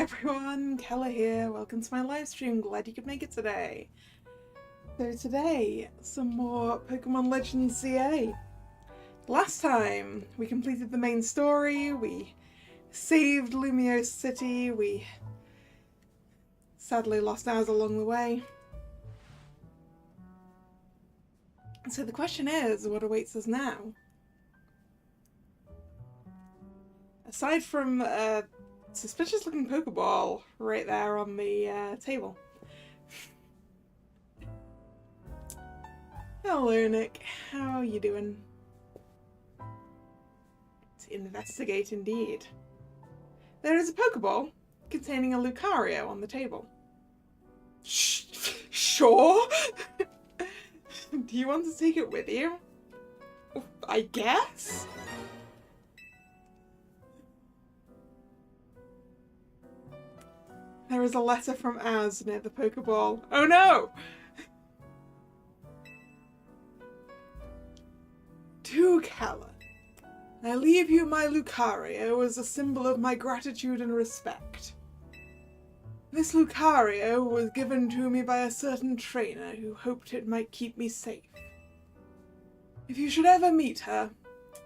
everyone, Kalla here. Welcome to my live stream. Glad you could make it today. So today, some more Pokemon Legends CA. Last time, we completed the main story, we saved Lumiose City, we sadly lost ours along the way. So the question is, what awaits us now? Aside from a suspicious looking Pokeball right there on the table. Hello Nick, how are you doing? To investigate indeed. There is a Pokeball containing a Lucario on the table. Sure? Do you want to take it with you? I guess? There is a letter from Az near the Pokeball. Oh no! To Kalla. I leave you my Lucario as a symbol of my gratitude and respect. This Lucario was given to me by a certain trainer who hoped it might keep me safe. If you should ever meet her,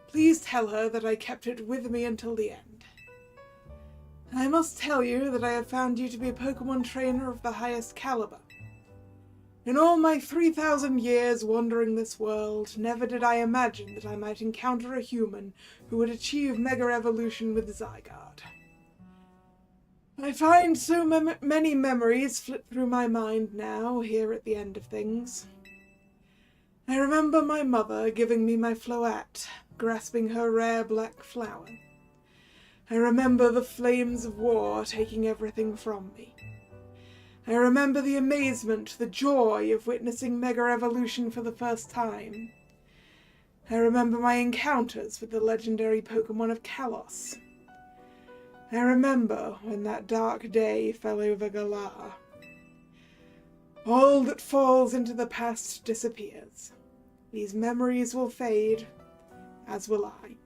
please tell her that I kept it with me until the end. I must tell you that I have found you to be a Pokemon trainer of the highest caliber. In all my 3,000 years wandering this world, never did I imagine that I might encounter a human who would achieve Mega Evolution with Zygarde. I find so many memories flit through my mind now, here at the end of things. I remember my mother giving me my Float, grasping her rare black flower. I remember the flames of war taking everything from me. I remember the amazement, the joy of witnessing Mega Evolution for the first time. I remember my encounters with the legendary Pokemon of Kalos. I remember when that dark day fell over Galar. All that falls into the past disappears. These memories will fade, as will I.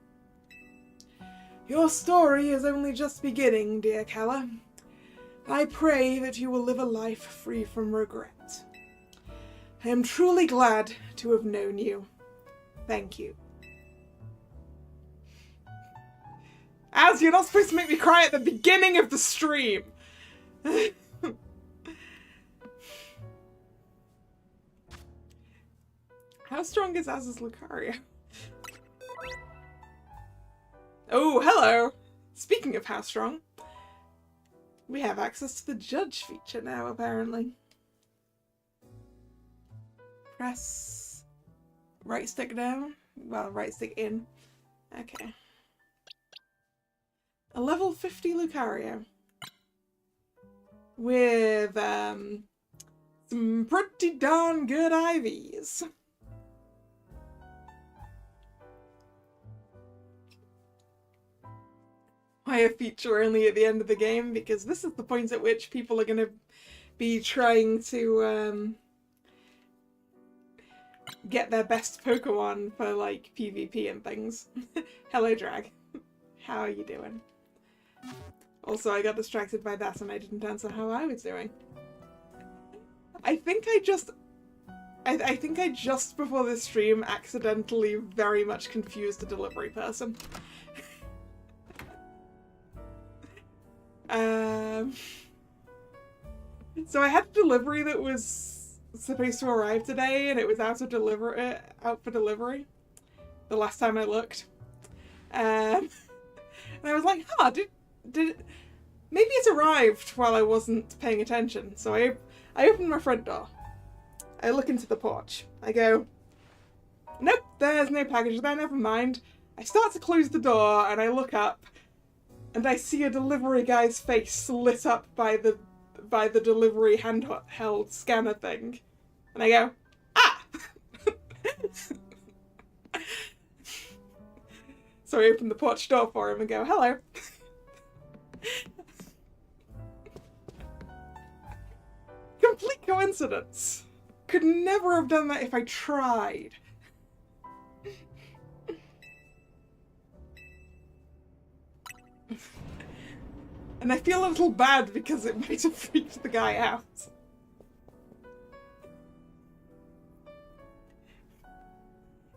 Your story is only just beginning, dear Kalla. I pray that you will live a life free from regret. I am truly glad to have known you. Thank you. Az, you're not supposed to make me cry at the beginning of the stream! How strong is Az's Lucario? Oh, hello! Speaking of how strong, we have access to the judge feature now, apparently. Press right stick down. Well, right stick in. Okay. A level 50 Lucario. With, some pretty darn good IVs. Why a feature only at the end of the game? Because this is the point at which people are going to be trying to get their best Pokemon for like PvP and things. Hello Drag. How are you doing? Also, I got distracted by that and I didn't answer how I was doing. I think I just before this stream accidentally very much confused a delivery person. So I had a delivery that was supposed to arrive today, and it was out for delivery. The last time I looked, and I was like, "Huh, did it? Maybe it arrived while I wasn't paying attention." So I opened my front door. I look into the porch. I go, "Nope, there's no package there. Never mind." I start to close the door, and I look up. And I see a delivery guy's face lit up by the delivery handheld scanner thing. And I go, ah! So I open the porch door for him and go, hello. Complete coincidence. Could never have done that if I tried. And I feel a little bad because it might have freaked the guy out.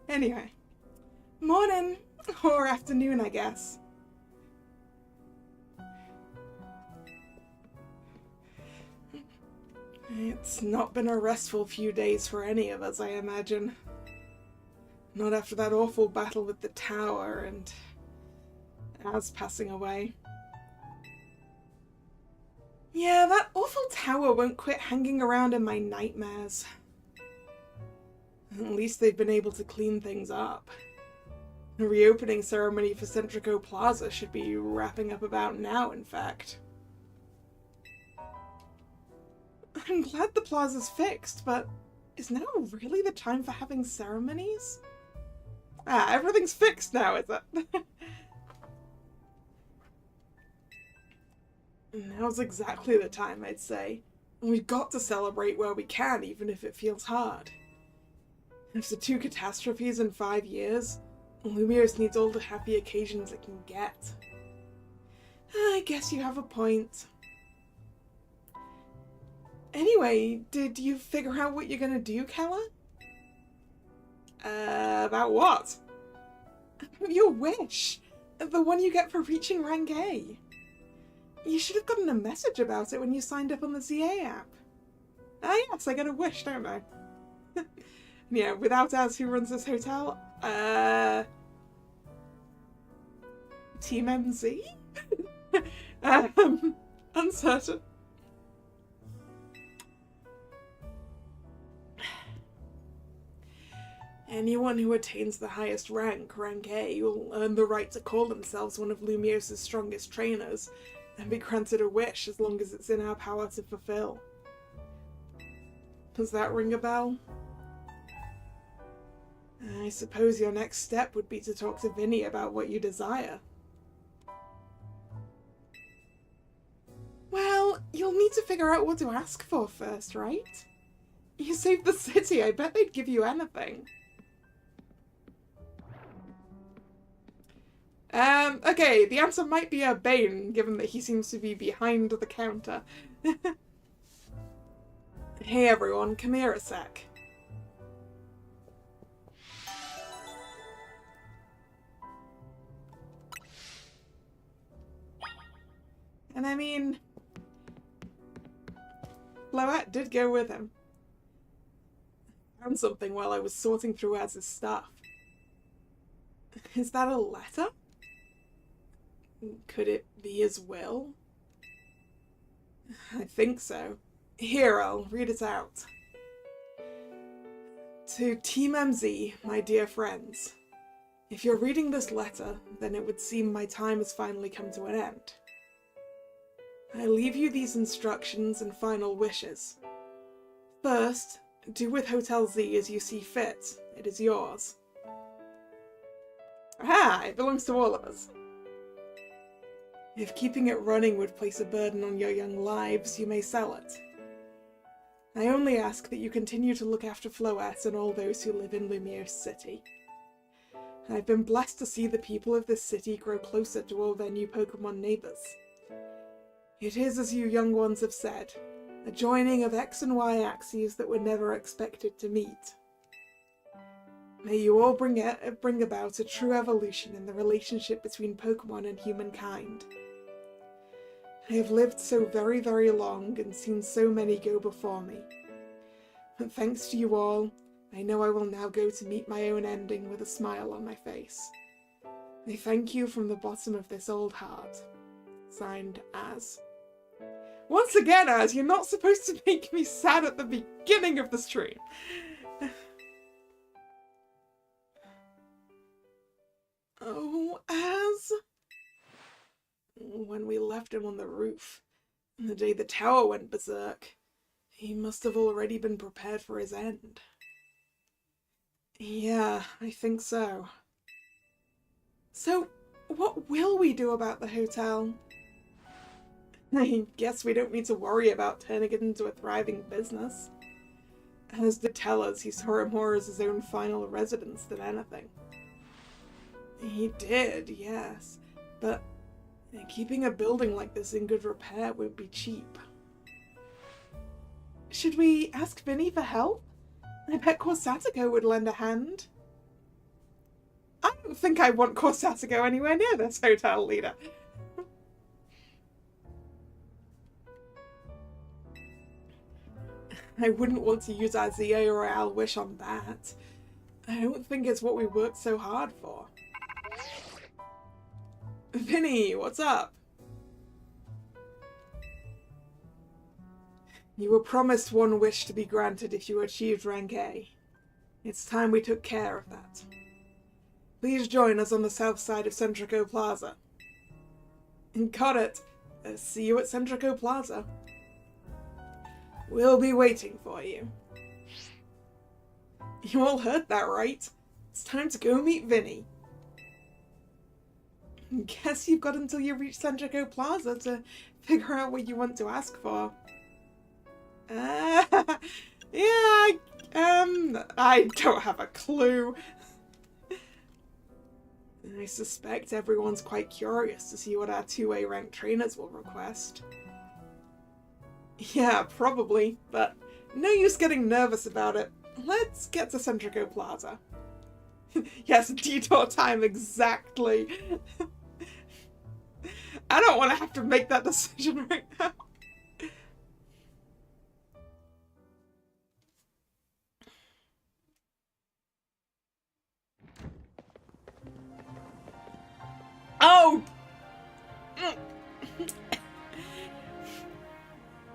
Anyway. Morning! Or afternoon, I guess. It's not been a restful few days for any of us, I imagine. Not after that awful battle with the tower and Az passing away. Yeah, that awful tower won't quit hanging around in my nightmares. At least they've been able to clean things up. The reopening ceremony for Centrico Plaza should be wrapping up about now, in fact. I'm glad the plaza's fixed, but is now really the time for having ceremonies? Ah, everything's fixed now, is it? Now's exactly the time, I'd say. We've got to celebrate where we can, even if it feels hard. After 2 catastrophes in 5 years, Lumiose needs all the happy occasions it can get. I guess you have a point. Anyway, did you figure out what you're gonna do, Kalla? About what? Your wish! The one you get for reaching rank A. You should have gotten a message about it when you signed up on the ZA app. Ah yes, I get a wish, don't I? Yeah, without Az who runs this hotel, Team MZ? Uncertain. Anyone who attains the highest rank, rank A, will earn the right to call themselves one of Lumiose's strongest trainers and be granted a wish as long as it's in our power to fulfill. Does that ring a bell? I suppose your next step would be to talk to Vinny about what you desire. Well, you'll need to figure out what to ask for first, right? You saved the city, I bet they'd give you anything. Okay, the answer might be a Bane, given that he seems to be behind the counter. Hey everyone, come here a sec. And I mean, Floette did go with him. Found something while I was sorting through Az's stuff. Is that a letter? Could it be his will? I think so. Here, I'll read it out. To Team MZ, my dear friends. If you're reading this letter, then it would seem my time has finally come to an end. I leave you these instructions and final wishes. First, do with Hotel Z as you see fit. It is yours. Aha! It belongs to all of us. If keeping it running would place a burden on your young lives, you may sell it. I only ask that you continue to look after Floette and all those who live in Lumiose City. I've been blessed to see the people of this city grow closer to all their new Pokémon neighbours. It is, as you young ones have said, a joining of X and Y axes that were never expected to meet. May you all bring about a true evolution in the relationship between Pokémon and humankind. I have lived so very, very long and seen so many go before me. But thanks to you all, I know I will now go to meet my own ending with a smile on my face. I thank you from the bottom of this old heart. Signed, Az. Once again, Az, you're not supposed to make me sad at the beginning of the stream. Oh, Az. When we left him on the roof, the day the tower went berserk, he must have already been prepared for his end. Yeah, I think so. So, what will we do about the hotel? I guess we don't need to worry about turning it into a thriving business. Az did tell us he saw it more as his own final residence than anything. He did, yes, but Keeping a building like this in good repair would be cheap. Should we ask Vinny for help? I bet Corsatico would lend a hand. I don't think I want Corsatico anywhere near this hotel, leader. I wouldn't want to use our Zia Royale wish on that. I don't think it's what we worked so hard for. Vinny, what's up? You were promised one wish to be granted if you achieved rank A. It's time we took care of that. Please join us on the south side of Centrico Plaza. Got it. See you at Centrico Plaza. We'll be waiting for you. You all heard that right. It's time to go meet Vinny. Guess you've got until you reach Centrico Plaza to figure out what you want to ask for. Yeah, I don't have a clue. I suspect everyone's quite curious to see what our 2A ranked trainers will request. Yeah, probably, but no use getting nervous about it. Let's get to Centrico Plaza. Yes, detour time exactly. I don't want to have to make that decision right now. Oh!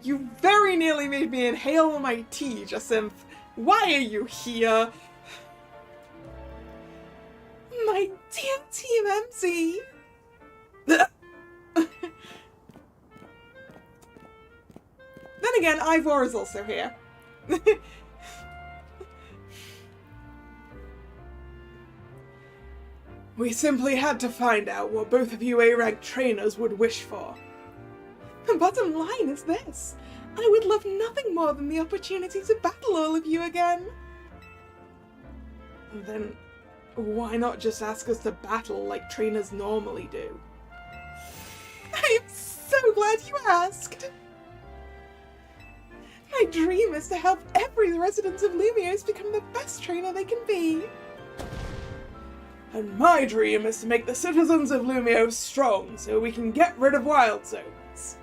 You very nearly made me inhale my tea, Jacinth. Why are you here? My damn Team MC! Then again, Ivor is also here. We simply had to find out what both of you A-ranked trainers would wish for. The bottom line is this. I would love nothing more than the opportunity to battle all of you again. Then why not just ask us to battle like trainers normally do? I am so glad you asked. My dream is to help every resident of Lumios become the best trainer they can be. And my dream is to make the citizens of Lumios strong so we can get rid of wild zones.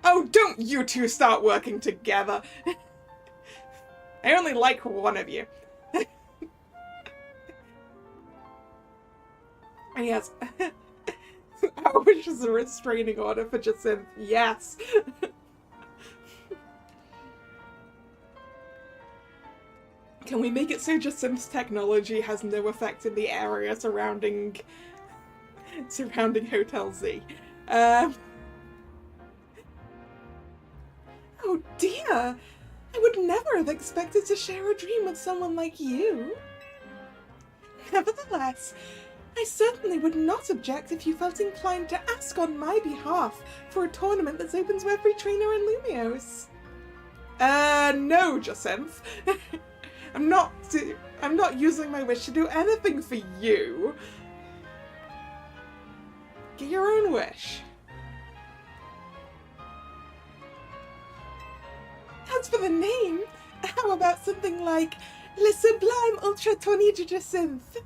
Oh, don't you two start working together. I only like one of you. Yes. I wish was a restraining order for Jacinth. Yes. Can we make it so Jacinth's technology has no effect in the area surrounding Hotel Z? Oh dear! I would never have expected to share a dream with someone like you. Nevertheless, I certainly would not object if you felt inclined to ask on my behalf for a tournament that's open to every trainer in Lumios. No, Jacinth. I'm not using my wish to do anything for you. Get your own wish. As for the name, how about something like Le Sublime Ultra Tony Jacinth?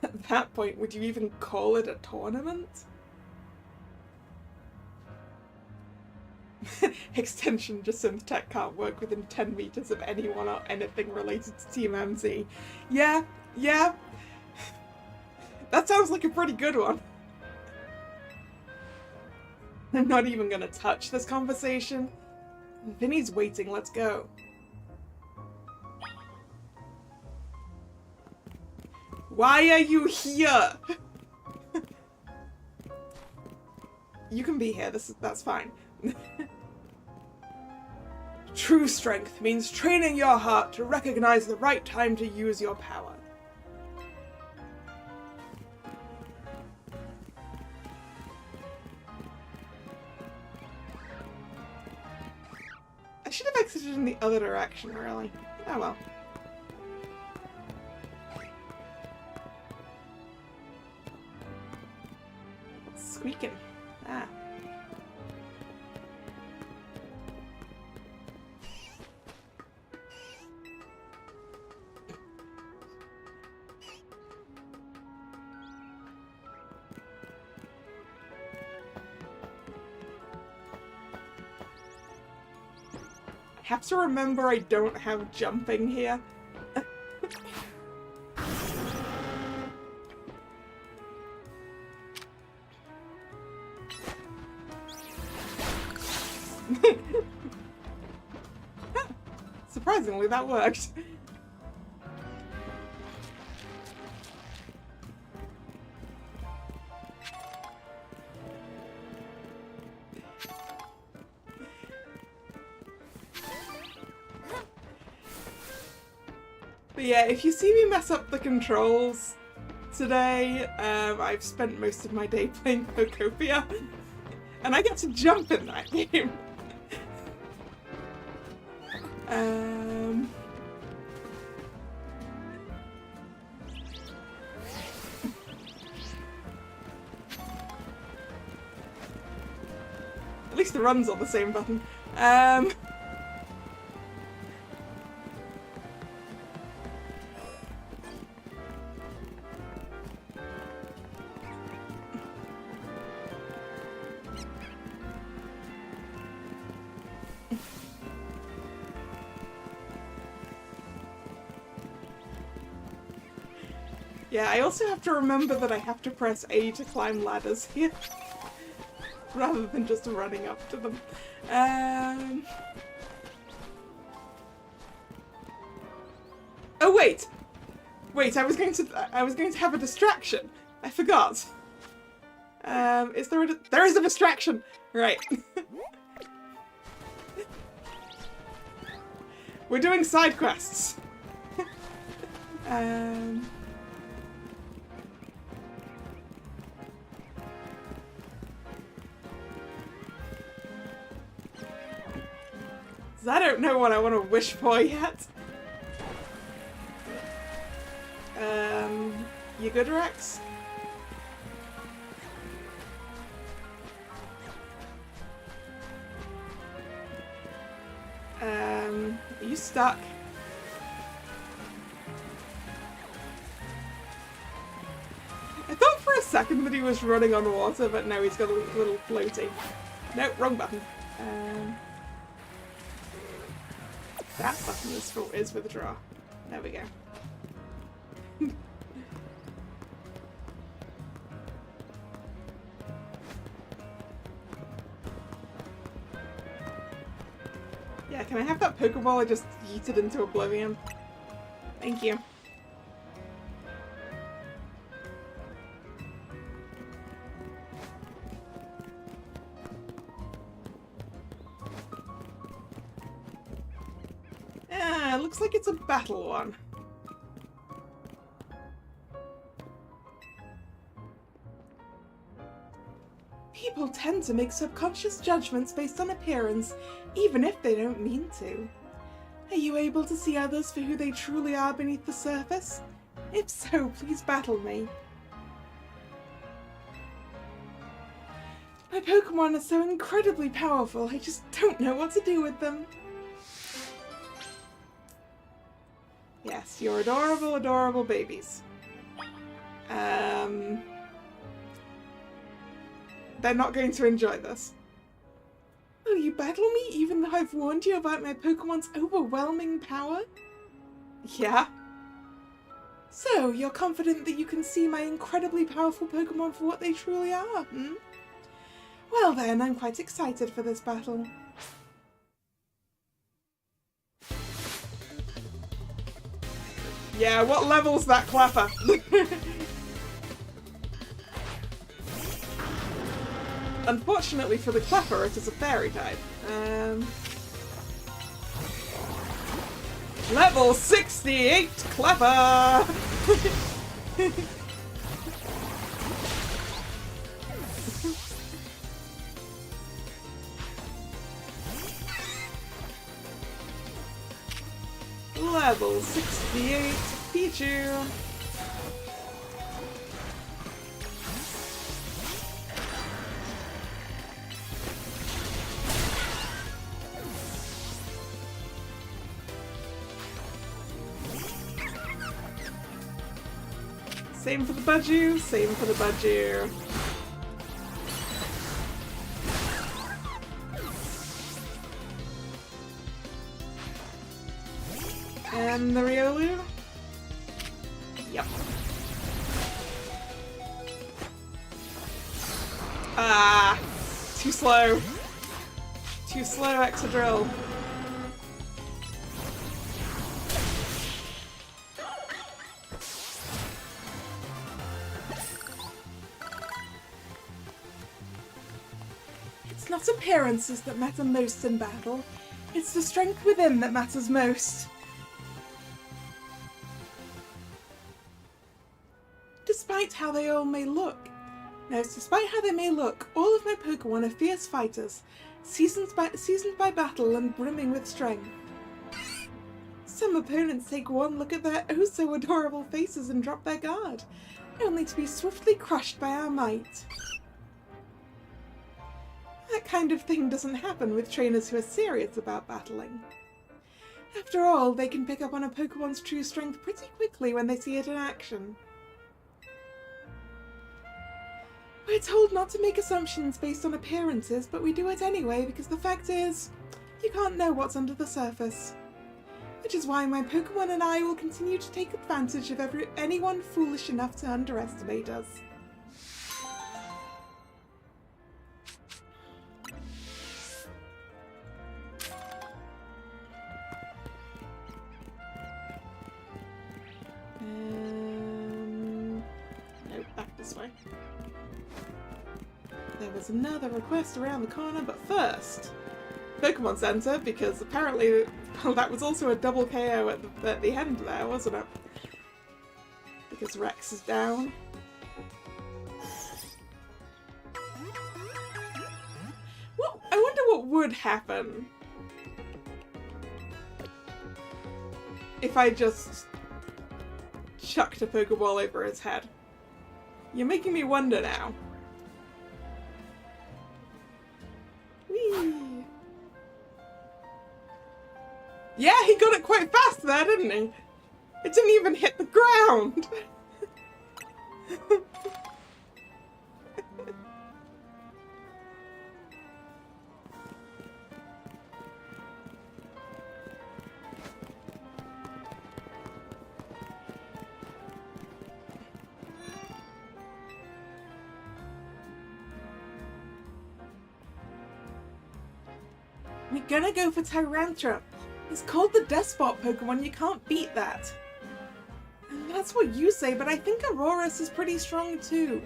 At that point, would you even call it a tournament? Extension Jacinth Tech can't work within 10 meters of anyone or anything related to Team MZ. Yeah. That sounds like a pretty good one. I'm not even gonna touch this conversation. Vinny's waiting, let's go. Why are you here? You can be here, that's fine. True strength means training your heart to recognize the right time to use your power. I should have exited in the other direction, really. Oh well. squeaking? Ah. I have to remember I don't have jumping here. Surprisingly, that worked. But yeah, if you see me mess up the controls today, I've spent most of my day playing Pokopia, and I get to jump in that game. At least the run's on the same button. Yeah, I also have to remember that I have to press A to climb ladders here, rather than just running up to them. Oh wait! Wait, I was going to have a distraction. I forgot. There is a distraction! Right. We're doing side quests. I don't know what I want to wish for yet. You good, Rex? Are you stuck? I thought for a second that he was running on water, but no, he's got a little floaty. No, wrong button. That button is withdraw. There we go. Yeah, can I have that Pokeball I just yeeted into oblivion? Thank you. Looks like it's a battle one. People tend to make subconscious judgments based on appearance, even if they don't mean to. Are you able to see others for who they truly are beneath the surface? If so, please battle me. My Pokemon are so incredibly powerful, I just don't know what to do with them. Yes, you're adorable, adorable babies. They're not going to enjoy this. Will you battle me even though I've warned you about my Pokemon's overwhelming power? Yeah. So, you're confident that you can see my incredibly powerful Pokemon for what they truly are, hmm? Well then, I'm quite excited for this battle. Yeah, what level's that Clapper? Unfortunately for the Clapper, it is a fairy type. Level 68 Clapper! Level 68 Pichu. Same for the Budgie, same for the Budgie. And the Riolu? Yep. Ah! Too slow. Too slow, Excadrill. It's not appearances that matter most in battle. It's the strength within that matters most. Despite how they may look, all of my Pokémon are fierce fighters, seasoned by battle and brimming with strength. Some opponents take one look at their oh-so adorable faces and drop their guard, only to be swiftly crushed by our might. That kind of thing doesn't happen with trainers who are serious about battling. After all, they can pick up on a Pokémon's true strength pretty quickly when they see it in action. We're told not to make assumptions based on appearances, but we do it anyway because the fact is, you can't know what's under the surface. Which is why my Pokémon and I will continue to take advantage of anyone foolish enough to underestimate us. No, back this way. There was another request around the corner, but first, Pokémon Center, because apparently that was also a double KO at the end there, wasn't it? Because Rex is down. Well, I wonder what would happen if I just chucked a Pokeball over his head. You're making me wonder now. Whee! Yeah, he got it quite fast there, didn't he? It didn't even hit the ground! We're gonna go for Tyrantrum. It's called the Despot Pokemon, you can't beat that. And that's what you say, but I think Aurorus is pretty strong too.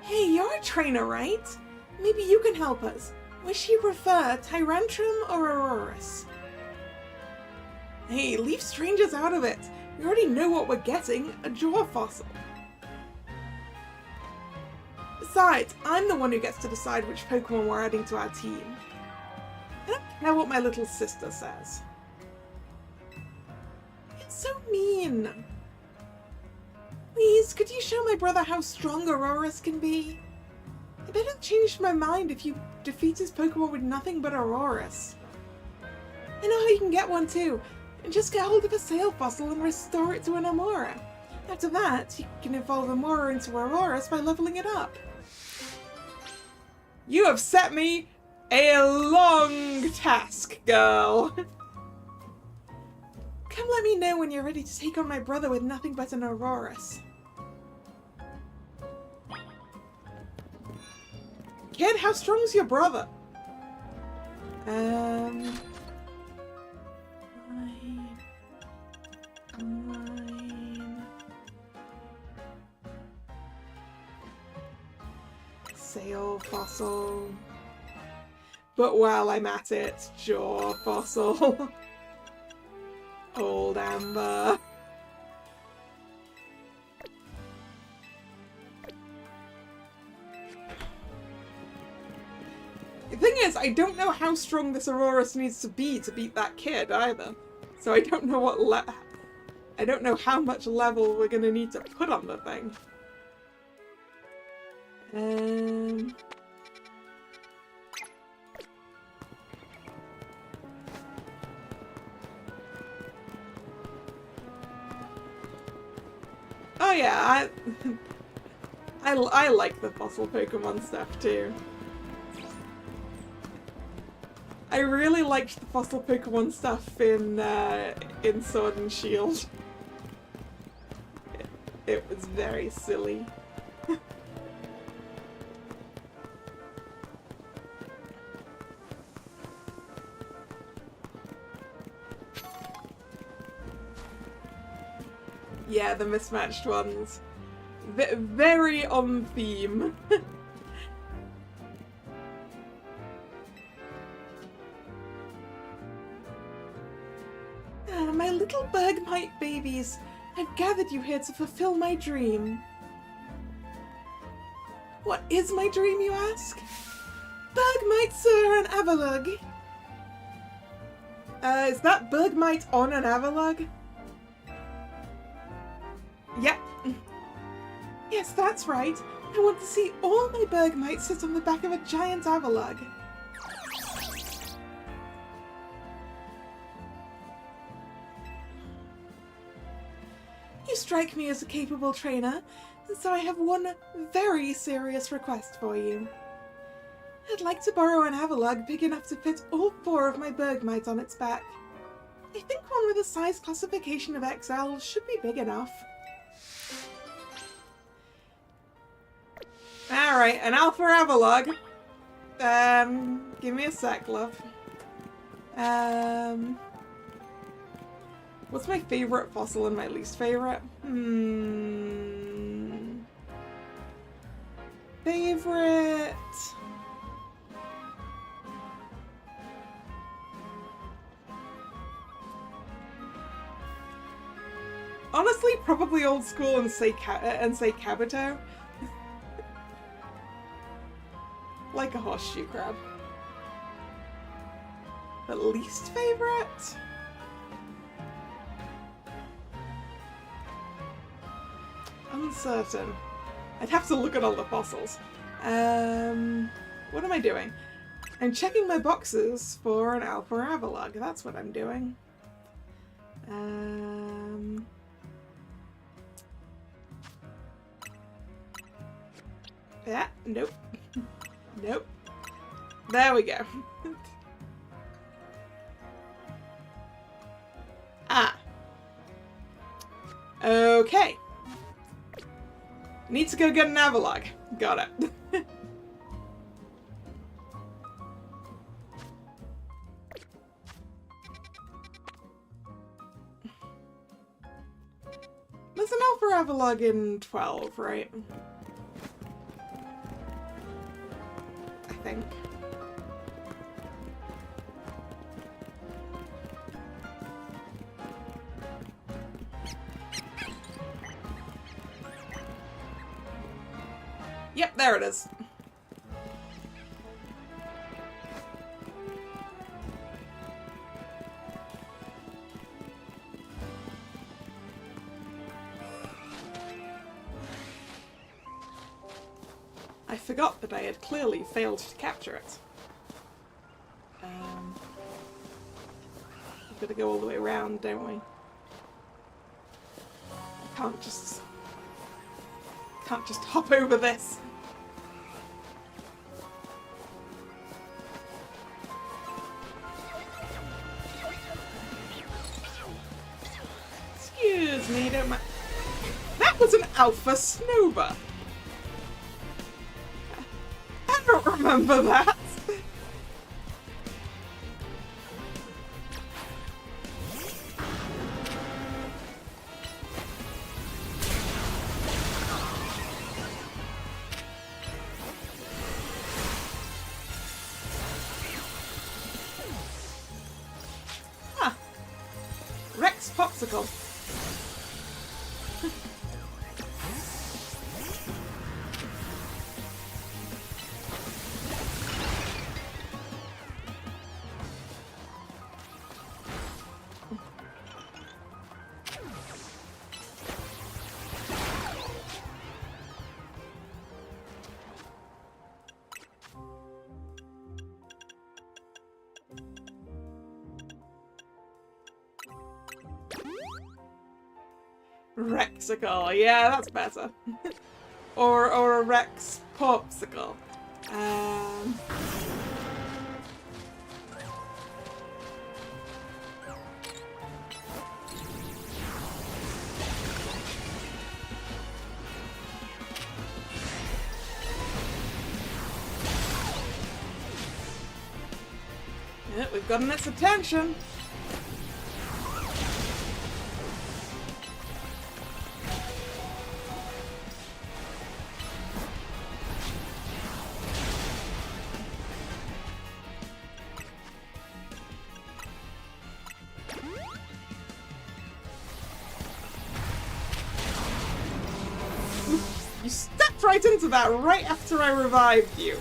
Hey, you're a trainer, right? Maybe you can help us. Which you prefer, Tyrantrum or Aurorus? Hey, leave strangers out of it. We already know what we're getting, a jaw fossil. Besides, I'm the one who gets to decide which Pokemon we're adding to our team. I don't care what my little sister says. It's so mean. Please, could you show my brother how strong Aurorus can be? I bet it changed my mind if you defeat his Pokemon with nothing but Aurorus. I know how you can get one too. Just get hold of a Sail Fossil and restore it to an Amora. After that, you can evolve Amora into Aurorus by leveling it up. You have set me a long task, girl. Come let me know when you're ready to take on my brother with nothing but an Aurorus. Kid, how strong's your brother? Fine. Sail Fossil. But while I'm at it, Jaw Fossil. Old Amber. The thing is, I don't know how strong this Aurorus needs to beat that kid either. So I don't know I don't know how much level we're gonna need to put on the thing. Oh yeah, I like the fossil Pokemon stuff too. I really liked the fossil Pokemon stuff in Sword and Shield. It was very silly. Yeah, the mismatched ones. Very on theme. My little Bergmite babies, I've gathered you here to fulfill my dream. What is my dream, you ask? Bergmite, sir, and Avalugg. Is that Bergmite on an Avalugg? Yep. Yes, that's right. I want to see all my Bergmites sit on the back of a giant Avalugg. You strike me as a capable trainer, and so I have one very serious request for you. I'd like to borrow an Avalugg big enough to fit all 4 of my Bergmites on its back. I think one with a size classification of XL should be big enough. Alright, an Alpha Avalugg. Give me a sec, love. What's my favorite fossil and my least favorite? Favorite... Honestly, probably old school and say Kabuto. Like a horseshoe crab. But least favorite? Uncertain. I'd have to look at all the fossils. What am I doing? I'm checking my boxes for an Alpha Avalugg. That's what I'm doing. Yeah, nope. Nope. There we go. Ah. Okay. Need to go get an Avalugg. Got it. There's an Alpha Avalugg in 12, right? I think. Yep, there it is. I forgot that I had clearly failed to capture it. We've got to go all the way around, don't we? I can't just hop over this. Excuse me, don't mind. That was an Alpha Snover. I don't remember that. Rex Popsicle. Rexicle, yeah, that's better. or a Rex Popsicle. Yeah, we've gotten its attention. You stepped right into that right after I revived you.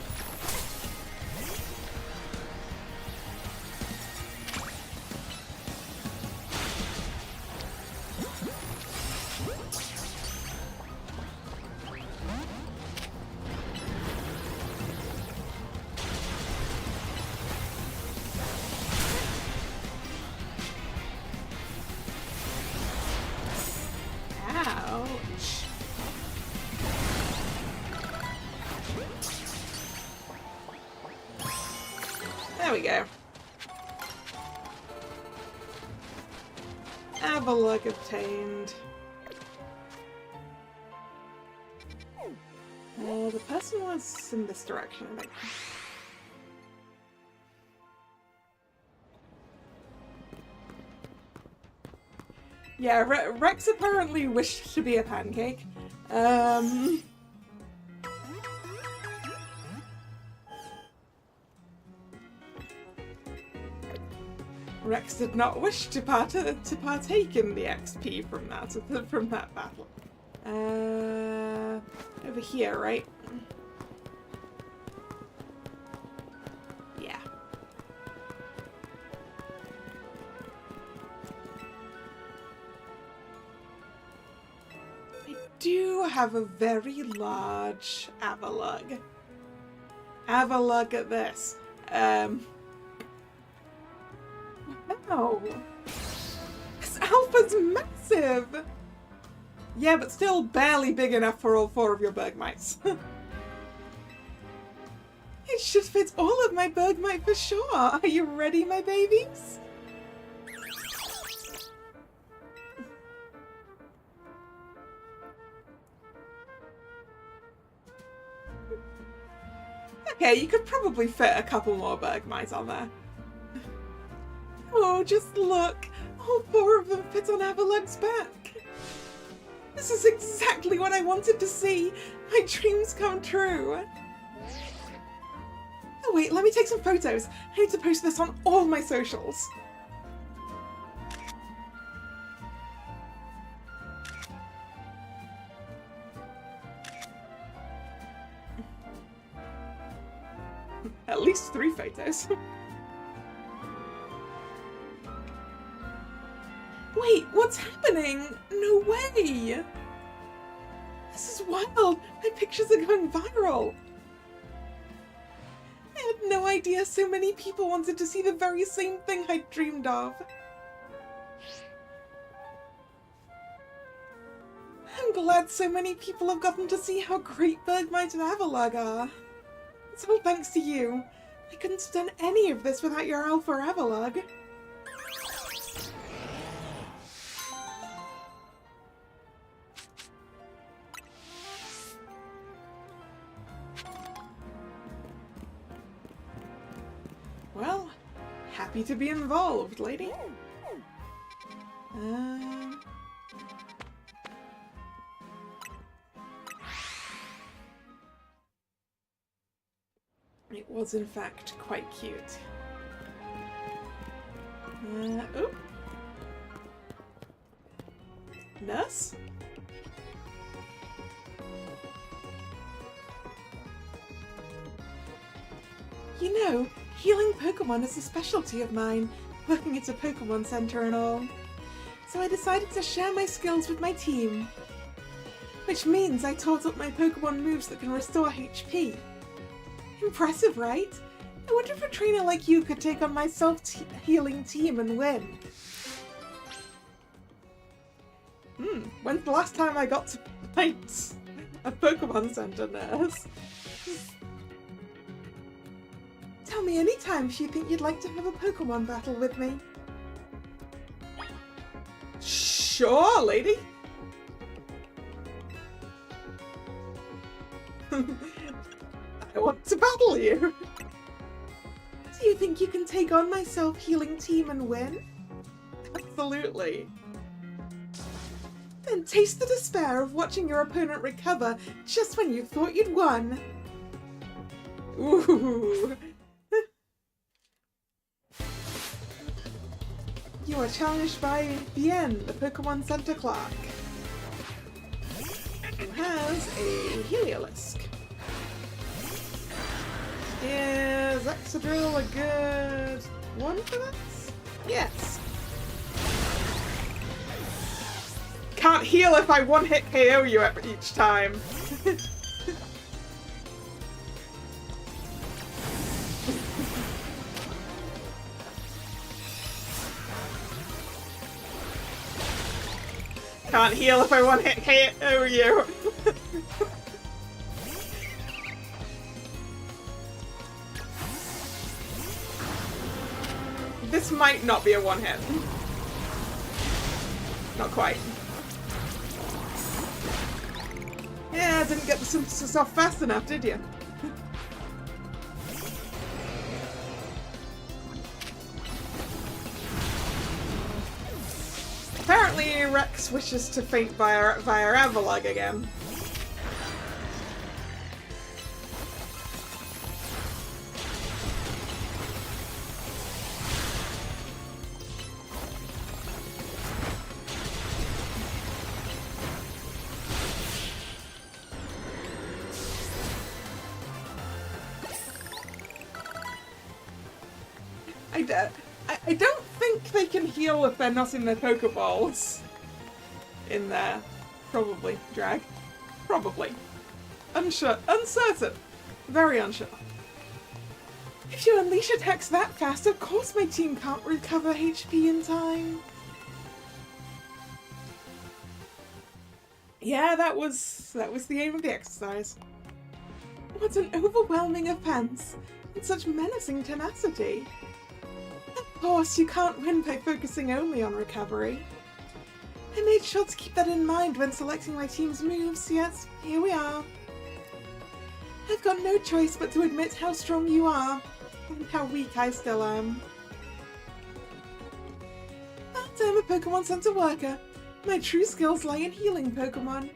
Ouch. There we go. Avalugg obtained. The person was in this direction, I think. Yeah, Rex apparently wished to be a pancake. Rex did not wish to partake in the XP from that battle. Over here, right? Yeah. I do have a very large Avalugg. Avalugg at this. Wow. This alpha's massive! Yeah, but still barely big enough for all 4 of your Bergmites. It should fit all of my Bergmite for sure. Are you ready, my babies? Okay, you could probably fit a couple more Bergmites on there. Oh, just look! All 4 of them fit on Avalugg's back! This is exactly what I wanted to see! My dreams come true! Oh wait, let me take some photos! I need to post this on all my socials! At least 3 photos. Wait, what's happening? No way! This is wild! My pictures are going viral! I had no idea so many people wanted to see the very same thing I dreamed of. I'm glad so many people have gotten to see how great Bergmite and Avalugg are. It's all thanks to you. I couldn't have done any of this without your Alpha Avalugg. Well, happy to be involved, lady. It was in fact quite cute. Oh. Nurse? You know, healing Pokémon is a specialty of mine, working at a Pokémon Center and all. So I decided to share my skills with my team. Which means I taught up my Pokémon moves that can restore HP. Impressive, right? I wonder if a trainer like you could take on my self-healing team and win. When's the last time I got to paint a Pokemon Center nurse? Tell me anytime if you think you'd like to have a Pokemon battle with me. Sure, lady. I want to battle you. Do you think you can take on my self-healing team and win? Absolutely. Then taste the despair of watching your opponent recover just when you thought you'd won. Ooh. You are challenged by Bien, the Pokemon Center clerk, who has a Heliolisk. Is Excadrill a good one for this? Yes. Can't heal if I one-hit KO you each time. Can't heal if I one-hit KO you. This might not be a one-hit. Not quite. Yeah, didn't get the synthesis off fast enough, did you? Apparently Rex wishes to faint via Avalugg again. I don't think they can heal if they're not in their Pokeballs. In there. Probably. Drag. Probably. Unsure. Uncertain. Very unsure. If you unleash attacks that fast, of course my team can't recover HP in time. Yeah, that was the aim of the exercise. What an overwhelming offense, and such menacing tenacity. Of course, you can't win by focusing only on recovery. I made sure to keep that in mind when selecting my team's moves, yes, here we are. I've got no choice but to admit how strong you are, and how weak I still am. But I'm a Pokemon Center worker. My true skills lie in healing Pokemon.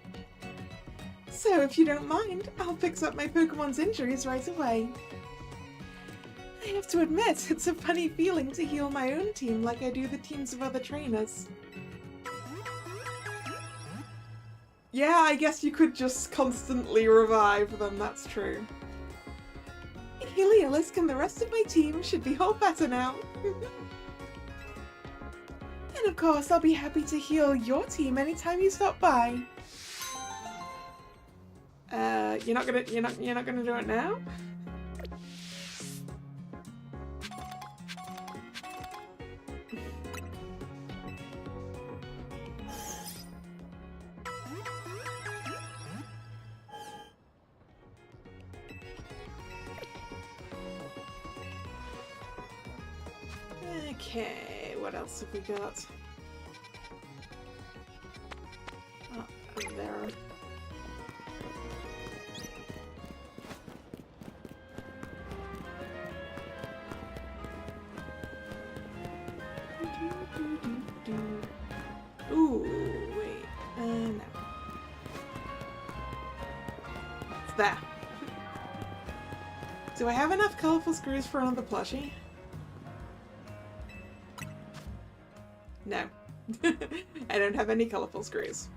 So if you don't mind, I'll fix up my Pokemon's injuries right away. I have to admit, it's a funny feeling to heal my own team like I do the teams of other trainers. Yeah, I guess you could just constantly revive them, that's true. Heliolisk and the rest of my team should be all better now. And of course, I'll be happy to heal your team anytime you stop by. You're not gonna do it now? Okay, what else have we got? Oh, over there. Ooh, wait. No. It's there. Do I have enough colorful screws for another plushie? No. I don't have any colorful screws.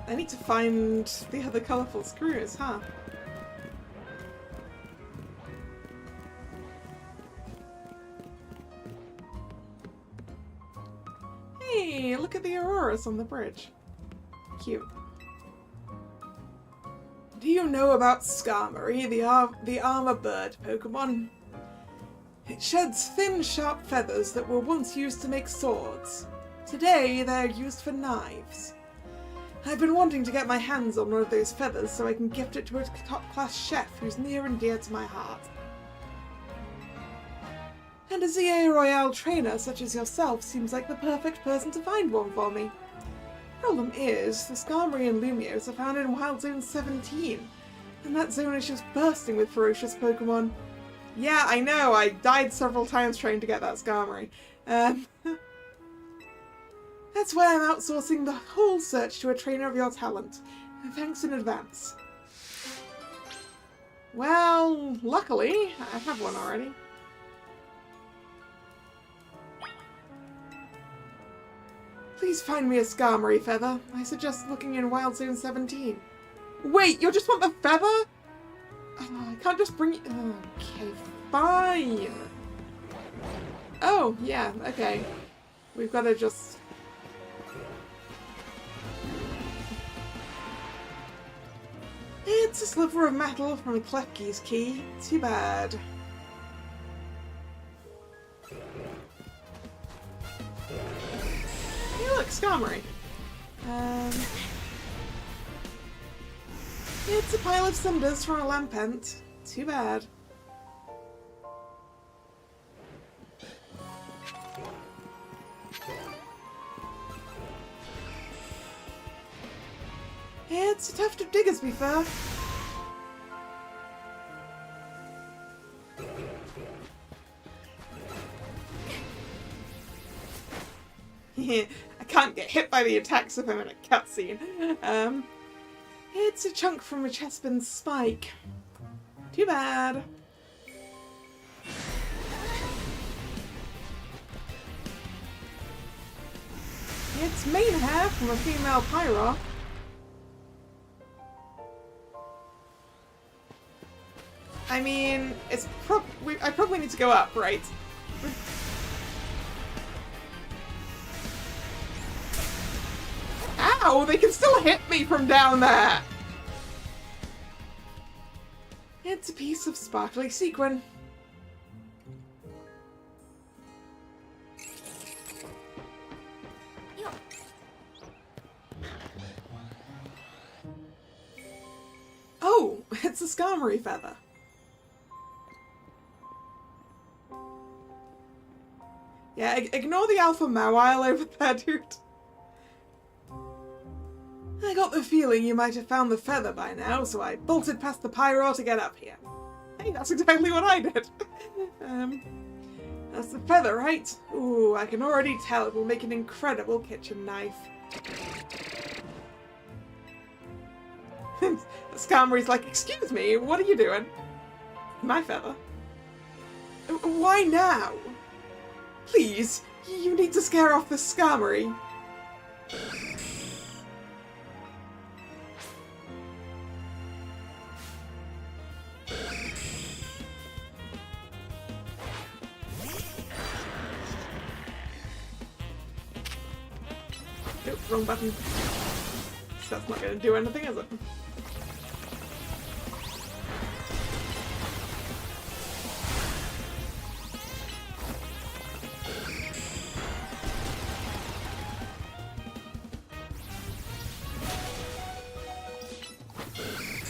I need to find the other colorful screws, huh? Hey, look at the auroras on the bridge. Cute. Do you know about Skarmory, the armor bird Pokémon? It sheds thin, sharp feathers that were once used to make swords. Today, they're used for knives. I've been wanting to get my hands on one of those feathers so I can gift it to a top-class chef who's near and dear to my heart. And a ZA Royale trainer such as yourself seems like the perfect person to find one for me. Problem is, the Skarmory and Lumiose are found in Wild Zone 17, and that zone is just bursting with ferocious Pokémon. Yeah, I know, I died several times trying to get that Skarmory. That's why I'm outsourcing the whole search to a trainer of your talent. Thanks in advance. Well, luckily, I have one already. Please find me a Skarmory feather. I suggest looking in Wild Zone 17. Wait, you just want the feather? Oh, I can't just bring it. Okay, fine. Oh, yeah, okay. We've got to just... It's a sliver of metal from Klefki's key. Too bad. Hey look, Skarmory. It's a pile of cinders from a lampent. Too bad. It's a tuft of Diggersby fur. I can't get hit by the attacks of him in a cutscene. It's a chunk from a Chespin's spike. Too bad. It's mane hair from a female Pyro. I mean, it's I probably need to go up, right? Ow! They can still hit me from down there! It's a piece of sparkly sequin. Oh! It's a Skarmory feather. Yeah, ignore the alpha Mawile over there, dude. I got the feeling you might have found the feather by now, so I bolted past the Pyro to get up here. Hey, that's exactly what I did. That's the feather, right? Ooh, I can already tell it will make an incredible kitchen knife. Skarmory's like, excuse me, what are you doing? My feather. Why now? Please, you need to scare off the Skarmory. Oh, wrong button. That's not going to do anything, is it?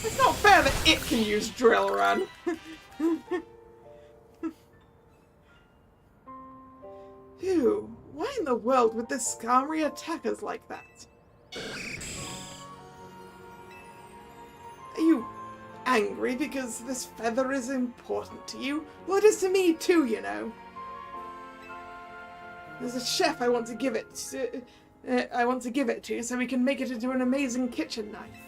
It's not fair that it can use Drill Run. Ew, why in the world would this Skarmory attack us like that? Are you angry because this feather is important to you? Well, it is to me too, you know. There's a chef I want to give it to so we can make it into an amazing kitchen knife.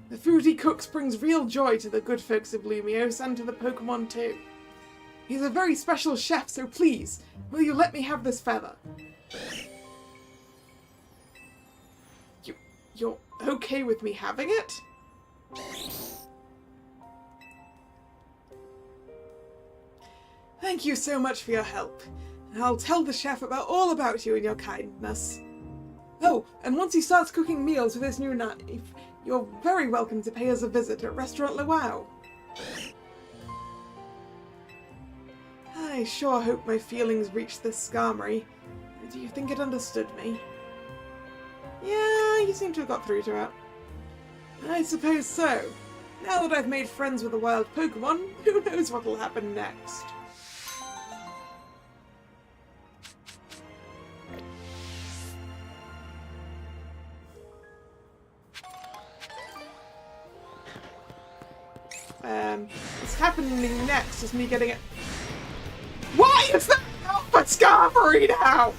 The food he cooks brings real joy to the good folks of Lumiose and to the Pokémon too. He's a very special chef, so please, will you let me have this feather? You're okay with me having it? Thank you so much for your help. I'll tell the chef all about you and your kindness. Oh, and once he starts cooking meals with his new knife, You're very welcome to pay us a visit at Restaurant Luau. I sure hope my feelings reached this Skarmory. Do you think it understood me? Yeah, you seem to have got through to it. I suppose so. Now that I've made friends with a wild Pokémon, who knows what'll happen next? What's happening next is me getting it. Why is that Alpha Skarmory now?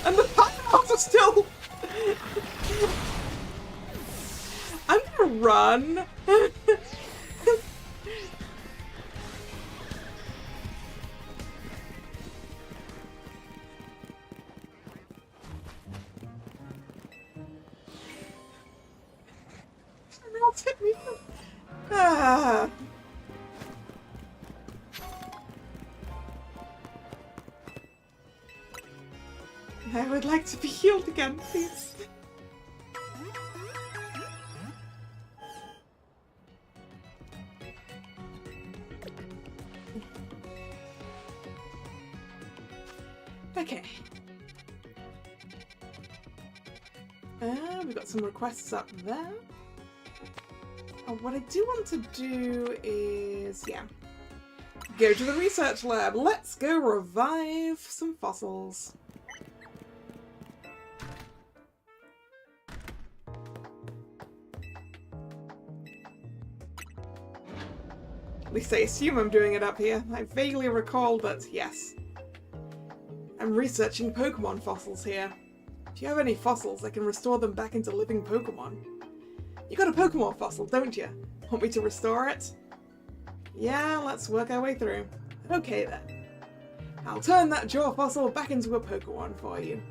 And the piles are still. I'm gonna run. Hit me. Ah. I would like to be healed again, please. Okay. We've got some requests up there. Oh, what I do want to do is, yeah, go to the research lab. Let's go revive some fossils. At least I assume I'm doing it up here. I vaguely recall, but yes. I'm researching Pokemon fossils here. If you have any fossils, I can restore them back into living Pokemon. You got a Pokemon fossil, don't you? Want me to restore it? Yeah, let's work our way through. Okay then. I'll turn that jaw fossil back into a Pokemon for you.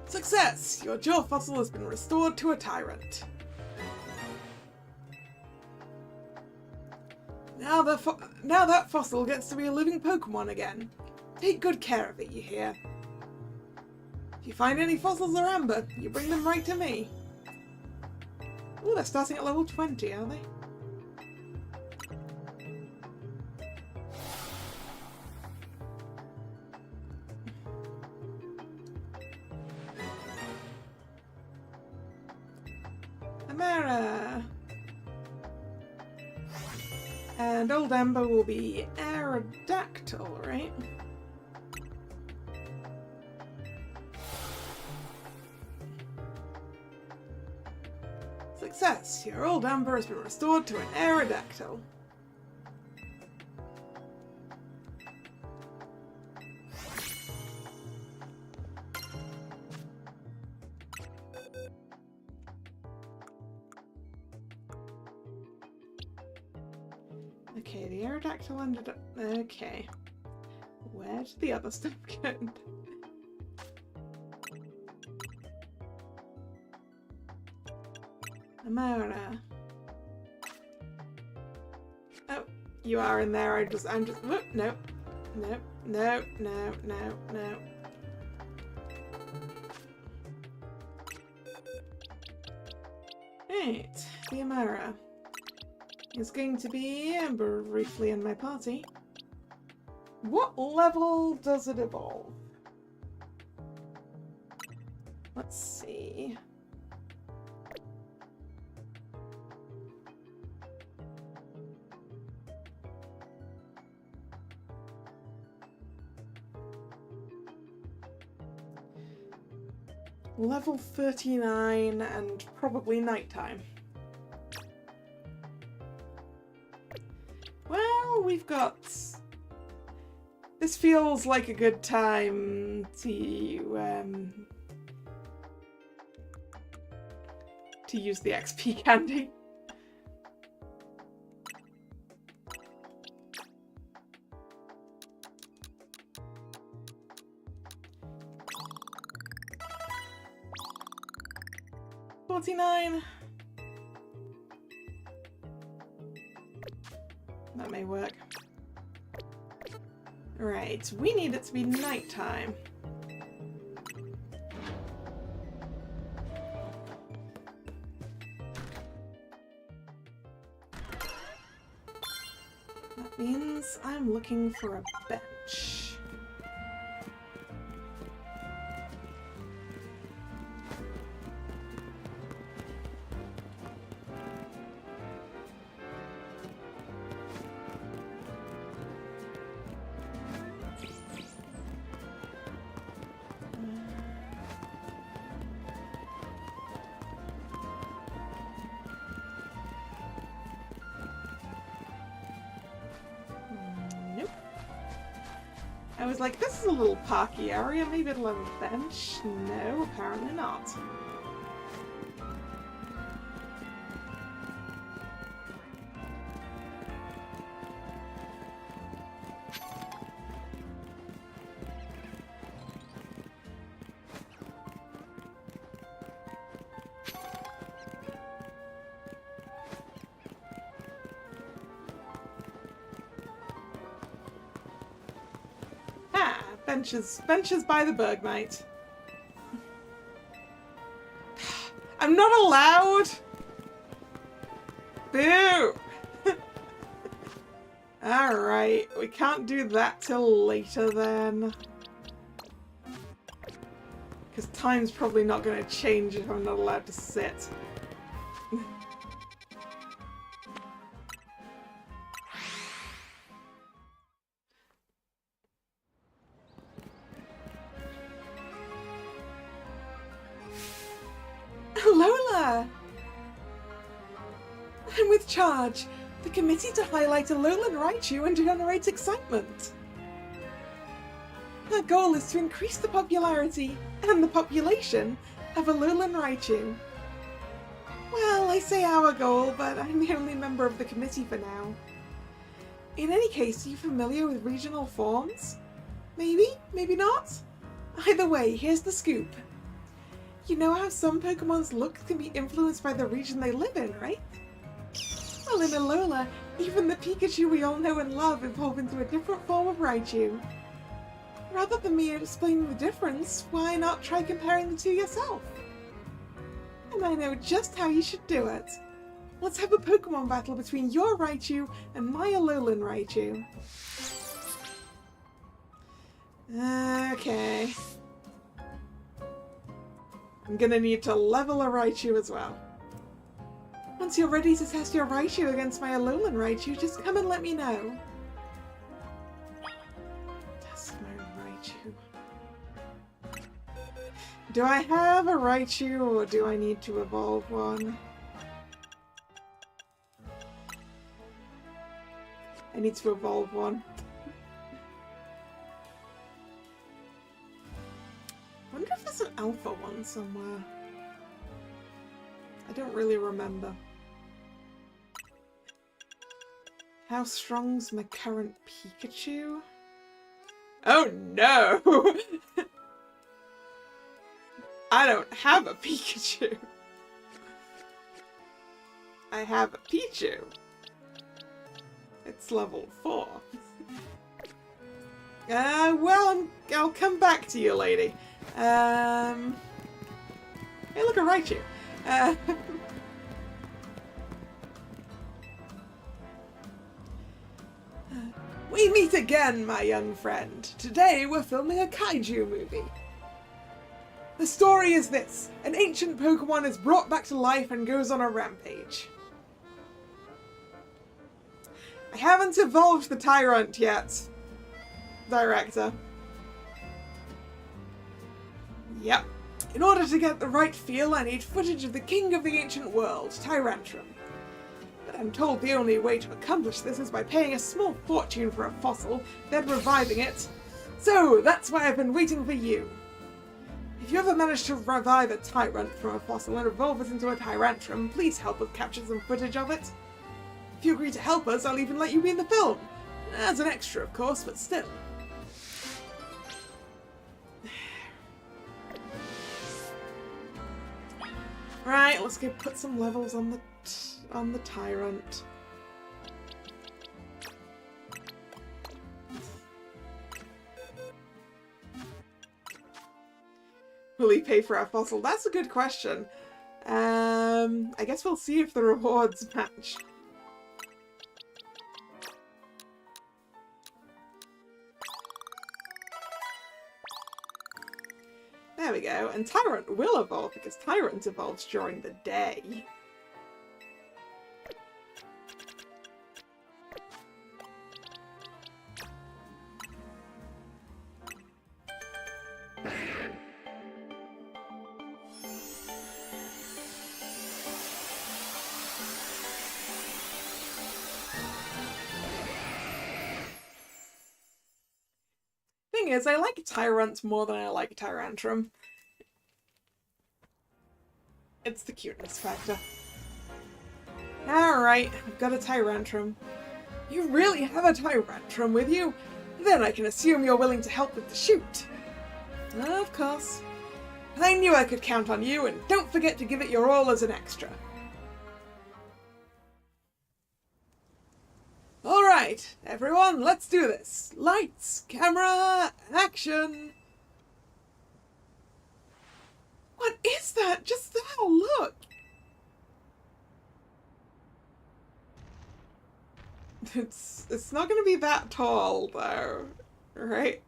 Success! Your jaw fossil has been restored to a Tyrant. Now that fossil gets to be a living Pokemon again. Take good care of it, you hear? If you find any fossils or amber, you bring them right to me. Ooh, they're starting at level 20, are they? Amara! And old Amber will be Aerodactyl, right? Success! Your old Amber has been restored to an Aerodactyl. Okay, the Aerodactyl ended up... Okay. Where did the other stuff go? Amara. Oh, you are in there. I'm just, whoop, no. No, no, no, no, no. Right, the Amara is going to be briefly in my party. What level does it evolve? Let's see. Level 39 and probably nighttime. Well, we've got... This feels like a good time to use the XP candy. 49. That may work. Right, we need it to be nighttime. That means I'm looking for a bench. I was like, this is a little parky area, maybe it'll have a bench. No, apparently not. Benches by the Bergmite. I'm not allowed! Boo! Alright, we can't do that till later then. Because time's probably not going to change if I'm not allowed to sit. Lola! I'm with Charge, the committee to highlight Alolan Raichu and generate excitement. Our goal is to increase the popularity and the population of Alolan Raichu. Well, I say our goal, but I'm the only member of the committee for now. In any case, are you familiar with regional forms? Maybe, maybe not? Either way, here's the scoop. You know how some Pokemon's looks can be influenced by the region they live in, right? Well, in Alola, even the Pikachu we all know and love evolve into a different form of Raichu. Rather than me explaining the difference, why not try comparing the two yourself? And I know just how you should do it. Let's have a Pokemon battle between your Raichu and my Alolan Raichu. Okay. I'm gonna need to level a Raichu as well. Once you're ready to test your Raichu against my Alolan Raichu, just come and let me know. Test my Raichu. Do I have a Raichu or do I need to evolve one? I need to evolve one. I wonder if there's an alpha one somewhere. I don't really remember. How strong's my current Pikachu? Oh no! I don't have a Pikachu. I have a Pichu. It's level 4. Well, I'll come back to you, lady. Hey, look, a Raichu. We meet again, my young friend. Today we're filming a kaiju movie. The story is this. An ancient Pokemon is brought back to life and goes on a rampage. I haven't evolved the Tyrant yet, director. Yep. In order to get the right feel, I need footage of the king of the ancient world, Tyrantrum. But I'm told the only way to accomplish this is by paying a small fortune for a fossil, then reviving it. So that's why I've been waiting for you. If you ever manage to revive a Tyrant from a fossil and evolve it into a Tyrantrum, please help us capture some footage of it. If you agree to help us, I'll even let you be in the film. As an extra, of course, but still. Right, let's go put some levels on the Tyrant. Will he pay for our fossil? That's a good question. I guess we'll see if the rewards match. There we go. And Tyrant will evolve because Tyrant evolves during the day. Thing is, I like Tyrant more than I like Tyrantrum. It's the cuteness factor. Alright, I've got a Tyrantrum. You really have a Tyrantrum with you? Then I can assume you're willing to help with the shoot. Of course. I knew I could count on you, and don't forget to give it your all as an extra. Alright, everyone, let's do this. Lights, camera, action! What is that? Just now, look! It's not gonna be that tall, though, right?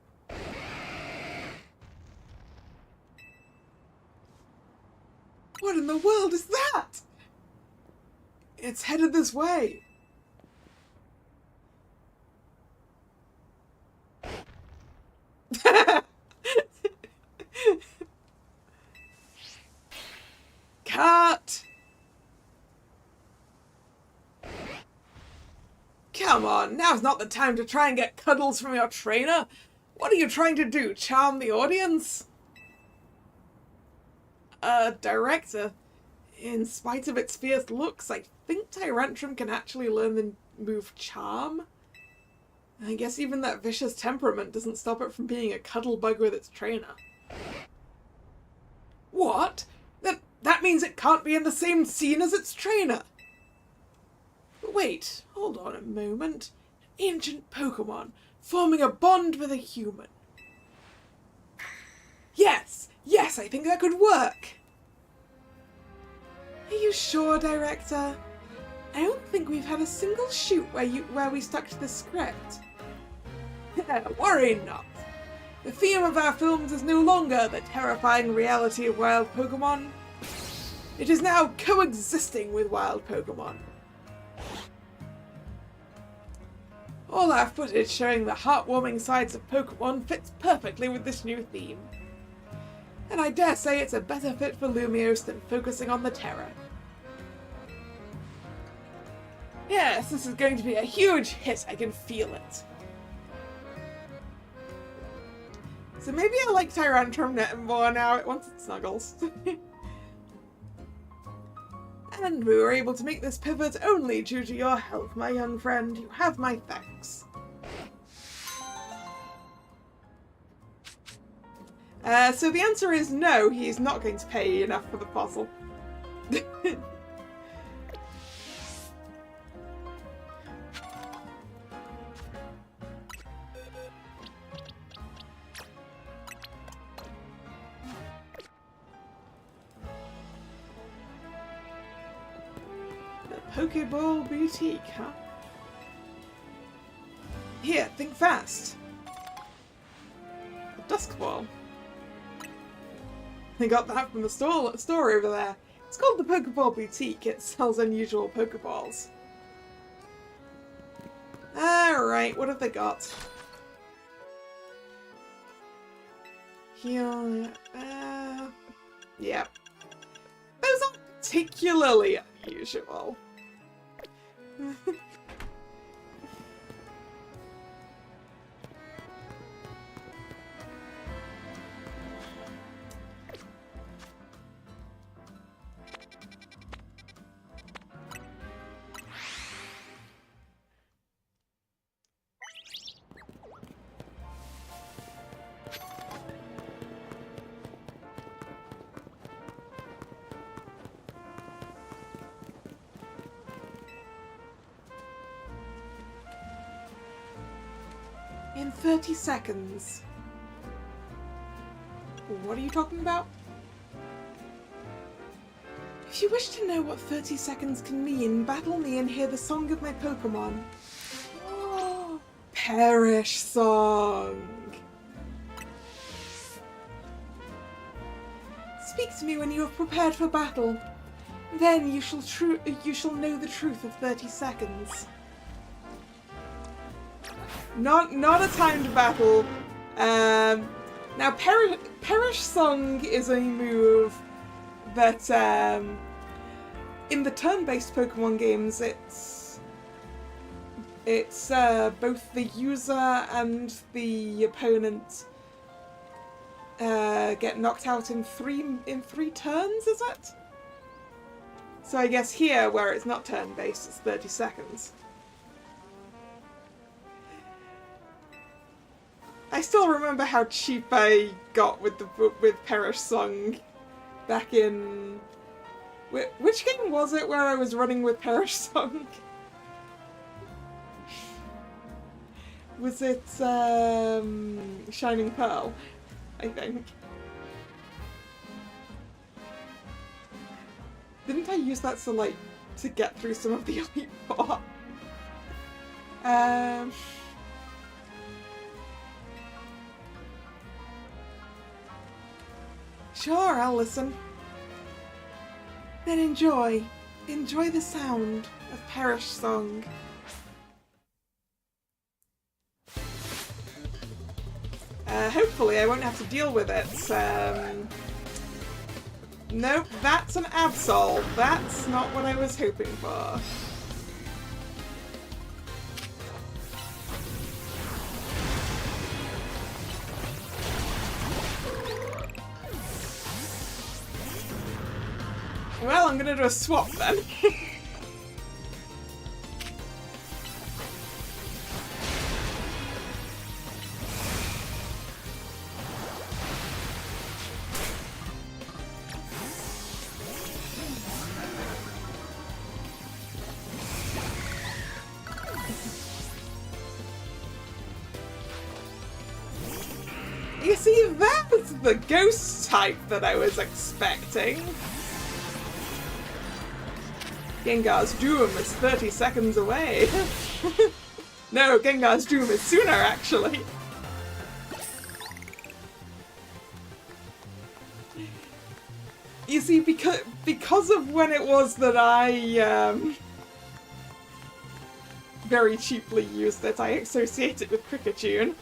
What in the world is that? It's headed this way. Cut! Come on, now's not the time to try and get cuddles from your trainer. What are you trying to do, charm the audience? Director, in spite of its fierce looks, I think Tyrantrum can actually learn the move Charm. I guess even that vicious temperament doesn't stop it from being a cuddle bug with its trainer. What? That means it can't be in the same scene as its trainer! Wait, hold on a moment. Ancient Pokémon, forming a bond with a human. Yes! Yes, I think that could work! Are you sure, Director? I don't think we've had a single shoot where we stuck to the script. Worry not. The theme of our films is no longer the terrifying reality of wild Pokémon. It is now coexisting with wild Pokémon. All our footage showing the heartwarming sides of Pokémon fits perfectly with this new theme. And I dare say it's a better fit for Lumiose than focusing on the terror. Yes, this is going to be a huge hit, I can feel it. So maybe I like Tyrantrum more now once it snuggles. And we were able to make this pivot only due to your help, my young friend. You have my thanks. So the answer is no, he's not going to pay enough for the fossil. Pokeball Boutique, huh? Here, think fast. A Dusk Ball. I got that from the store over there. It's called the Pokeball Boutique. It sells unusual Pokeballs. Alright, what have they got? Here, yeah. Those aren't particularly unusual. in 30 seconds. What are you talking about? If you wish to know what 30 seconds can mean, battle me and hear the song of my Pokémon. Oh, Perish Song! Speak to me when you have prepared for battle. Then you shall know the truth of 30 seconds. Not a timed battle. Now Perish Song is a move that in the turn-based Pokemon games it's both the user and the opponent get knocked out in three turns, is it? So I guess here, where it's not turn-based, it's 30 seconds. I still remember how cheap I got with Perish Song back in... Which game was it where I was running with Perish Song? Was it Shining Pearl, I think. Didn't I use that to get through some of the Elite Four? Sure, I'll listen. Then enjoy the sound of Perish Song. Hopefully I won't have to deal with it. Nope, that's an Absol. That's not what I was hoping for. Well, I'm gonna do a swap then. You see, that's the ghost type that I was expecting. Gengar's Doom is 30 seconds away. No, Gengar's Doom is sooner, actually. You see, because of when it was that I very cheaply used it, I associate it with Kricketune.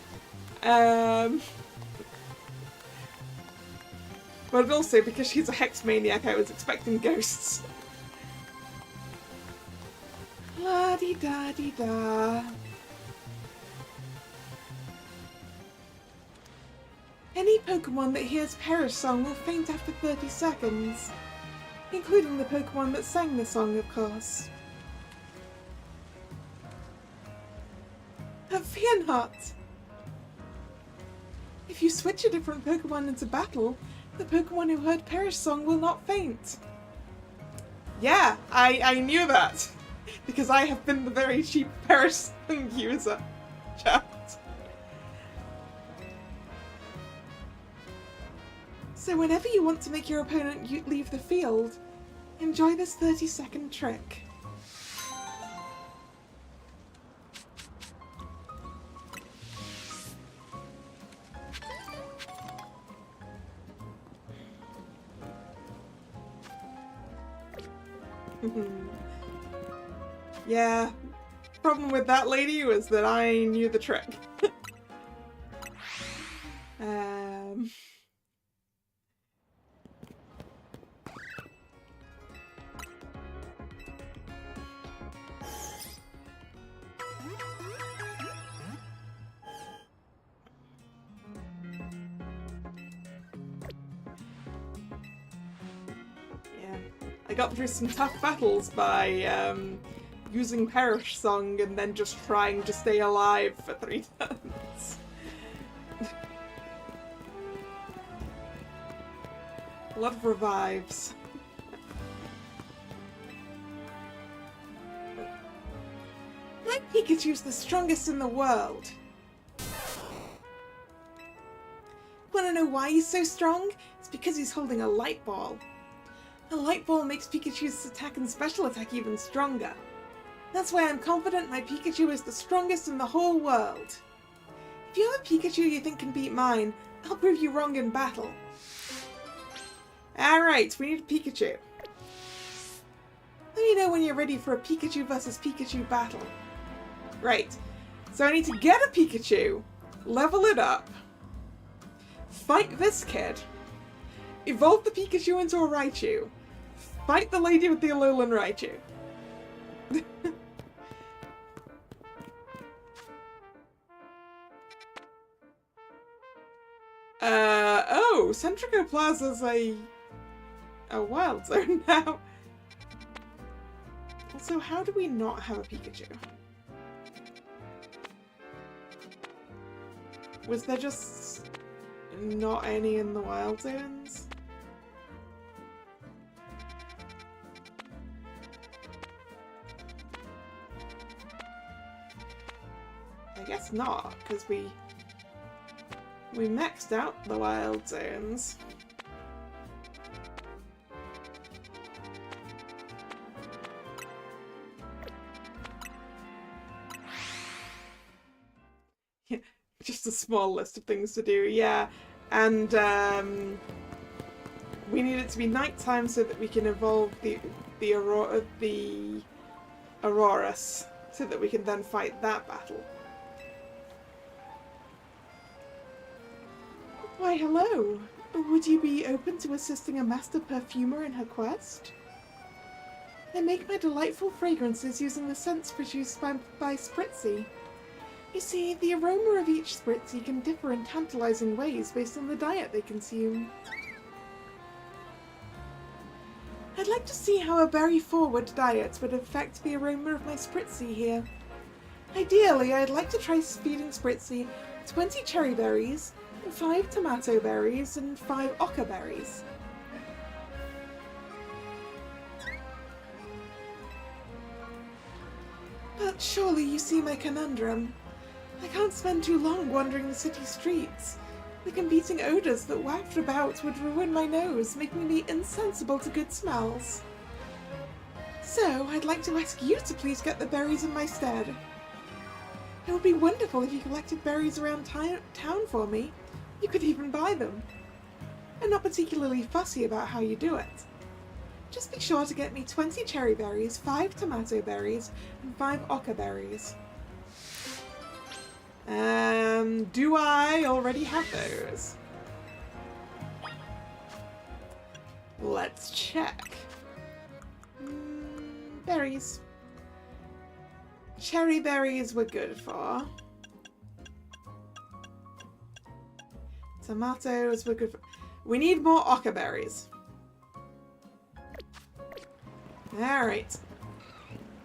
But also because she's a Hex Maniac, I was expecting ghosts. La-di-da-di-da. Any Pokemon that hears Perish Song will faint after 30 seconds. Including the Pokemon that sang the song, of course. But fear not! If you switch a different Pokemon into battle, the Pokemon who heard Perish Song will not faint. Yeah, I knew that. Because I have been the very cheap Perish Song user. Chat. So whenever you want to make your opponent leave the field, enjoy this 30-second trick. Yeah, problem with that lady was that I knew the trick. I got through some tough battles by using Perish Song and then just trying to stay alive for 3 turns. A lot of revives. My Pikachu's the strongest in the world. know why he's so strong? It's because he's holding a light ball. A light ball makes Pikachu's attack and special attack even stronger. That's why I'm confident my Pikachu is the strongest in the whole world. If you have a Pikachu you think can beat mine, I'll prove you wrong in battle. Alright, we need a Pikachu. Let me know when you're ready for a Pikachu versus Pikachu battle. Right, so I need to get a Pikachu, level it up, fight this kid, evolve the Pikachu into a Raichu, fight the lady with the Alolan Raichu. Oh, Centrico Plaza's a wild zone now. Also, how do we not have a Pikachu? Was there just not any in the wild zones? I guess not, because we maxed out the wild zones. Yeah, just a small list of things to do, yeah. And we need it to be nighttime so that we can evolve the Aurorus, so that we can then fight that battle. Why, hello. Would you be open to assisting a master perfumer in her quest? I make my delightful fragrances using the scents produced by Spritzy. You see, the aroma of each Spritzy can differ in tantalizing ways based on the diet they consume. I'd like to see how a berry-forward diet would affect the aroma of my Spritzy here. Ideally, I'd like to try feeding Spritzy 20 cherry berries, 5 tomato berries, and 5 oca berries. But surely you see my conundrum. I can't spend too long wandering the city streets. The competing odours that waft about would ruin my nose, making me insensible to good smells. So, I'd like to ask you to please get the berries in my stead. It would be wonderful if you collected berries around town for me. You could even buy them. I'm not particularly fussy about how you do it. Just be sure to get me 20 cherry berries, 5 tomato berries, and 5 oca berries. Do I already have those? Let's check. Berries. Cherry berries we're good for. Tomatoes we're good for. We need more oca berries. Alright.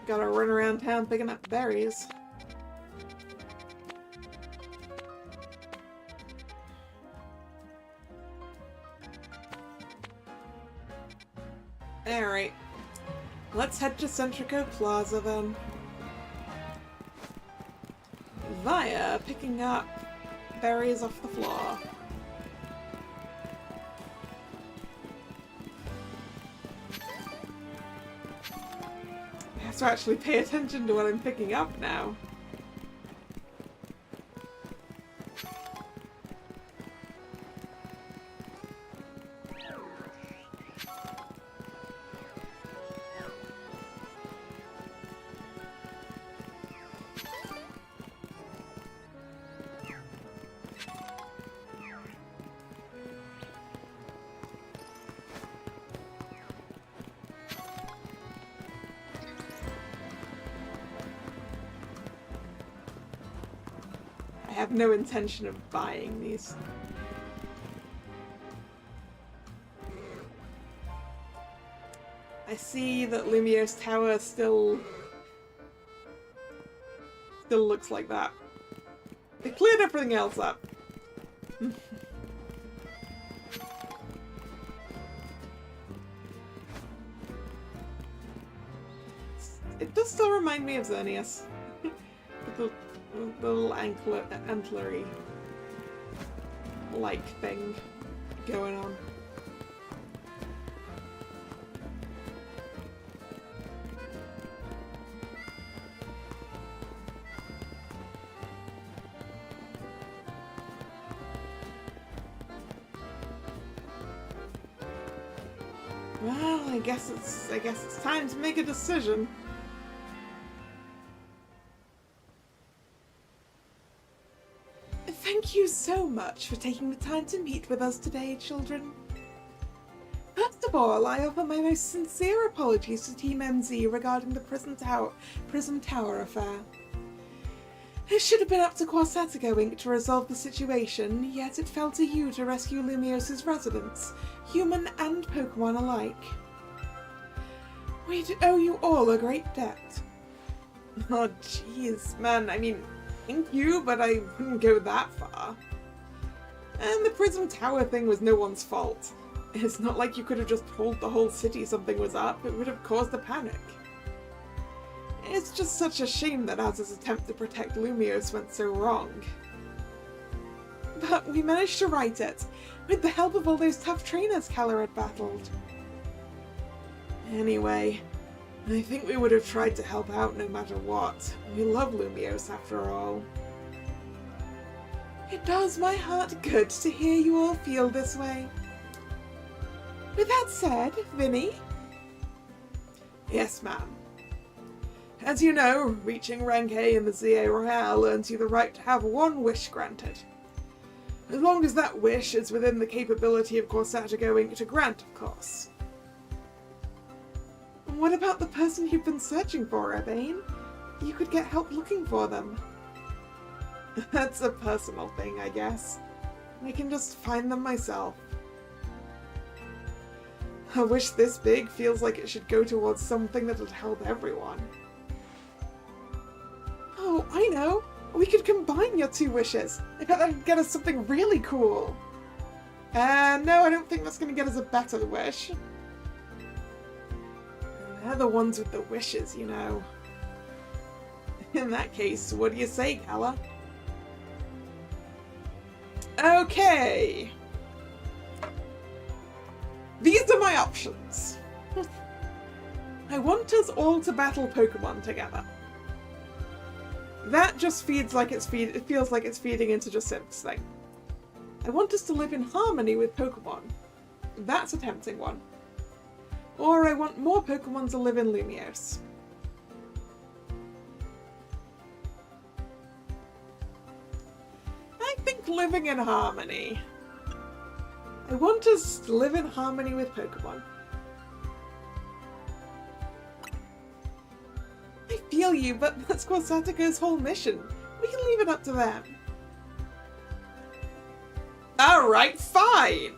Gotta run around town picking up berries. Alright. Let's head to Centrico Plaza then. Via picking up berries off the floor. I have to actually pay attention to what I'm picking up now. I have no intention of buying these. I see that Lumio's tower still looks like that. They cleared everything else up. It does still remind me of Xerneas. The little antlery plant-like thing going on. Well, I guess it's time to make a decision. Thank you so much for taking the time to meet with us today, children. First of all, I offer my most sincere apologies to Team MZ regarding the Prism Tower affair. It should have been up to Quasatico Inc. to resolve the situation, yet it fell to you to rescue Lumios's residents, human and Pokémon alike. We owe you all a great debt. Oh jeez, man, I mean, thank you, but I wouldn't go that far. And the Prism Tower thing was no one's fault. It's not like you could have just told the whole city something was up, it would have caused a panic. It's just such a shame that Az's attempt to protect Lumios went so wrong. But we managed to right it, with the help of all those tough trainers Kalla had battled. Anyway, I think we would have tried to help out no matter what. We love Lumios after all. It does my heart good to hear you all feel this way. With that said, Vinny? Yes, ma'am. As you know, reaching rank A in the ZA Royale earns you the right to have one wish granted. As long as that wish is within the capability of Quasatico Inc. to grant, of course. What about the person you've been searching for, Urbane? You could get help looking for them. That's a personal thing, I guess. I can just find them myself. A wish this big feels like it should go towards something that'll help everyone. Oh, I know! We could combine your two wishes! I bet that would get us something really cool! No, I don't think that's going to get us a better wish. They're the ones with the wishes, you know. In that case, what do you say, Kalla? Okay! These are my options. I want us all to battle Pokémon together. That just feels like it's feeding into Jacint's thing. I want us to live in harmony with Pokémon. That's a tempting one. Or I want more Pokémon to live in Lumios. I think living in harmony. I want us to live in harmony with Pokémon. I feel you, but that's Quasatico's whole mission. We can leave it up to them. Alright, fine!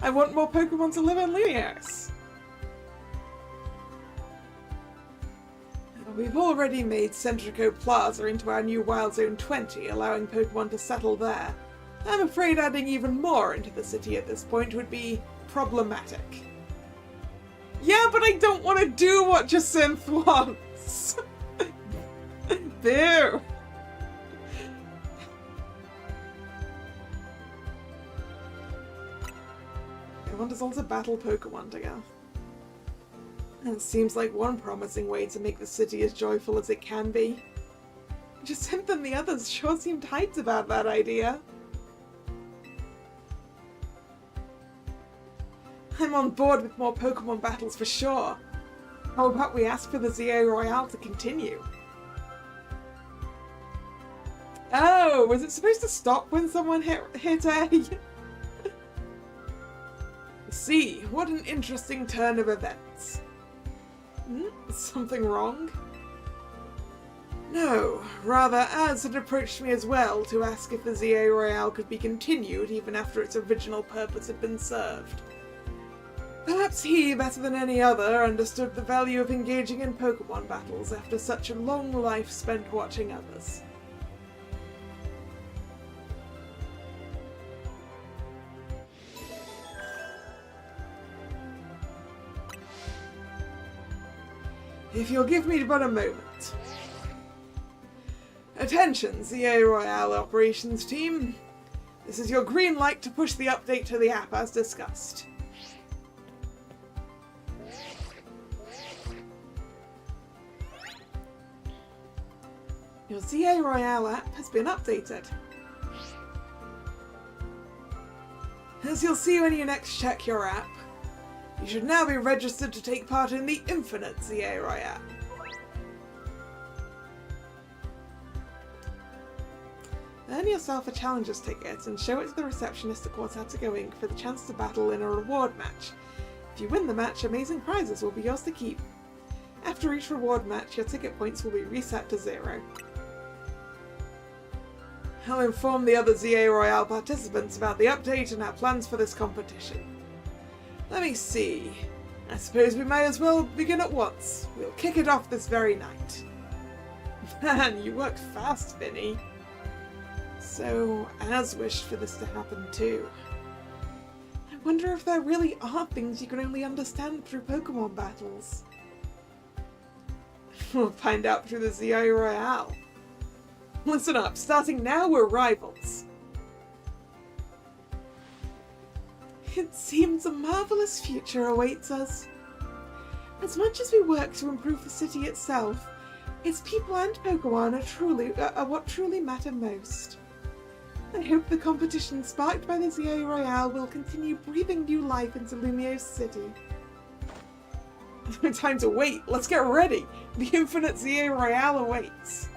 I want more Pokémon to live in Lumios. We've already made Centrico Plaza into our new Wild Zone 20, allowing Pokémon to settle there. I'm afraid adding even more into the city at this point would be problematic. Yeah, but I don't want to do what Jacinth wants! Boo! I want us all to battle Pokémon together. It seems like one promising way to make the city as joyful as it can be. Jacinth and the others sure seemed hyped about that idea. I'm on board with more Pokémon battles for sure. How about we ask for the ZA Royale to continue? Oh, was it supposed to stop when someone hit A? See, what an interesting turn of events. Something wrong? No, rather Az had approached me as well to ask if the ZA Royale could be continued even after its original purpose had been served. Perhaps he, better than any other, understood the value of engaging in Pokémon battles after such a long life spent watching others. If you'll give me but a moment. Attention, ZA Royale operations team. This is your green light to push the update to the app as discussed. Your ZA Royale app has been updated. As you'll see when you next check your app, you should now be registered to take part in the Infinite ZA Royale. Earn yourself a challenger's ticket and show it to the receptionist at Quartetto Inc. for the chance to battle in a reward match. If you win the match, amazing prizes will be yours to keep. After each reward match, your ticket points will be reset to 0. I'll inform the other ZA Royale participants about the update and our plans for this competition. Let me see. I suppose we might as well begin at once. We'll kick it off this very night. Man, you worked fast, Vinny. So, as wished for this to happen too. I wonder if there really are things you can only understand through Pokémon battles. We'll find out through the ZA Royale. Listen up, starting now we're rivals. It seems a marvelous future awaits us. As much as we work to improve the city itself, its people and Pokemon are what truly matter most. I hope the competition sparked by the ZA Royale will continue breathing new life into Lumio's city. No time to wait, let's get ready! The Infinite ZA Royale awaits!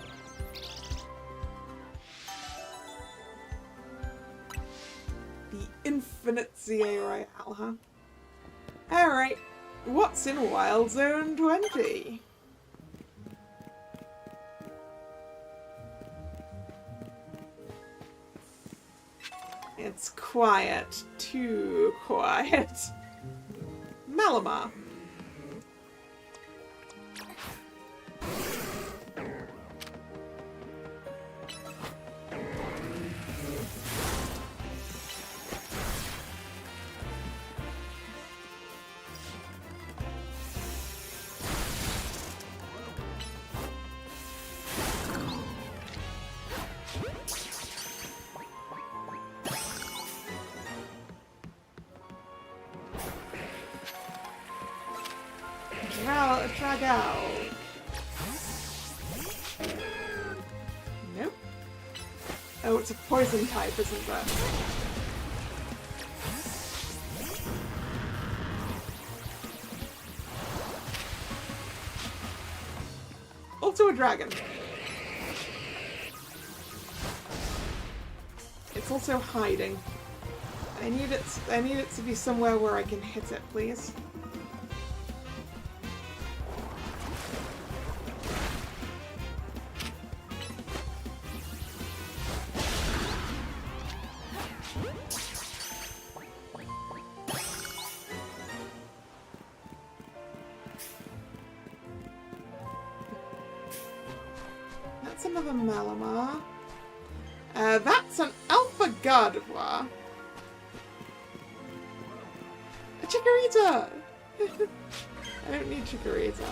The Infinite ZA Royale, huh? Alright, what's in Wild Zone 20? It's quiet. Too quiet. Malamar. Dragao. Nope. Oh, it's a poison type, isn't it? Also a dragon. It's also hiding. I need it to be somewhere where I can hit it, please. That's another Malamar. That's an Alpha Gardevoir. A Chikorita! I don't need Chikorita.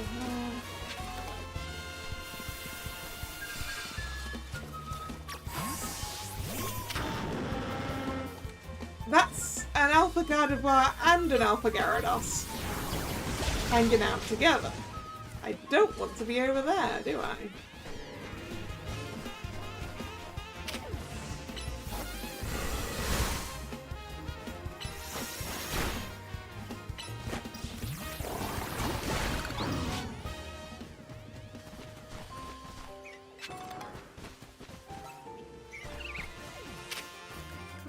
That's an Alpha Gardevoir and an Alpha Gyarados hanging out together. I don't want to be over there, do I?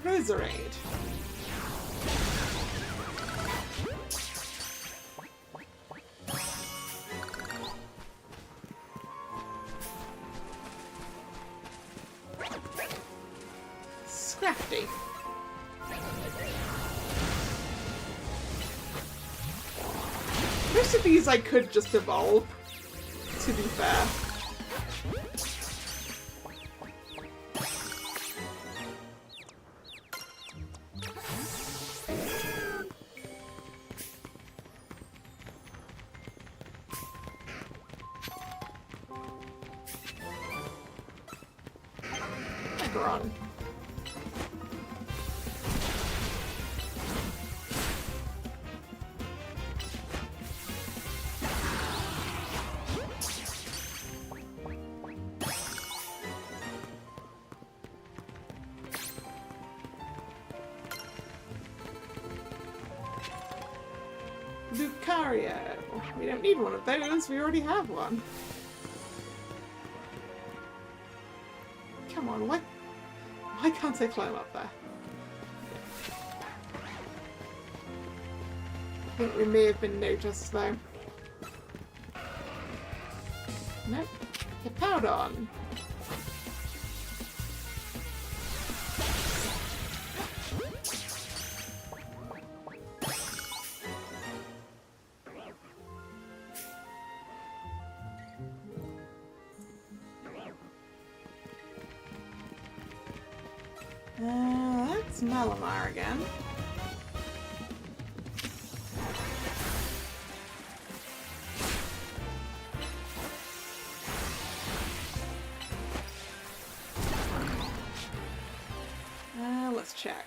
Roserade. Scrafty. Most of these I could just evolve, to be fair. Lucario. We don't need one of those, we already have one. Come on, why can't I climb up there? I think we may have been noticed though. Nope. Hippowdon. That's Malamar again. Let's check.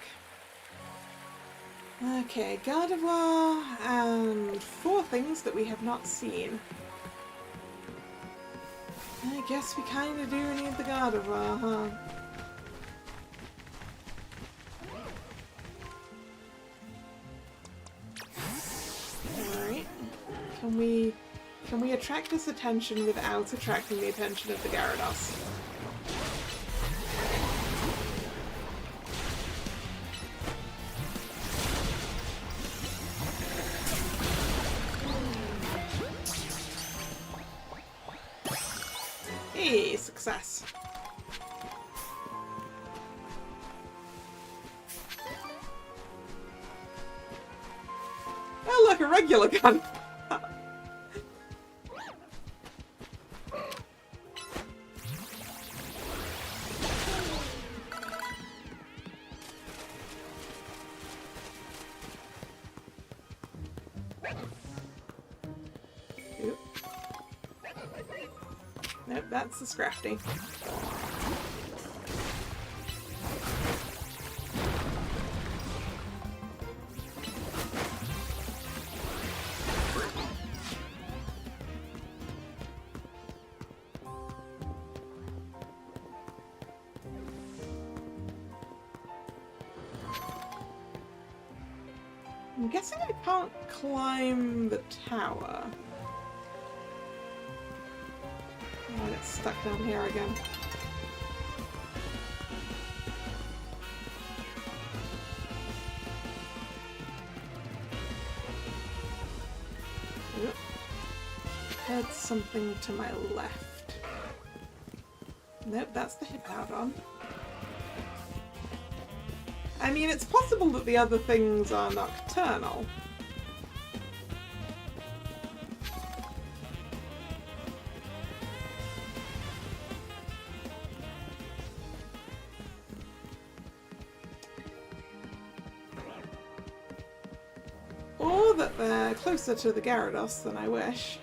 Okay, Gardevoir and 4 things that we have not seen. I guess we kinda do need the Gardevoir, huh? Alright. Can we attract this attention without attracting the attention of the Gyarados? Hey, success. Oh look, a regular gun! Nope, that's the Scrafty. I'm guessing I can't climb the tower. Oh, I get stuck down here again. Yep. Heard something to my left. Nope, that's the Hippowdon. I mean, it's possible that the other things are nocturnal. Or that they're closer to the Gyarados than I wish.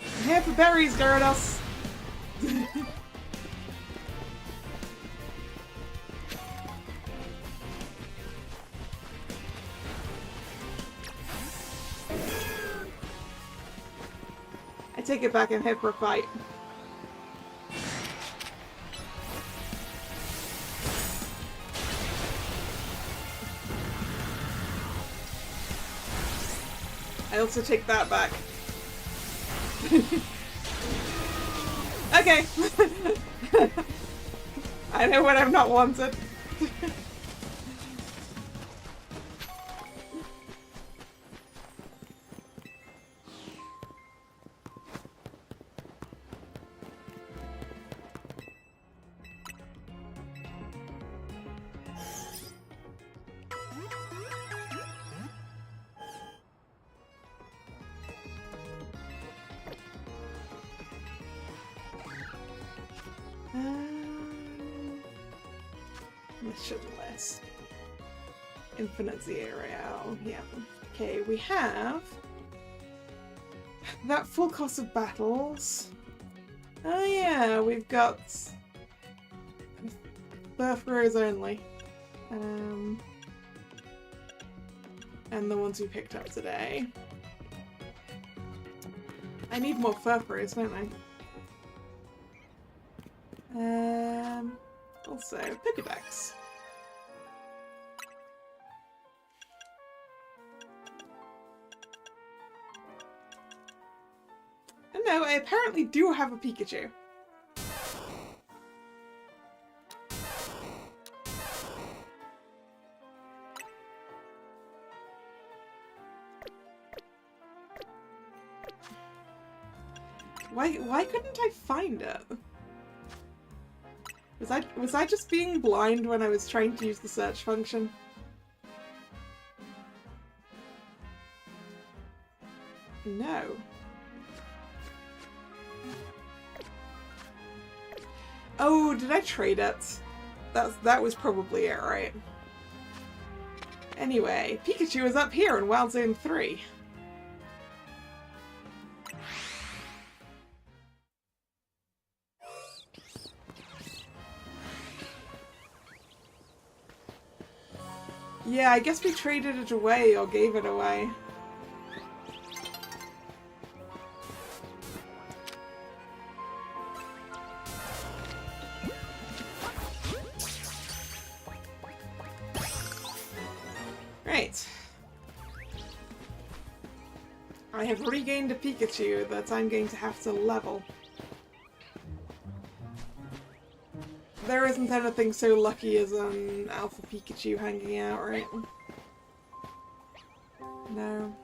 I'm here for berries, Gyarados! I take it back, I'm here for a fight. I also take that back. Okay. I know when I'm not wanted. Missionless. Infinite Zero. Yeah. Okay, we have that full course of battles. Oh yeah, we've got Birth Rose only. And the ones we picked up today. I need more Furfurrows, don't I? Also, Pokédex. And no, I apparently do have a Pikachu. Why couldn't I find it? Was I just being blind when I was trying to use the search function? No. Oh, did I trade it? That was probably it, right? Anyway, Pikachu is up here in Wild Zone 3. Yeah, I guess we traded it away or gave it away. Right. I have regained a Pikachu that I'm going to have to level. There isn't anything so lucky as an Alpha Pikachu hanging out, right? No.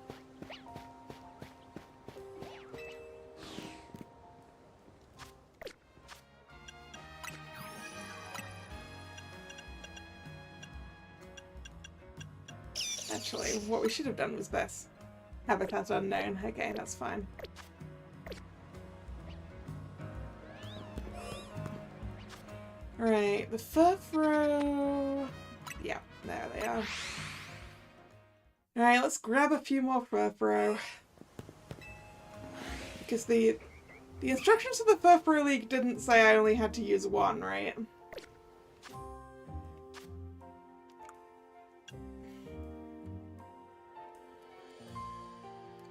Actually, what we should have done was this. Habitat unknown. Okay, that's fine. Right, the Furfrou... Yeah, there they are. Alright, let's grab a few more Furfrou. Because the instructions for the Furfrou League didn't say I only had to use one, right?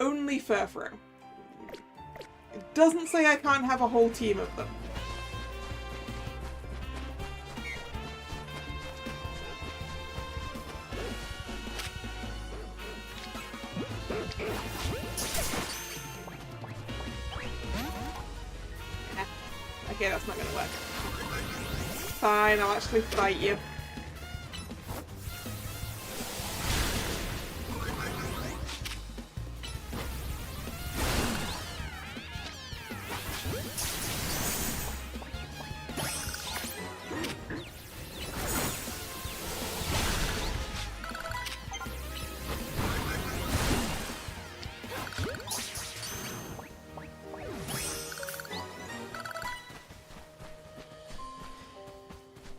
Only Furfrou. It doesn't say I can't have a whole team of them. Okay, that's not gonna work. Fine, I'll actually fight you.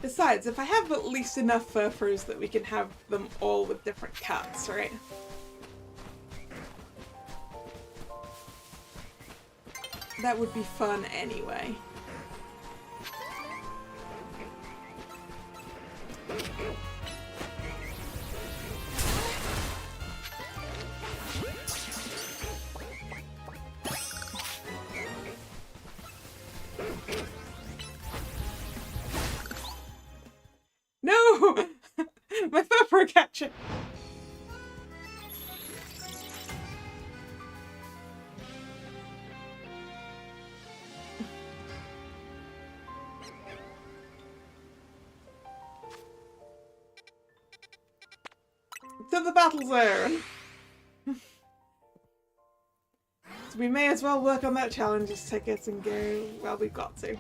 Besides, if I have at least enough Furfrous that we can have them all with different cuts, right? That would be fun anyway. No! My Furfrou catcher! To the battle zone! So we may as well work on that challenges ticket and go, well, we've got to.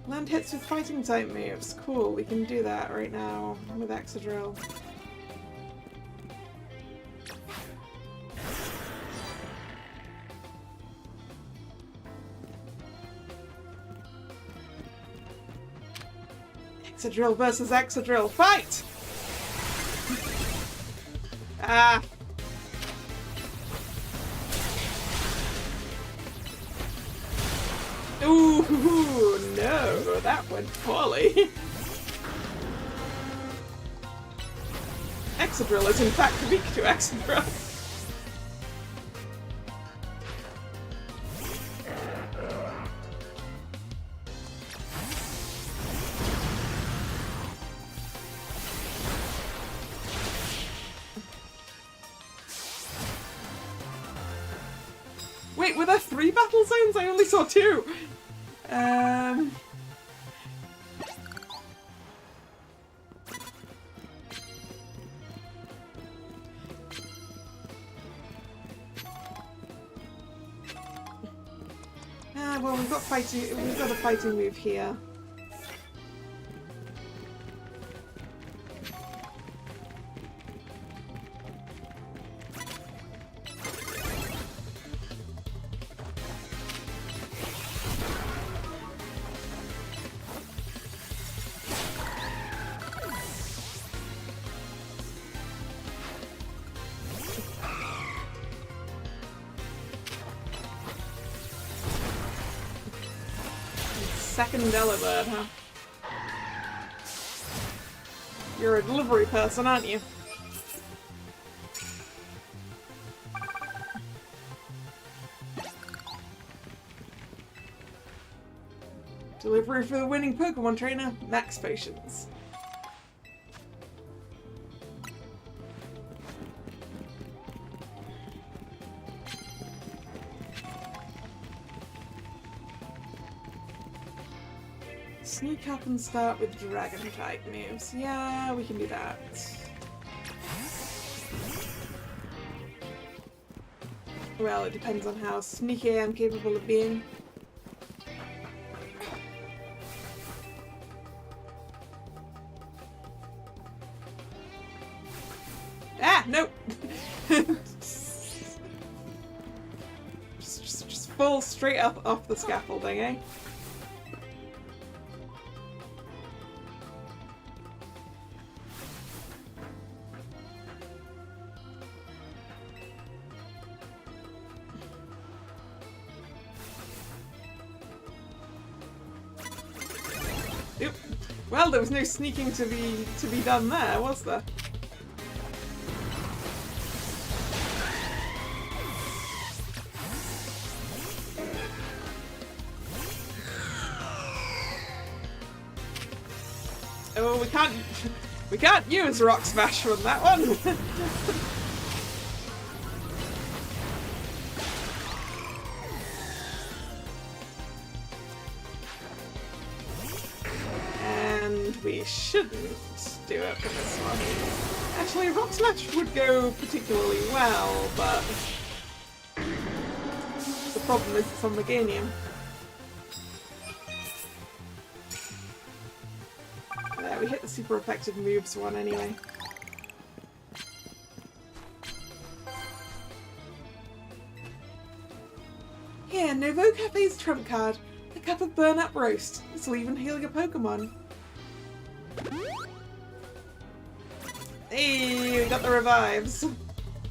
Land hits with fighting type moves. Cool, we can do that right now with Excadrill. Excadrill versus Excadrill, fight! Ah! Ooh, no, that went poorly. Excadrill is in fact weak to Excadrill. Wait, were there 3 battle zones? I only saw 2! Well, we've got a fighting move here. Second Delibird, huh? You're a delivery person, aren't you? Delivery for the winning Pokemon trainer, Max Potions. Sneak up and start with Dragon type moves. Yeah, we can do that. Well, it depends on how sneaky I'm capable of being. Ah, nope! just fall straight up off the scaffolding, eh? Well, there was no sneaking to be done there, was there? Oh, we can't use Rock Smash from that one. We shouldn't do it for this one. Actually, Rock Smash would go particularly well, but the problem is it's on Meganium. There, we hit the super effective moves one anyway. Here, Novo Cafe's trump card. A cup of burn-up roast. This will even heal your Pokemon. Hey, we got the revives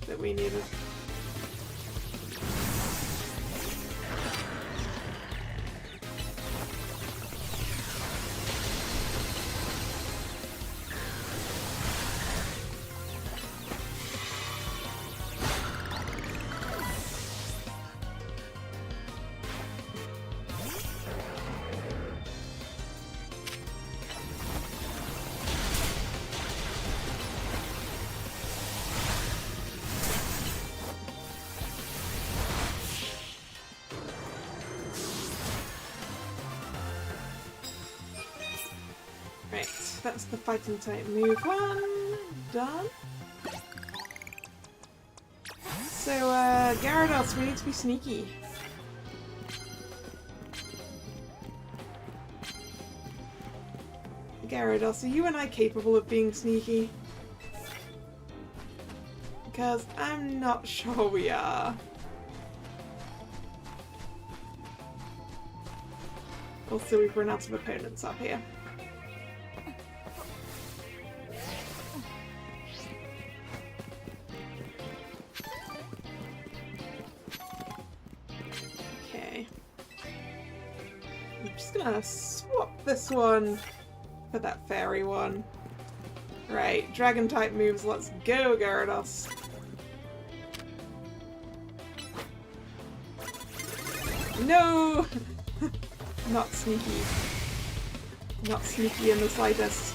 that we needed. That's the fighting type move one. Done. So, Gyarados, we need to be sneaky. Gyarados, are you and I capable of being sneaky? Because I'm not sure we are. Also, we've run out of opponents up here. Swap this one for that fairy one. Right, dragon type moves, let's go, Gyarados. No! Not sneaky. Not sneaky in the slightest.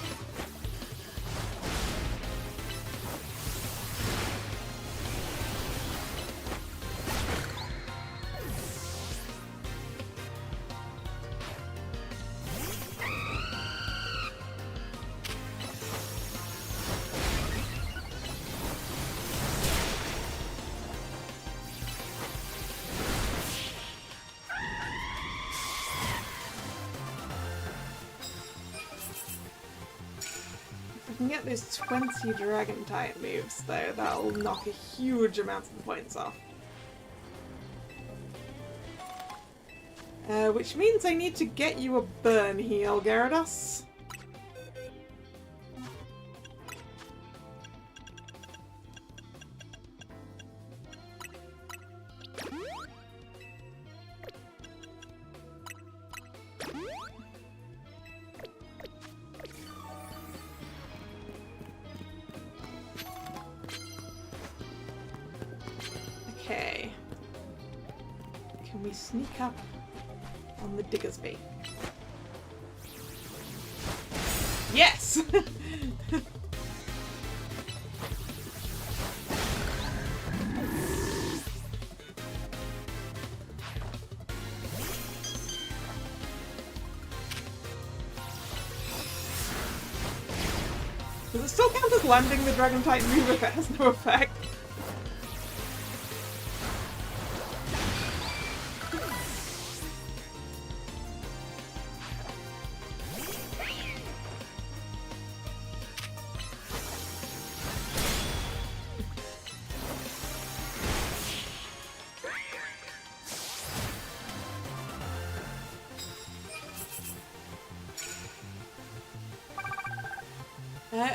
can get those 20 dragon type moves though, that'll knock a huge amount of the points off. Which means I need to get you a burn heal, Gyarados. Okay. Can we sneak up on the Diggersby? Yes! Does it still count as landing the Dragon Type move if it has no effect?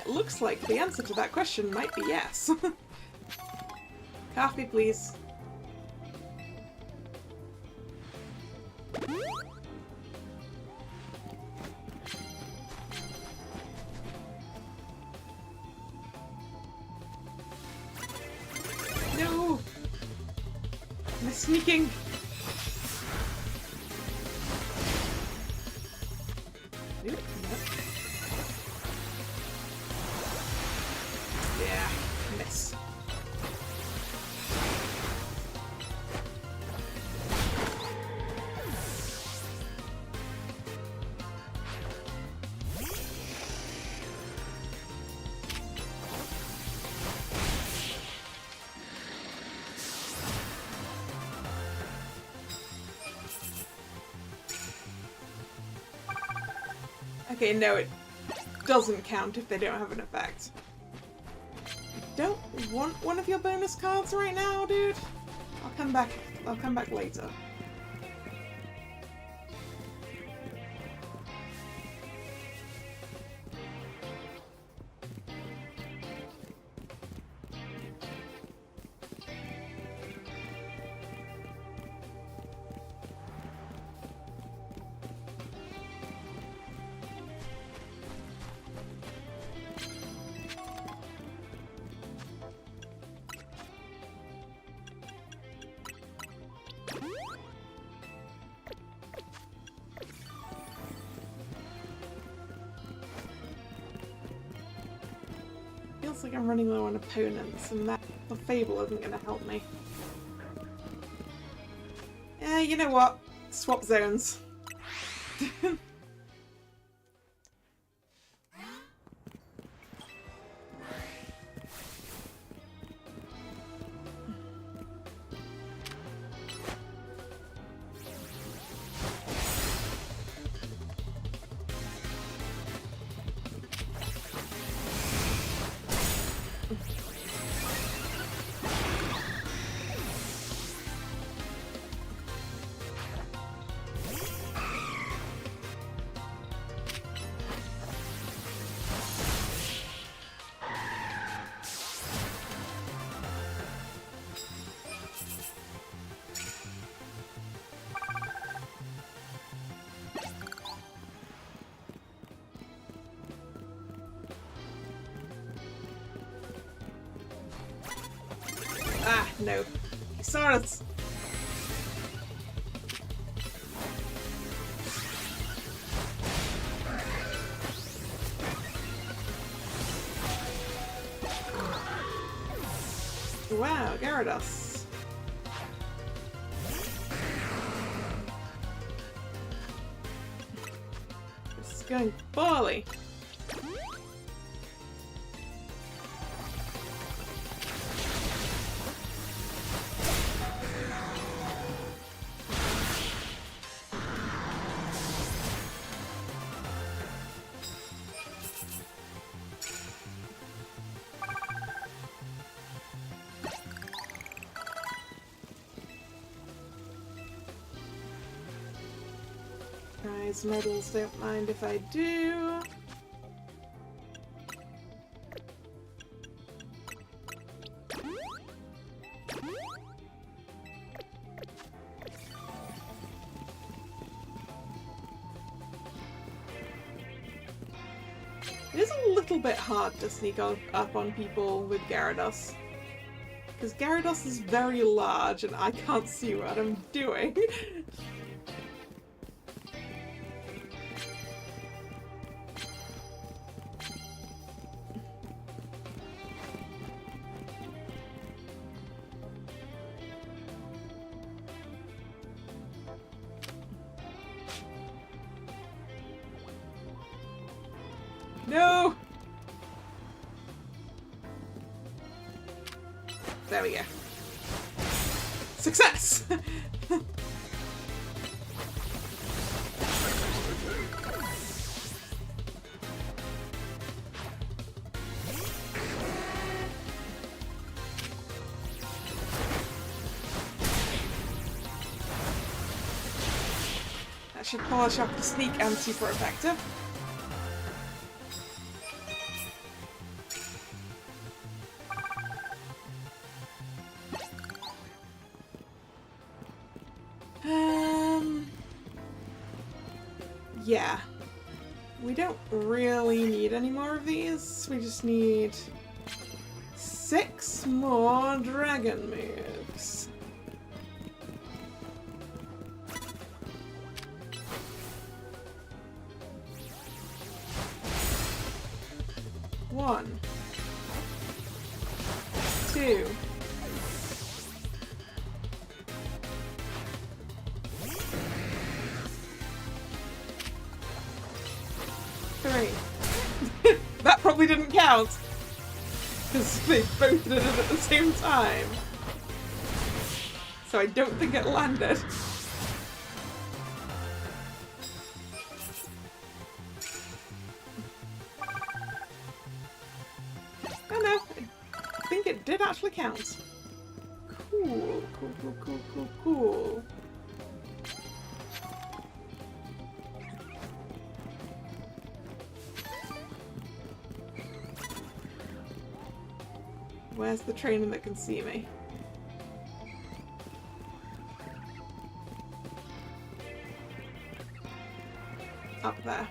Looks like the answer to that question might be yes. Coffee, please. No! I'm sneaking! Nope. Yeah, miss. Okay, no, it doesn't count if they don't have an effect. Don't want one of your bonus cards right now, dude. I'll come back later. Feels like I'm running low on opponents, and that the Fable isn't going to help me. You know what? Swap zones. Ah, no. I saw it. Wow, Gyarados. This is going poorly. Prize medals, don't mind if I do. It is a little bit hard to sneak up on people with Gyarados. Because Gyarados is very large and I can't see what I'm doing. No! There we go. Success! That should polish up the sneak and super effective. Yeah. We don't really need any more of these. We just need 6 more dragon moves. One, 2, 3. That probably didn't count because they both did it at the same time. So I don't think it landed. Oh no, I think it did actually count. Cool, cool, cool, cool, cool, cool. Where's the trainer that can see me? Up there.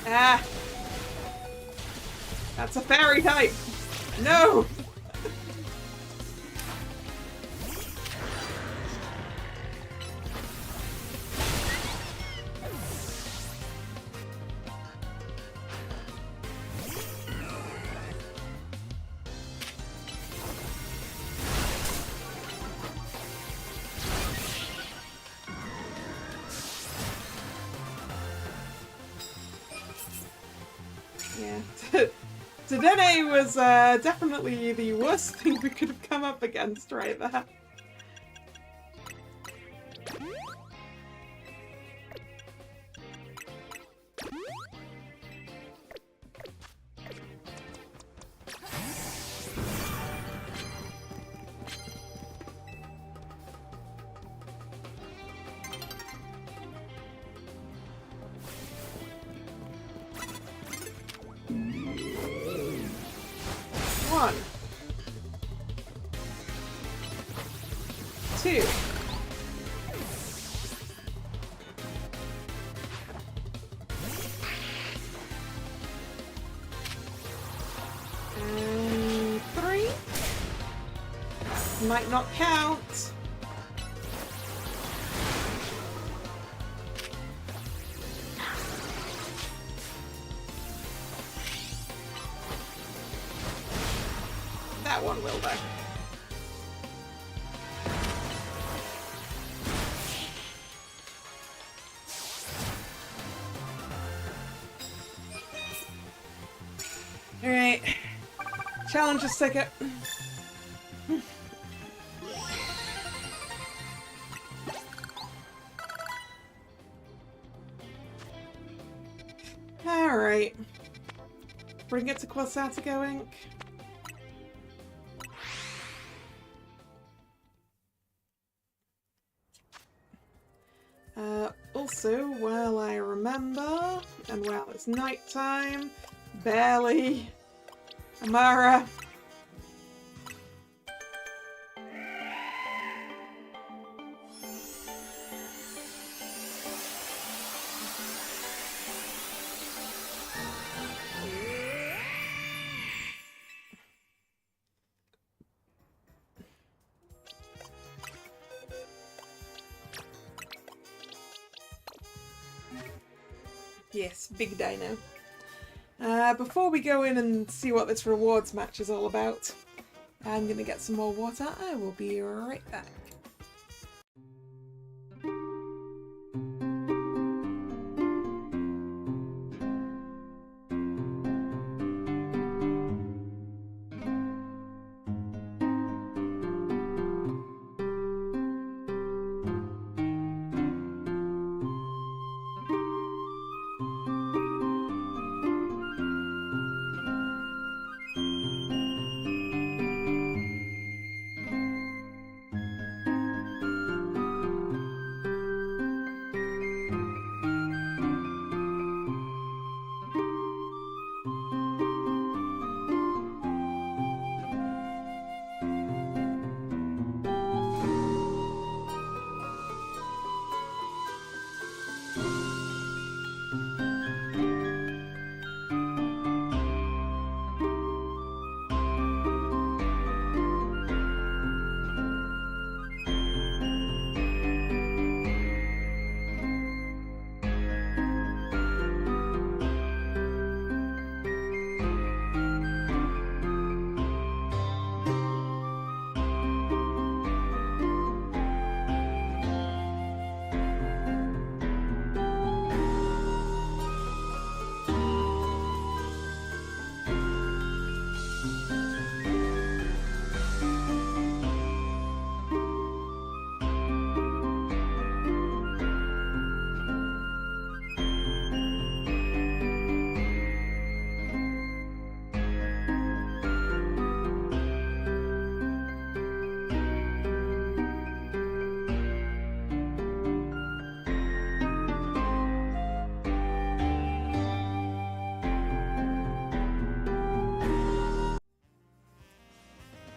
Ah! That's a fairy type! No! Yeah. Dedenne was definitely the worst thing we could have come up against right there. One, 2, and 3. Might not count. That one will though. Alright. Challenges ticket. Alright. Bring it to Quasatico Inc. also, while I remember, and while it's nighttime, barely, Amara. Yes, big dino. Before we go in and see what this rewards match is all about, I'm gonna get some more water. I will be right back.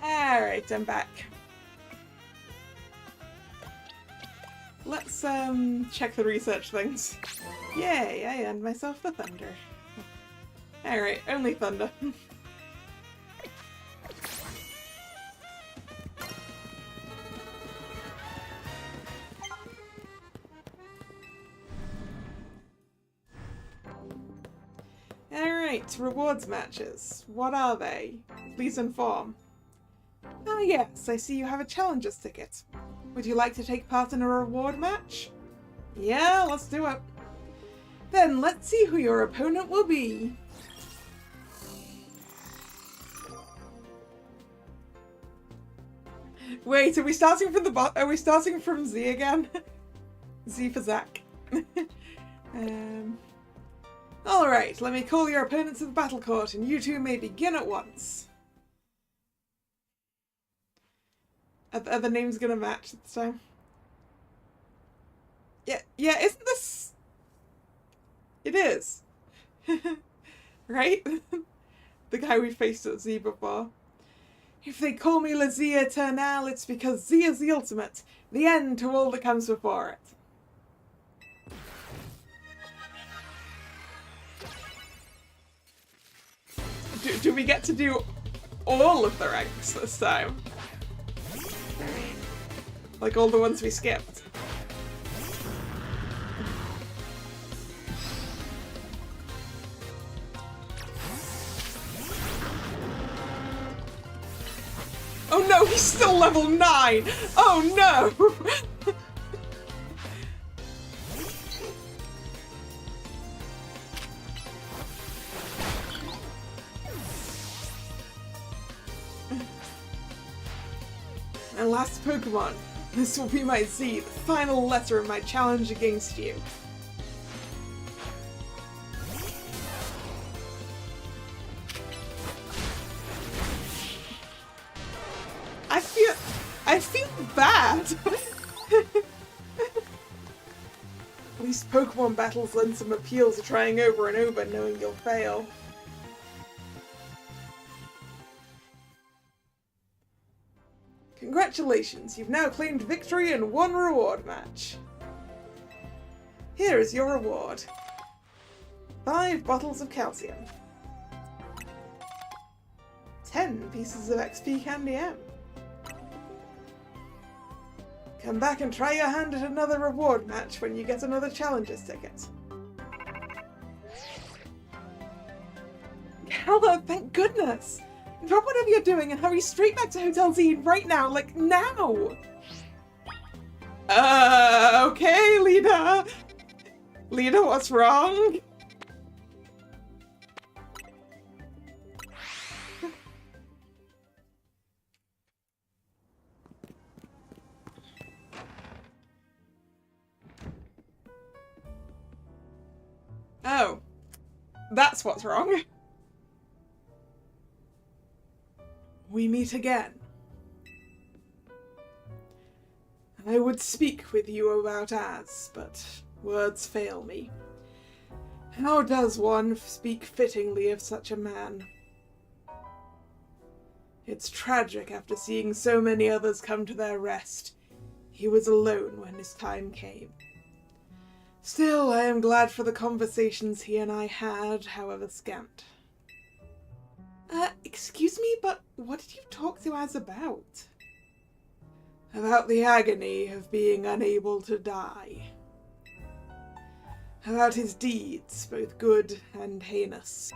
Alright, I'm back. Let's check the research things. Yay, I earned myself the thunder. Alright, only thunder. Alright, rewards matches. What are they? Please inform. Ah yes, I see you have a challenger's ticket. Would you like to take part in a reward match? Yeah, let's do it. Then let's see who your opponent will be. Wait, are we starting from the bot? Are we starting from Z again? Z for Zach. Alright, let me call your opponents to the battle court and you two may begin at once. Are the names gonna match this time? Yeah, isn't this... It is. Right? The guy we faced at Z before. If they call me La Z Eternal, it's because Z is the ultimate, the end to all that comes before it. Do we get to do all of the ranks this time? Like all the ones we skipped. Oh no, he's still level 9! Oh no! My last Pokemon. This will be my Z, the final letter of my challenge against you. I feel bad. At least Pokemon battles lend some appeal to trying over and over, knowing you'll fail. Congratulations, you've now claimed victory in one reward match. Here is your reward. 5 bottles of calcium. 10 pieces of XP Candy M. Come back and try your hand at another reward match when you get another Challengers ticket. Kalla, thank goodness! Drop whatever you're doing and hurry straight back to Hotel Z right now, like now! Okay, Lena! Lena, what's wrong? Oh. That's what's wrong. We meet again. I would speak with you about Az, but words fail me. How does one speak fittingly of such a man? It's tragic after seeing so many others come to their rest. He was alone when his time came. Still, I am glad for the conversations he and I had, however scant. Excuse me, but what did you talk to Az about? About the agony of being unable to die. About his deeds, both good and heinous.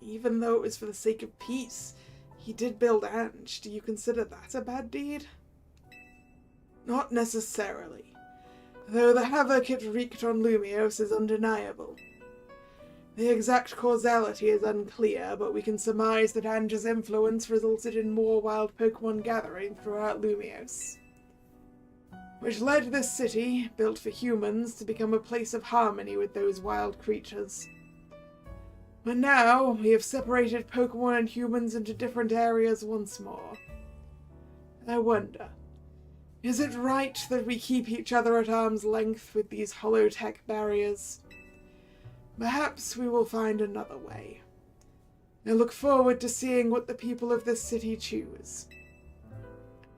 Even though it was for the sake of peace, he did build Ange. Do you consider that a bad deed? Not necessarily. Though the havoc it wreaked on Lumios is undeniable. The exact causality is unclear, but we can surmise that Ange's influence resulted in more wild Pokemon gathering throughout Lumios, which led this city, built for humans, to become a place of harmony with those wild creatures. But now, we have separated Pokemon and humans into different areas once more. I wonder, is it right that we keep each other at arm's length with these holotech barriers? Perhaps we will find another way. I look forward to seeing what the people of this city choose.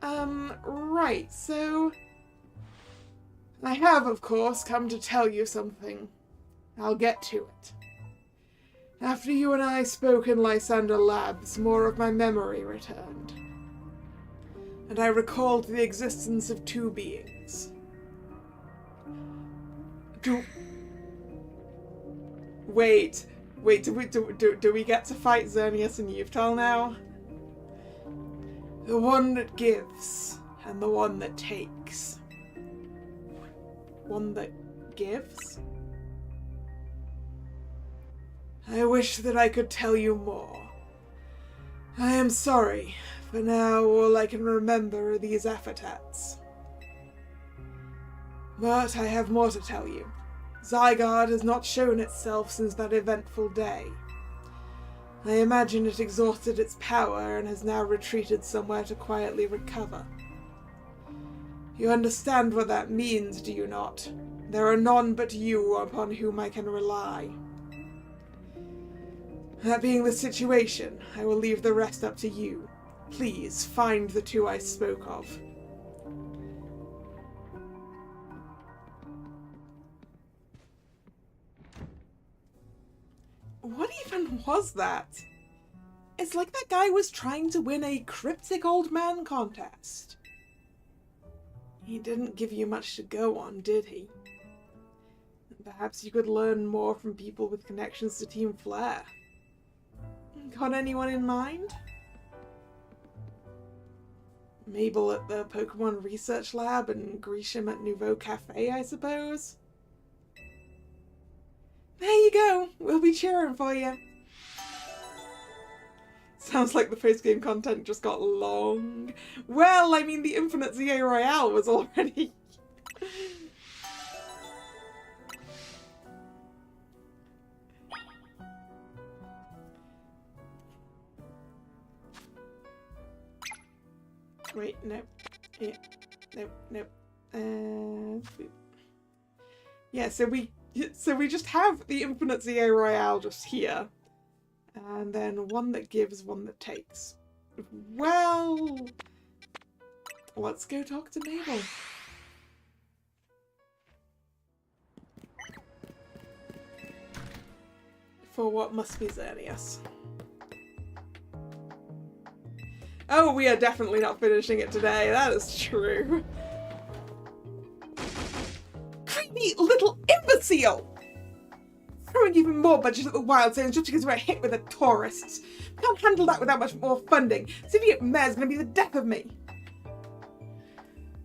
Right, so... I have, of course, come to tell you something. I'll get to it. After you and I spoke in Lysander Labs, more of my memory returned. And I recalled the existence of 2 beings. Wait, do we get to fight Xerneas and Yveltal now? The one that gives, and the one that takes. One that gives? I wish that I could tell you more. I am sorry. For now, all I can remember are these epithets. But I have more to tell you. Zygarde has not shown itself since that eventful day. I imagine it exhausted its power and has now retreated somewhere to quietly recover. You understand what that means, do you not? There are none but you upon whom I can rely. That being the situation, I will leave the rest up to you. Please, find the 2 I spoke of. What even was that? It's like that guy was trying to win a cryptic old man contest. He didn't give you much to go on, did he? Perhaps you could learn more from people with connections to Team Flare. Got anyone in mind? Mabel at the Pokemon Research Lab and Grisham at Nouveau Cafe, I suppose? There you go! We'll be cheering for you! Sounds like the post-game content just got long. Well, I mean, the Infinite ZA Royale was already... Wait, no. Yeah, no. Yeah, so we just have the Infinite ZA Royale just here. And then one that gives, one that takes. Well, let's go talk to Mabel. For what must be Xerneas. Oh, we are definitely not finishing it today, that is true. Creepy little imbecile! Throwing even more budget at the wild zones just because we're hit with the tourists. We can't handle that without much more funding. This idiot mayor's gonna be the death of me.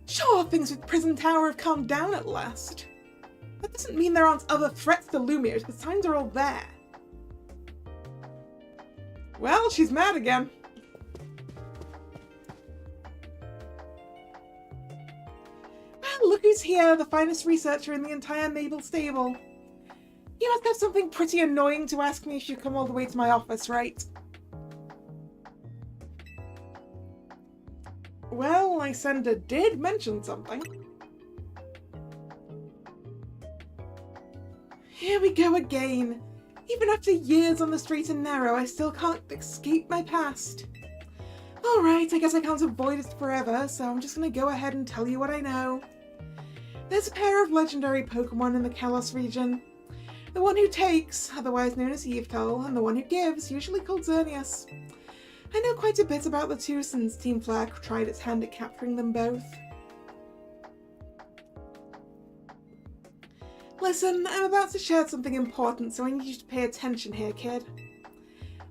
Sure, things with Prison Tower have calmed down at last. That doesn't mean there aren't other threats to Lumios, the signs are all there. Well, she's mad again. Well, look who's here, the finest researcher in the entire Mabel stable. You must have something pretty annoying to ask me if you come all the way to my office, right? Well, Lysander did mention something. Here we go again. Even after years on the straight and narrow, I still can't escape my past. Alright, I guess I can't avoid it forever, so I'm just gonna go ahead and tell you what I know. There's a pair of legendary Pokémon in the Kalos region. The one who takes, otherwise known as Yveltal, and the one who gives, usually called Xerneas. I know quite a bit about the two since Team Flare tried its hand at capturing them both. Listen, I'm about to share something important, so I need you to pay attention here, kid.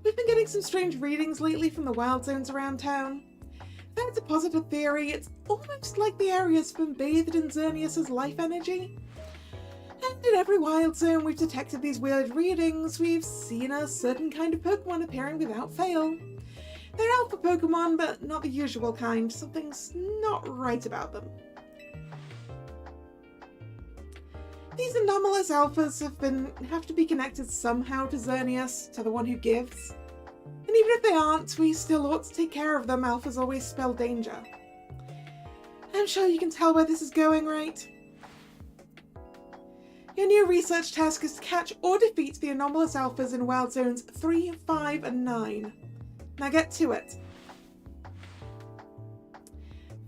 We've been getting some strange readings lately from the wild zones around town. If I had to posit a theory, it's almost like the area's been bathed in Xerneas' life energy. And in every wild zone we've detected these weird readings, we've seen a certain kind of Pokemon appearing without fail. They're alpha Pokemon, but not the usual kind. Something's not right about them. These anomalous alphas have to be connected somehow to Xerneas, to the one who gives. And even if they aren't, we still ought to take care of them. Alphas always spell danger. I'm sure you can tell where this is going, right? Your new research task is to catch or defeat the anomalous alphas in Wild Zones 3, 5, and 9. Now get to it.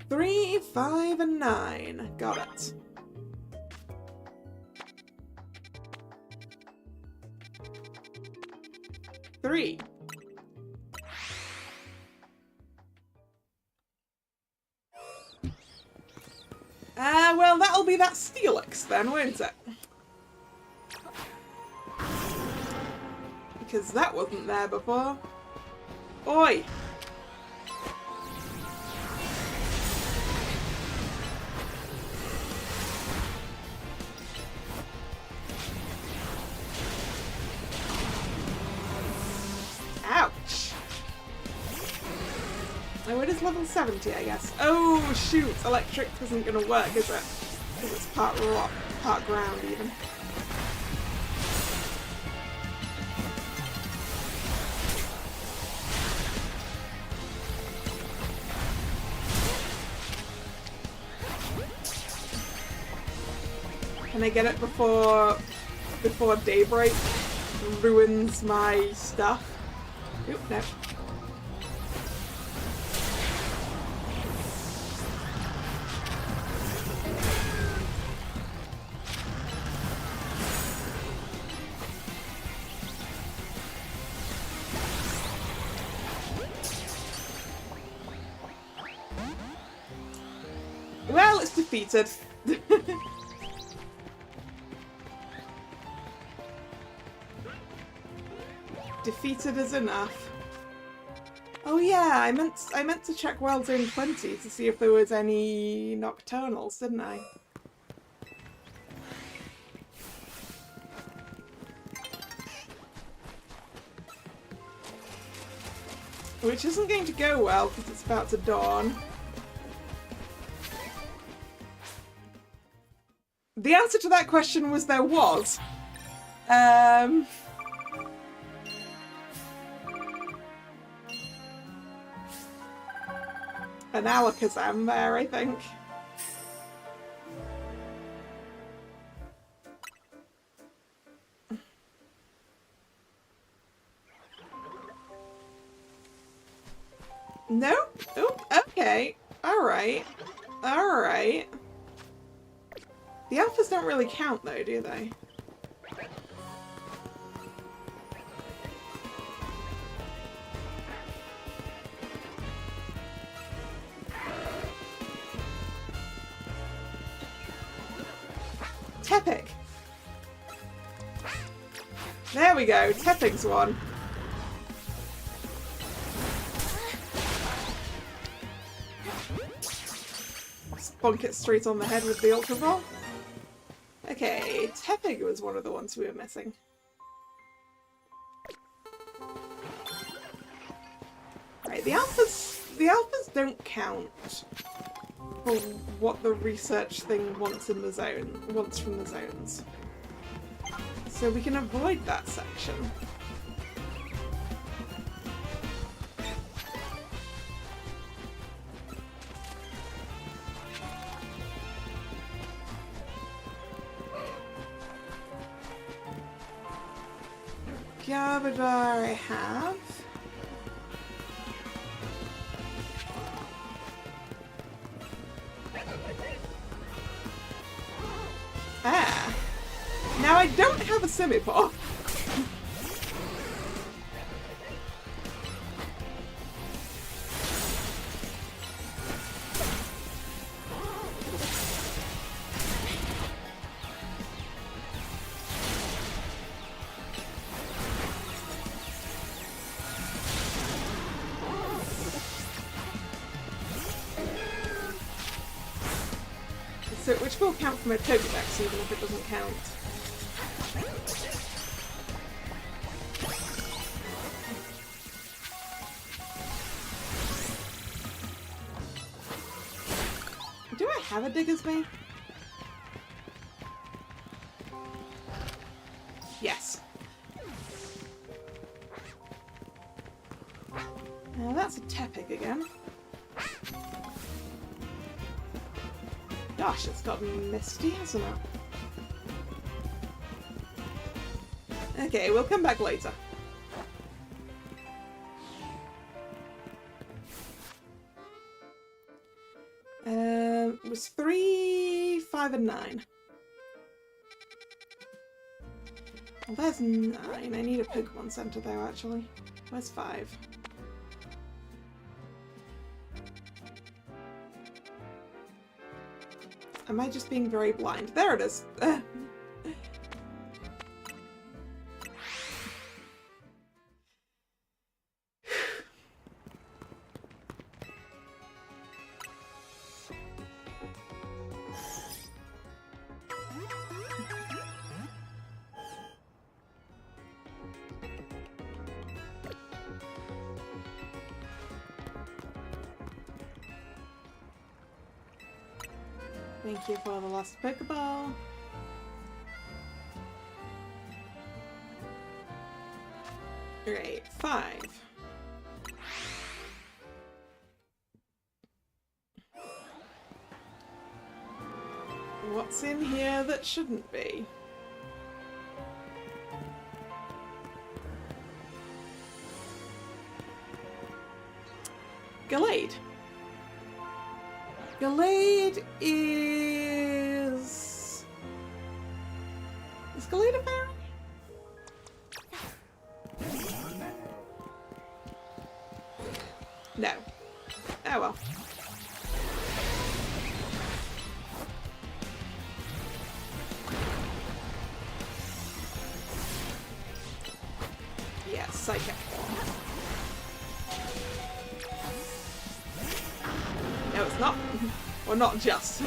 3, 5, and 9. Got it. Three. Well, that'll be that Steelix then, won't it? Because that wasn't there before. Oi! Ouch! Oh, it is level 70, I guess. Oh, shoot! Electric isn't gonna work, is it? Because it's part rock, part ground, even. Can I get it before daybreak ruins my stuff? Oop, no. Well, it's defeated. Defeated is enough. Oh yeah, I meant to check Wild Zone 20 to see if there was any nocturnals, didn't I? Which isn't going to go well because it's about to dawn. The answer to that question was there was. An Alakazam there, I think. No? Oh, okay. Alright. Alright. The alphas don't really count though, do they? Tepig! There we go, Tepig's one. Bonk it straight on the head with the Ultra Ball. Okay, Tepig was one of the ones we were missing. Right, the alphas don't count for what the research thing wants from the zones. So we can avoid that section. Garbodor I have. Ah. Now I don't have a Simipour. So, which will count from a Pokédex even if it doesn't count. Do I have a Digger's Bane? Yes. Now that's a Tepig again. Gosh, it's gotten misty, hasn't it? Okay, we'll come back later. It was 3, 5, and 9. Well, there's 9. I need a Pokemon Center though, actually. Where's 5? Am I just being very blind? There it is. Thank you for the last Pokeball. Great, 5. What's in here that shouldn't be? Gallade. Gallade is... Is Gallade a fairy? No. Oh well. Yes, Psychic. No, it's not. Or not just.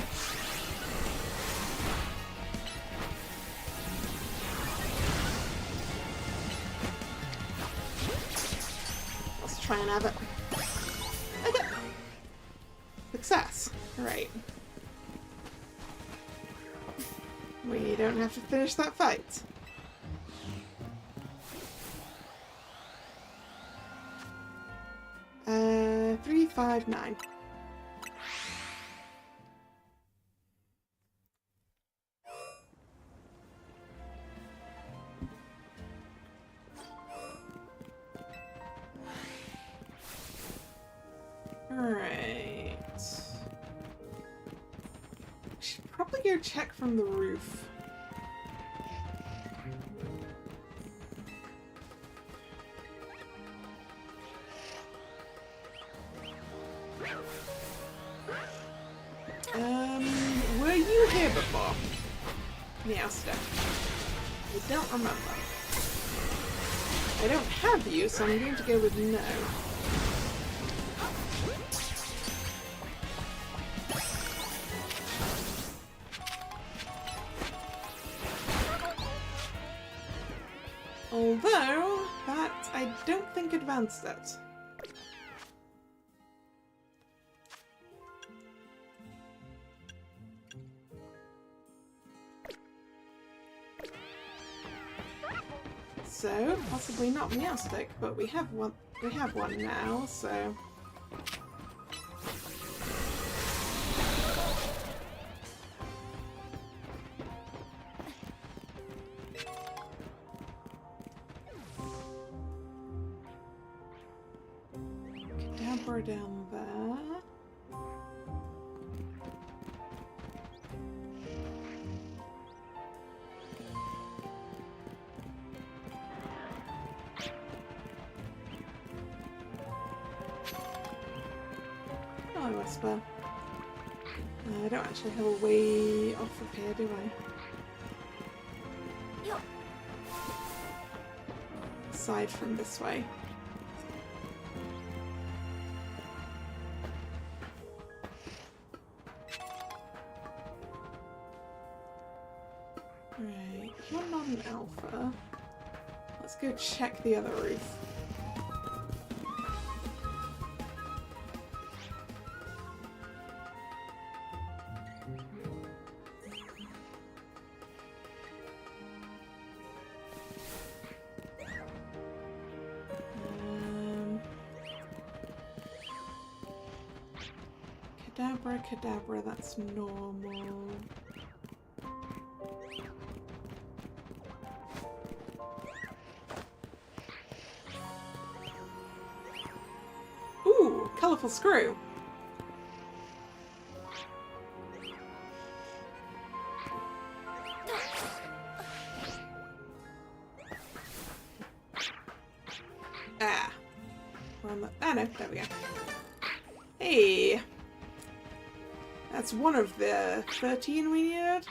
Let's try and have it. Okay. Success. Alright. We don't have to finish that fight. Uh, 3, 5, 9. go check from the roof. Were you here before? Meowster. I don't remember. I don't have you, so I'm going to go with no. Although, that I don't think advanced it. So, possibly not Meowstick, but we have one now, so... Kadabra down there. Whisper. I don't actually have a way off of here, do I? Aside from this way. Right, you're not an alpha. Let's go check the other roof. Kadabra, that's normal. Ooh, colourful screw. Ah. We're on the... Ah, no, there we go. Hey! That's one of the 13 we needed.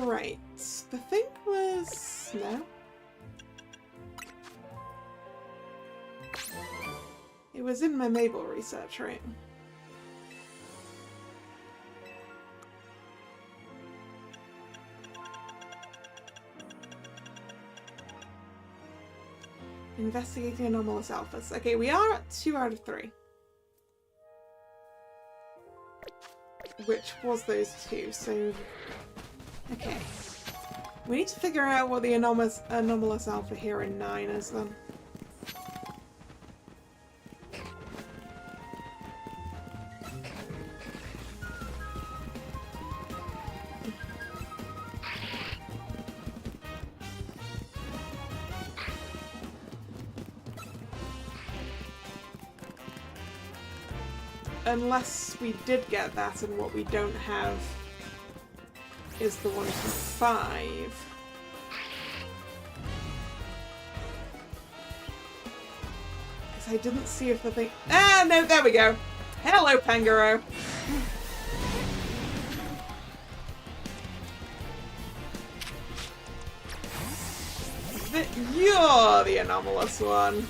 Right. The thing was... no. It was in my Mabel research, right? Investigating anomalous alphas. Okay, we are at 2 out of 3. Which was those two, so... okay. We need to figure out what the anomalous alpha here in 9 is then. Unless we did get that and what we don't have is the one from 5. Because I didn't see if the thing... ah, no, there we go. Hello, Pangoro. You're the anomalous one.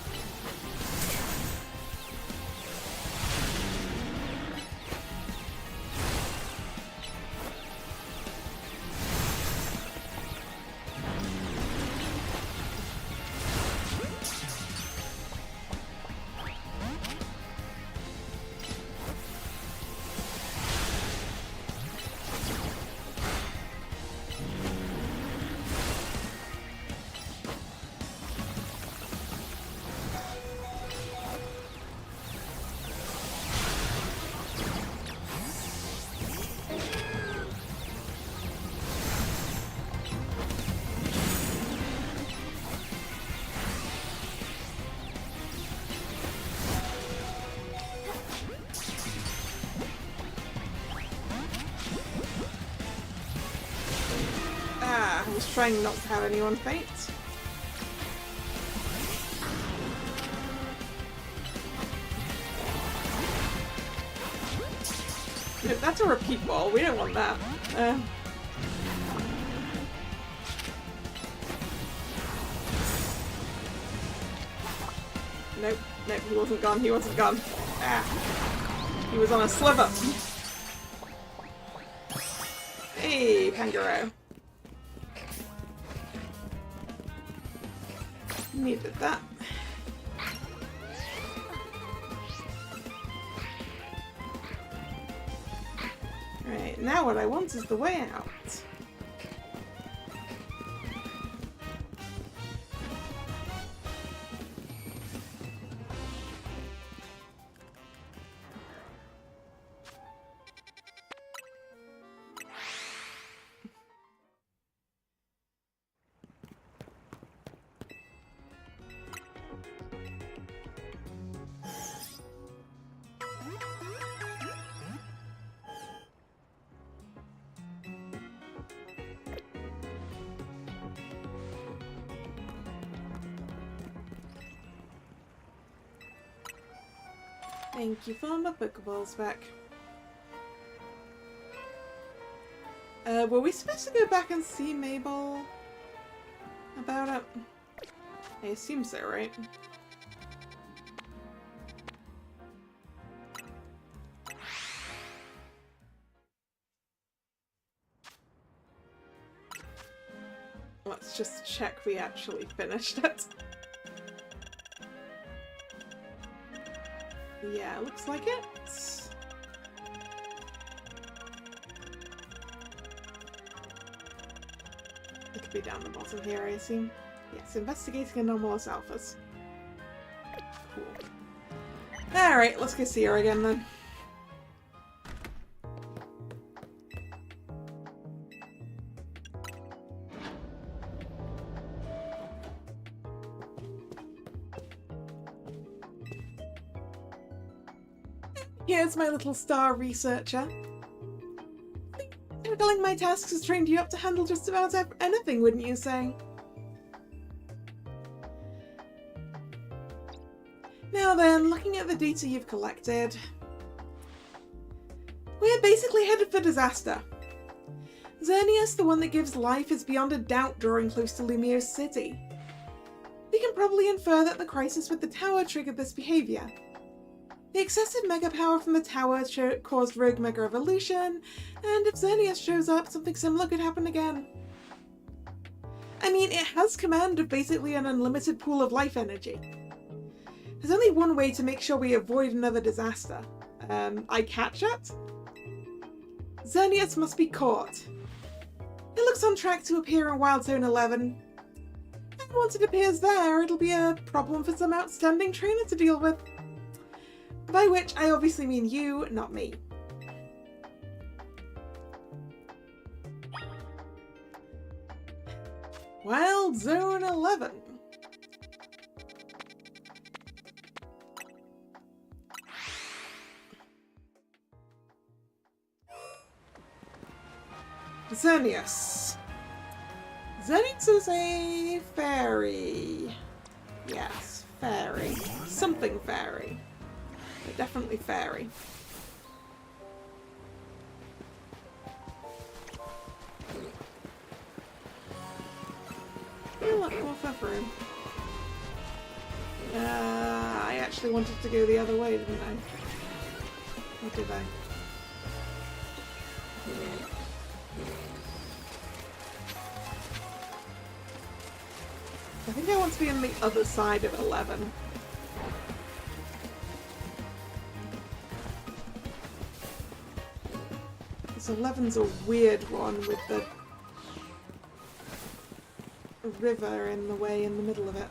I'm just trying not to have anyone faint. Nope, that's a repeat ball. We don't want that. Nope, nope, he wasn't gone, he wasn't gone. Ah. He was on a sliver. Hey, Kangaroo. Needed that. Right, now what I want is the way out. Thank you for my Pokeballs back. Were we supposed to go back and see Mabel about it? I assume so, right? Let's just check we actually finished it. Yeah, looks like it. It could be down the bottom here, I assume. Yes, investigating anomalous alphas. Cool. Alright, let's go see her again then. Here's my little star researcher. Juggling my tasks has trained you up to handle just about anything, wouldn't you say? Now then, looking at the data you've collected, we're basically headed for disaster. Xerneas, the one that gives life, is beyond a doubt drawing close to Lumio's city. We can probably infer that the crisis with the tower triggered this behaviour. The excessive mega power from the tower caused rogue mega evolution, and if Xerneas shows up, something similar could happen again. I mean, it has command of basically an unlimited pool of life energy. There's only one way to make sure we avoid another disaster. I catch it? Xerneas must be caught. It looks on track to appear in Wild Zone 11. And once it appears there, it'll be a problem for some outstanding trainer to deal with. By which I obviously mean you, not me. Wild Zone 11. Xerneas. Xerneas is a fairy. Yes, fairy. Something fairy. But definitely fairy. Oh, look, more room. I actually wanted to go the other way, didn't I? Or did I? I think I want to be on the other side of 11. Because 11's a weird one with the river in the way in the middle of it.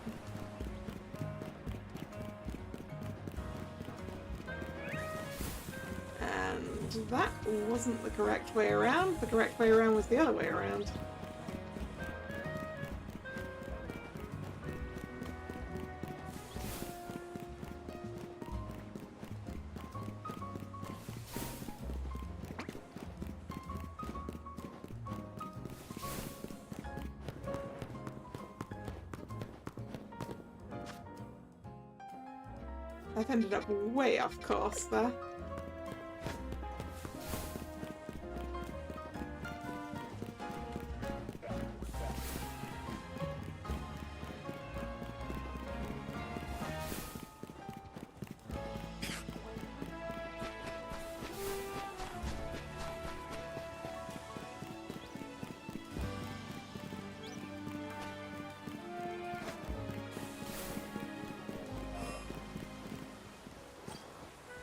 And that wasn't the correct way around. The correct way around was the other way around. I've ended up way off course there.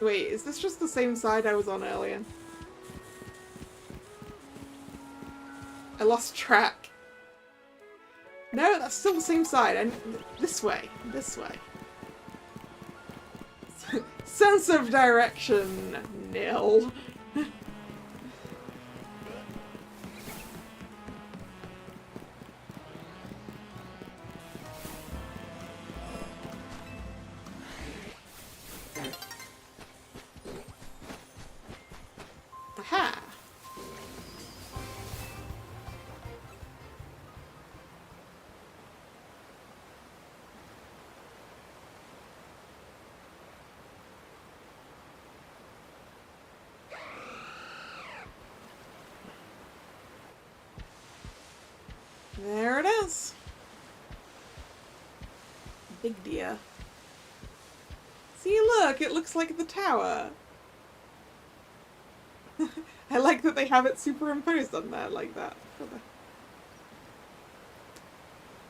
Wait, is this just the same side I was on earlier? I lost track. No, that's still the same side. And this way. This way. Sense of direction, nil. Aha! There it is. Big deer. See, look, it looks like the tower. I like that they have it superimposed on there like that.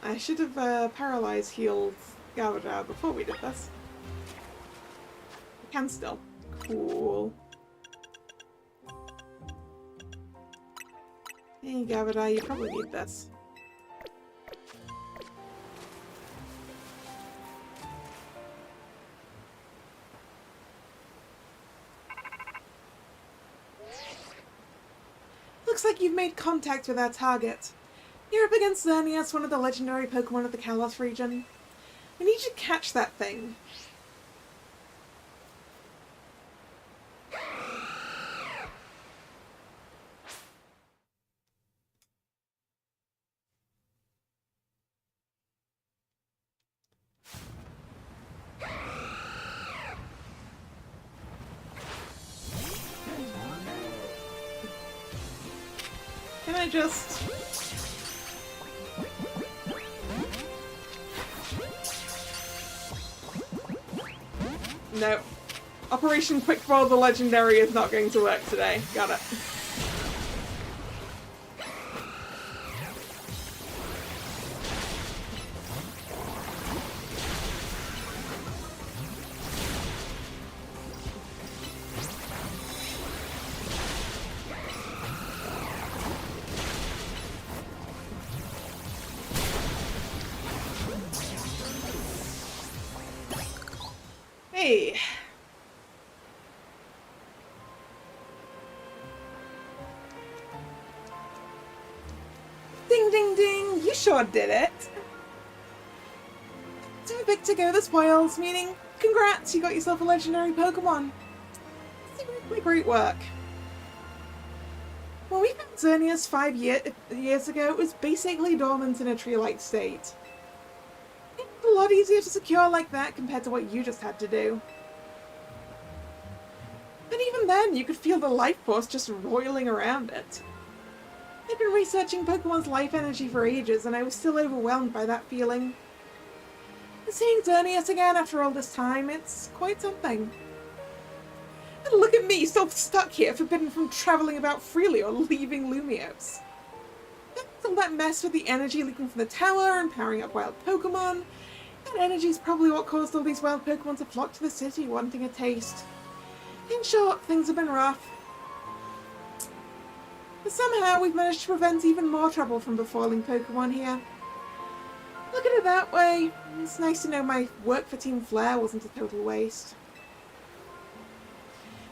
I should have paralyzed healed Gavada before we did this. I can still. Cool. Hey Gavada, you probably need this. Looks like you've made contact with our target. You're up against Xerneas, one of the legendary Pokémon of the Kalos region. We need you to catch that thing. Can I just... No. Operation Quick Roll the Legendary is not going to work today. Got it. Hey. Ding ding ding, you sure did it. Too big to go the spoils, meaning congrats, you got yourself a legendary Pokemon. Seriously great work. When we found Xerneas 5 years ago, it was basically dormant in a tree-like state. It's a lot easier to secure like that compared to what you just had to do. But even then, you could feel the life force just roiling around it. I'd been researching Pokemon's life energy for ages, and I was still overwhelmed by that feeling. And seeing Xerneas again after all this time, it's quite something. And look at me, still stuck here, forbidden from travelling about freely or leaving Lumiose. All that mess with the energy leaking from the tower and powering up wild Pokemon. That energy's probably what caused all these wild Pokemon to flock to the city, wanting a taste. In short, things have been rough. But somehow we've managed to prevent even more trouble from befalling Pokemon here. Look at it that way. It's nice to know my work for Team Flare wasn't a total waste.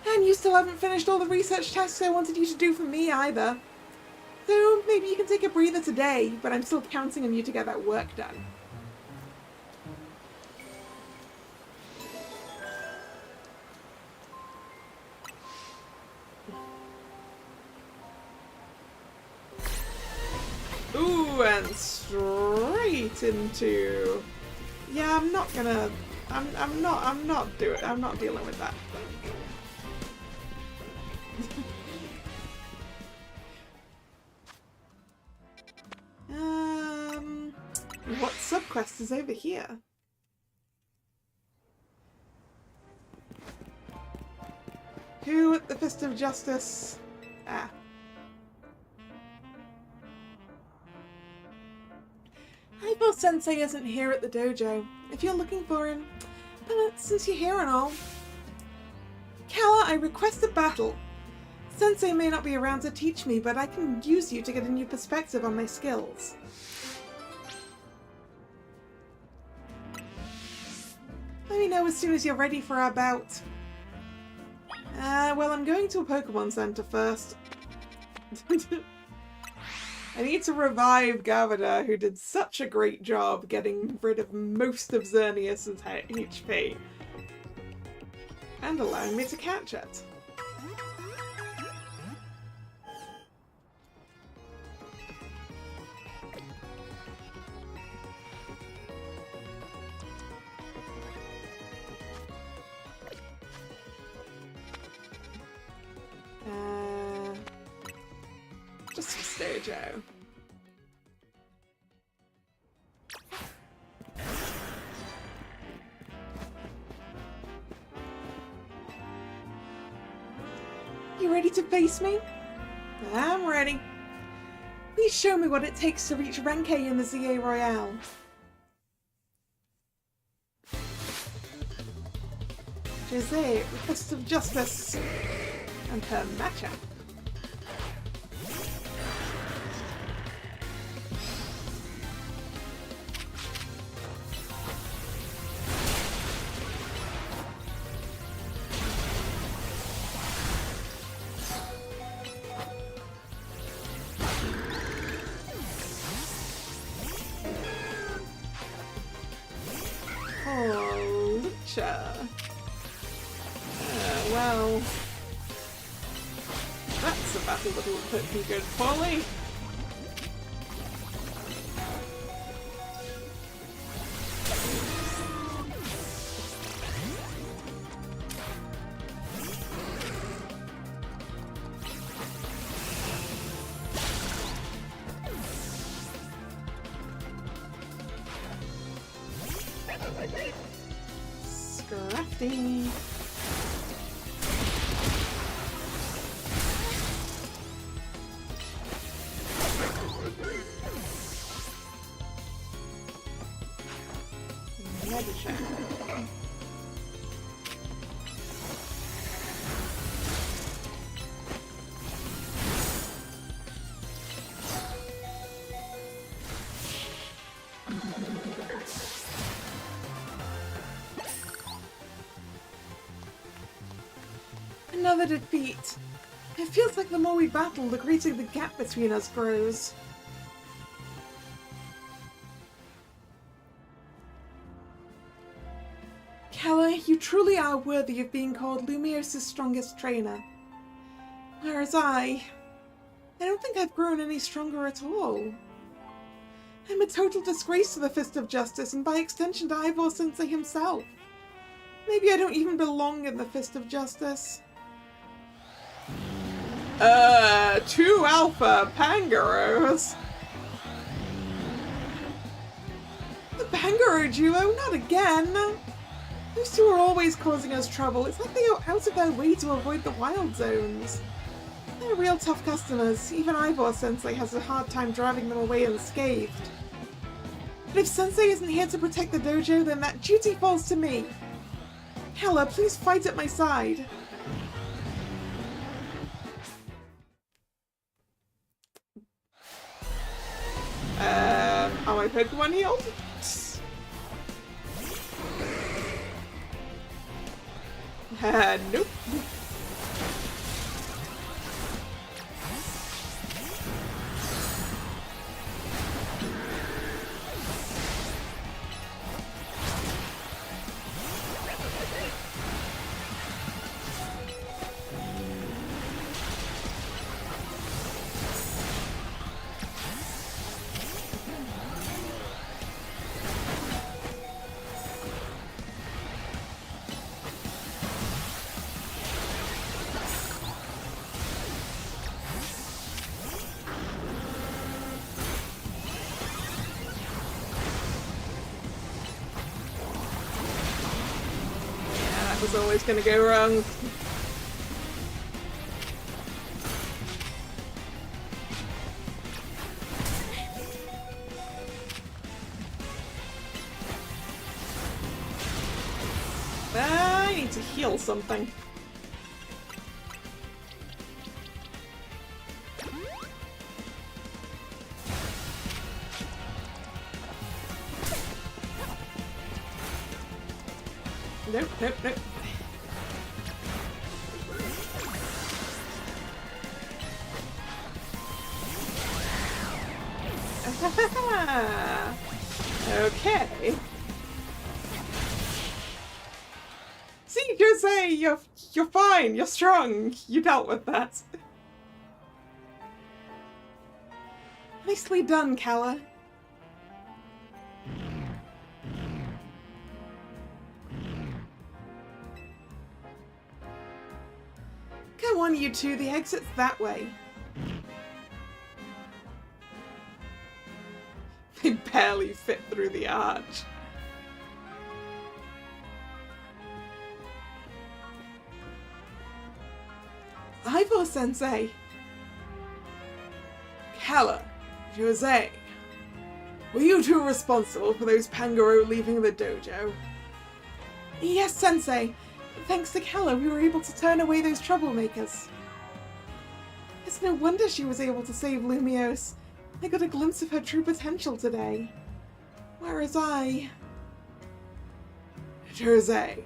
And you still haven't finished all the research tasks I wanted you to do for me either. So maybe you can take a breather today, but I'm still counting on you to get that work done. Ooh, and straight into... Yeah, I'm not gonna I'm not dealing with that. What subquest is over here? Who at the Fist of Justice? Ah. Ivo Sensei isn't here at the dojo, if you're looking for him. But since you're here and all... Kalla, I request a battle. Sensei may not be around to teach me, but I can use you to get a new perspective on my skills. Let me know as soon as you're ready for our bout. Well, I'm going to a Pokemon Center first. I need to revive Gavada, who did such a great job getting rid of most of Xerneas's HP. And allowing me to catch it. Just for Dojo. You ready to face me? I'm ready. Please show me what it takes to reach Renkei in the ZA Royale. Jose, the Fist of Justice, and her matchup. Well, that's a battle that'll put me good, Polly. Scrafty. Another defeat. It feels like the more we battle, the greater the gap between us grows. Kalla, you truly are worthy of being called Lumios' strongest trainer. Whereas I don't think I've grown any stronger at all. I'm a total disgrace to the Fist of Justice, and by extension to Ivor Sensei himself. Maybe I don't even belong in the Fist of Justice. 2 alpha Pangaros. The Pangaro duo? Not again! Those two are always causing us trouble. It's like they go out of their way to avoid the wild zones. They're real tough customers. Even Ivor Sensei has a hard time driving them away unscathed. But if Sensei isn't here to protect the dojo, then that duty falls to me. Kalla, please fight at my side. Are my Pokemon healed? Nope. Something's always gonna go wrong. I need to heal something. Nope, nope, nope. Okay. See, Jose, you're fine. You're strong. You dealt with that. Nicely done, Kalla. Come on, you two. The exit's that way. They barely fit through the arch. Hypo-sensei. Kalla, Jose, were you two responsible for those Pangoro leaving the dojo? Yes, Sensei. Thanks to Kalla, we were able to turn away those troublemakers. It's no wonder she was able to save Lumiose. I got a glimpse of her true potential today. Whereas I... Jose.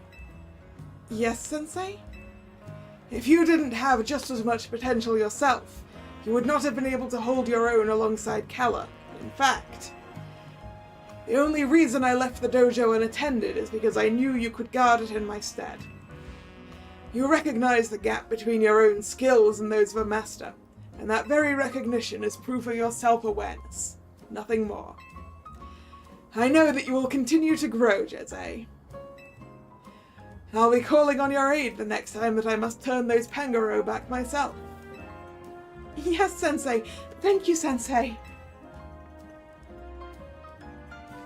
Yes, Sensei? If you didn't have just as much potential yourself, you would not have been able to hold your own alongside Kalla. In fact, the only reason I left the dojo unattended is because I knew you could guard it in my stead. You recognize the gap between your own skills and those of a master, and that very recognition is proof of your self-awareness. Nothing more. I know that you will continue to grow, Jose. I'll be calling on your aid the next time that I must turn those Pangoro back myself. Yes, Sensei. Thank you, Sensei.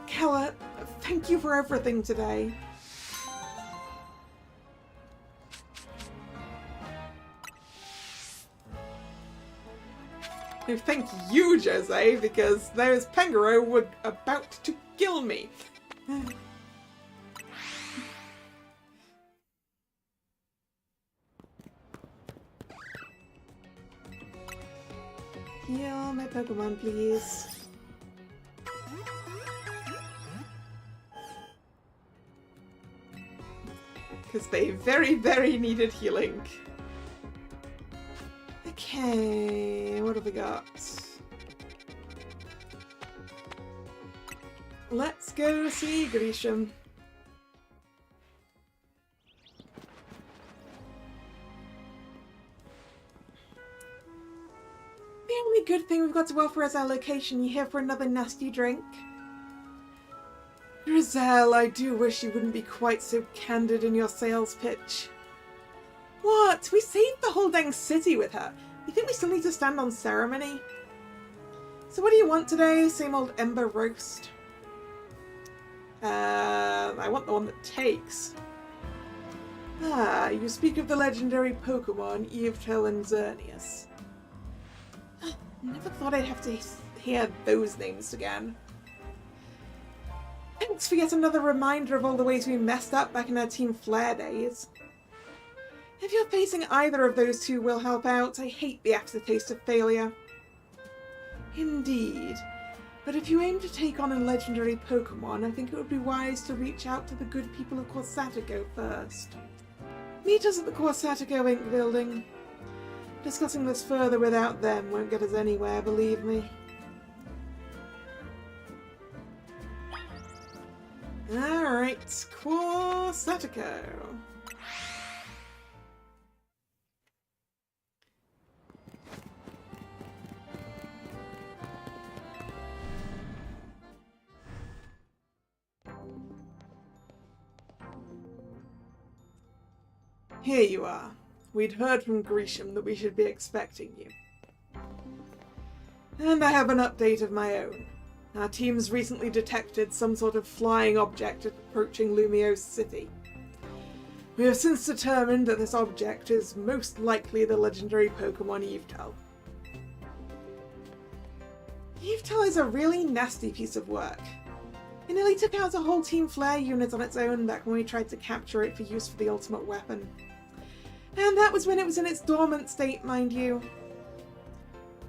Kalla, thank you for everything today. No, thank you, Jose, because those Pangoro were about to kill me. Heal my Pokemon, please. Because they very, very needed healing. Okay, what have we got? Let's go see Grisham. The only good thing we've got to offer is our location. You here for another nasty drink? Rizal, I do wish you wouldn't be quite so candid in your sales pitch. What? We saved the whole dang city with her. You think we still need to stand on ceremony? So what do you want today? Same old ember roast? I want the one that takes. Ah, you speak of the legendary Pokémon, Yveltal and Xerneas. Never thought I'd have to hear those names again. Thanks for yet another reminder of all the ways we messed up back in our Team Flare days. If you're facing either of those two, we'll help out. I hate the aftertaste of failure. Indeed. But if you aim to take on a legendary Pokémon, I think it would be wise to reach out to the good people of Corsatico first. Meet us at the Corsatico Inc. building. Discussing this further without them won't get us anywhere, believe me. Alright, Corsatico. Here you are. We'd heard from Grisham that we should be expecting you. And I have an update of my own. Our team's recently detected some sort of flying object approaching Lumiose City. We have since determined that this object is most likely the legendary Pokémon Yveltal. Yveltal is a really nasty piece of work. It nearly took out a whole Team Flare unit on its own back when we tried to capture it for use for the ultimate weapon. And that was when it was in its dormant state, mind you.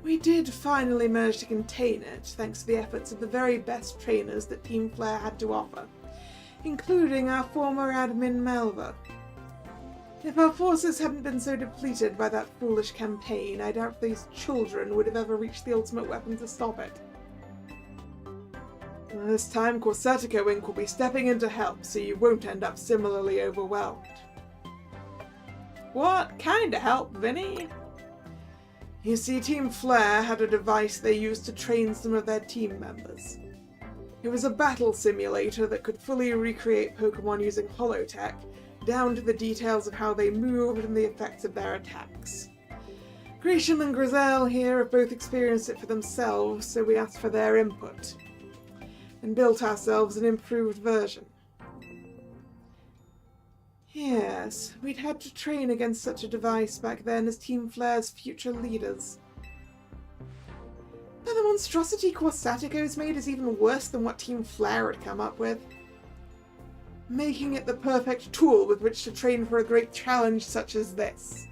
We did finally manage to contain it, thanks to the efforts of the very best trainers that Team Flare had to offer, including our former admin Malva. If our forces hadn't been so depleted by that foolish campaign, I doubt these children would have ever reached the ultimate weapon to stop it. This time, Corsatico Inc. will be stepping in to help, so you won't end up similarly overwhelmed. What kind of help, Vinny? You see, Team Flare had a device they used to train some of their team members. It was a battle simulator that could fully recreate Pokémon using holotech, down to the details of how they moved and the effects of their attacks. Grisham and Grizel here have both experienced it for themselves, so we asked for their input, and built ourselves an improved version. Yes, we'd had to train against such a device back then as Team Flare's future leaders. But the monstrosity Corsatico's made is even worse than what Team Flare had come up with, making it the perfect tool with which to train for a great challenge such as this.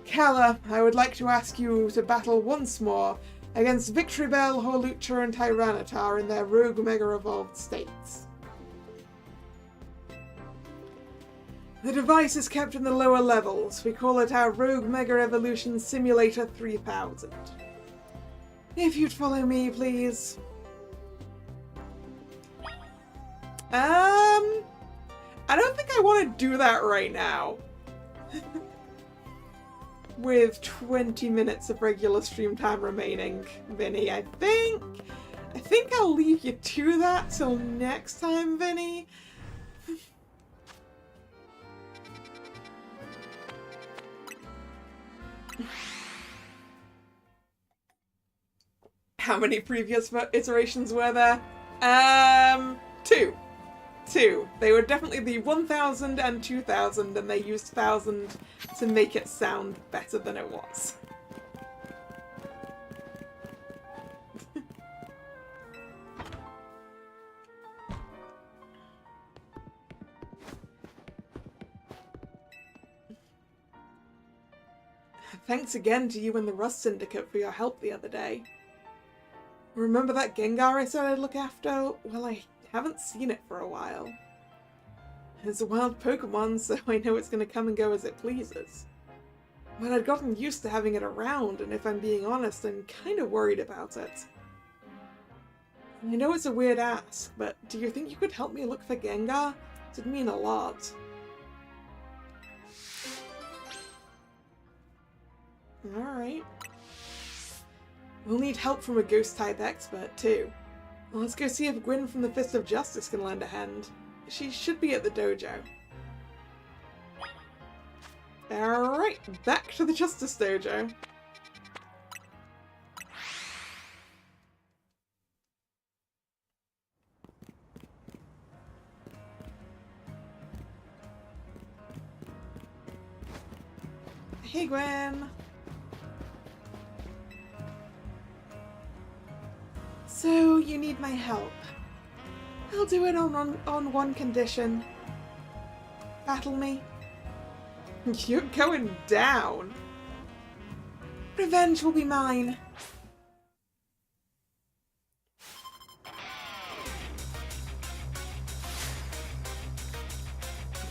Kalla, I would like to ask you to battle once more against Victreebel, Hawlucha and Tyranitar in their rogue Mega Evolved states. The device is kept in the lower levels. We call it our Rogue Mega Evolution Simulator 3000. If you'd follow me, please. I don't think I want to do that right now. With 20 minutes of regular stream time remaining, Vinny, I think I'll leave you to that till next time, Vinny. How many previous iterations were there? Two. They were definitely the 1000 and 2000, and they used 1000 to make it sound better than it was. Thanks again to you and the Rust Syndicate for your help the other day. Remember that Gengar I said I'd look after? Well, I haven't seen it for a while. It's a wild Pokemon, so I know it's going to come and go as it pleases. But I'd gotten used to having it around, and if I'm being honest, I'm kind of worried about it. I know it's a weird ask, but do you think you could help me look for Gengar? It'd mean a lot. Alright. We'll need help from a Ghost-type expert, too. Well, let's go see if Gwyn from the Fist of Justice can lend a hand. She should be at the dojo. Alright, back to the Justice Dojo. Hey, Gwen! So, you need my help. I'll do it on one condition. Battle me. You're going down. Revenge will be mine.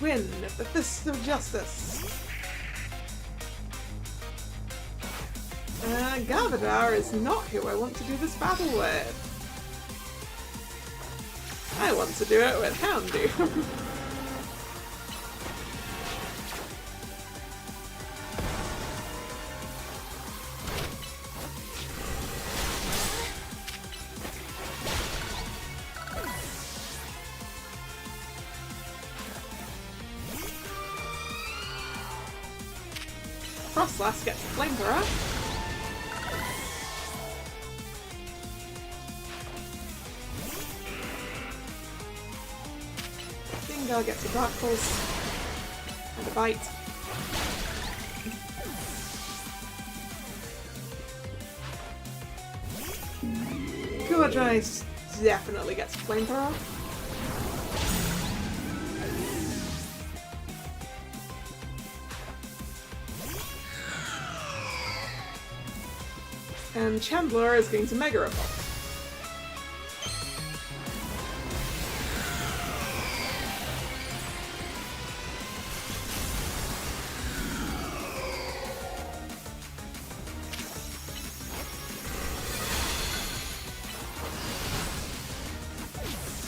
Win at the Fist of Justice. Gavadar is not who I want to do this battle with. I want to do it with Houndoom. Frostlass gets a flamethrower. Gengar gets a Dark Pulse. a bite. Gorgeous definitely gets flamethrower. And Chandler is going to Mega Evolve.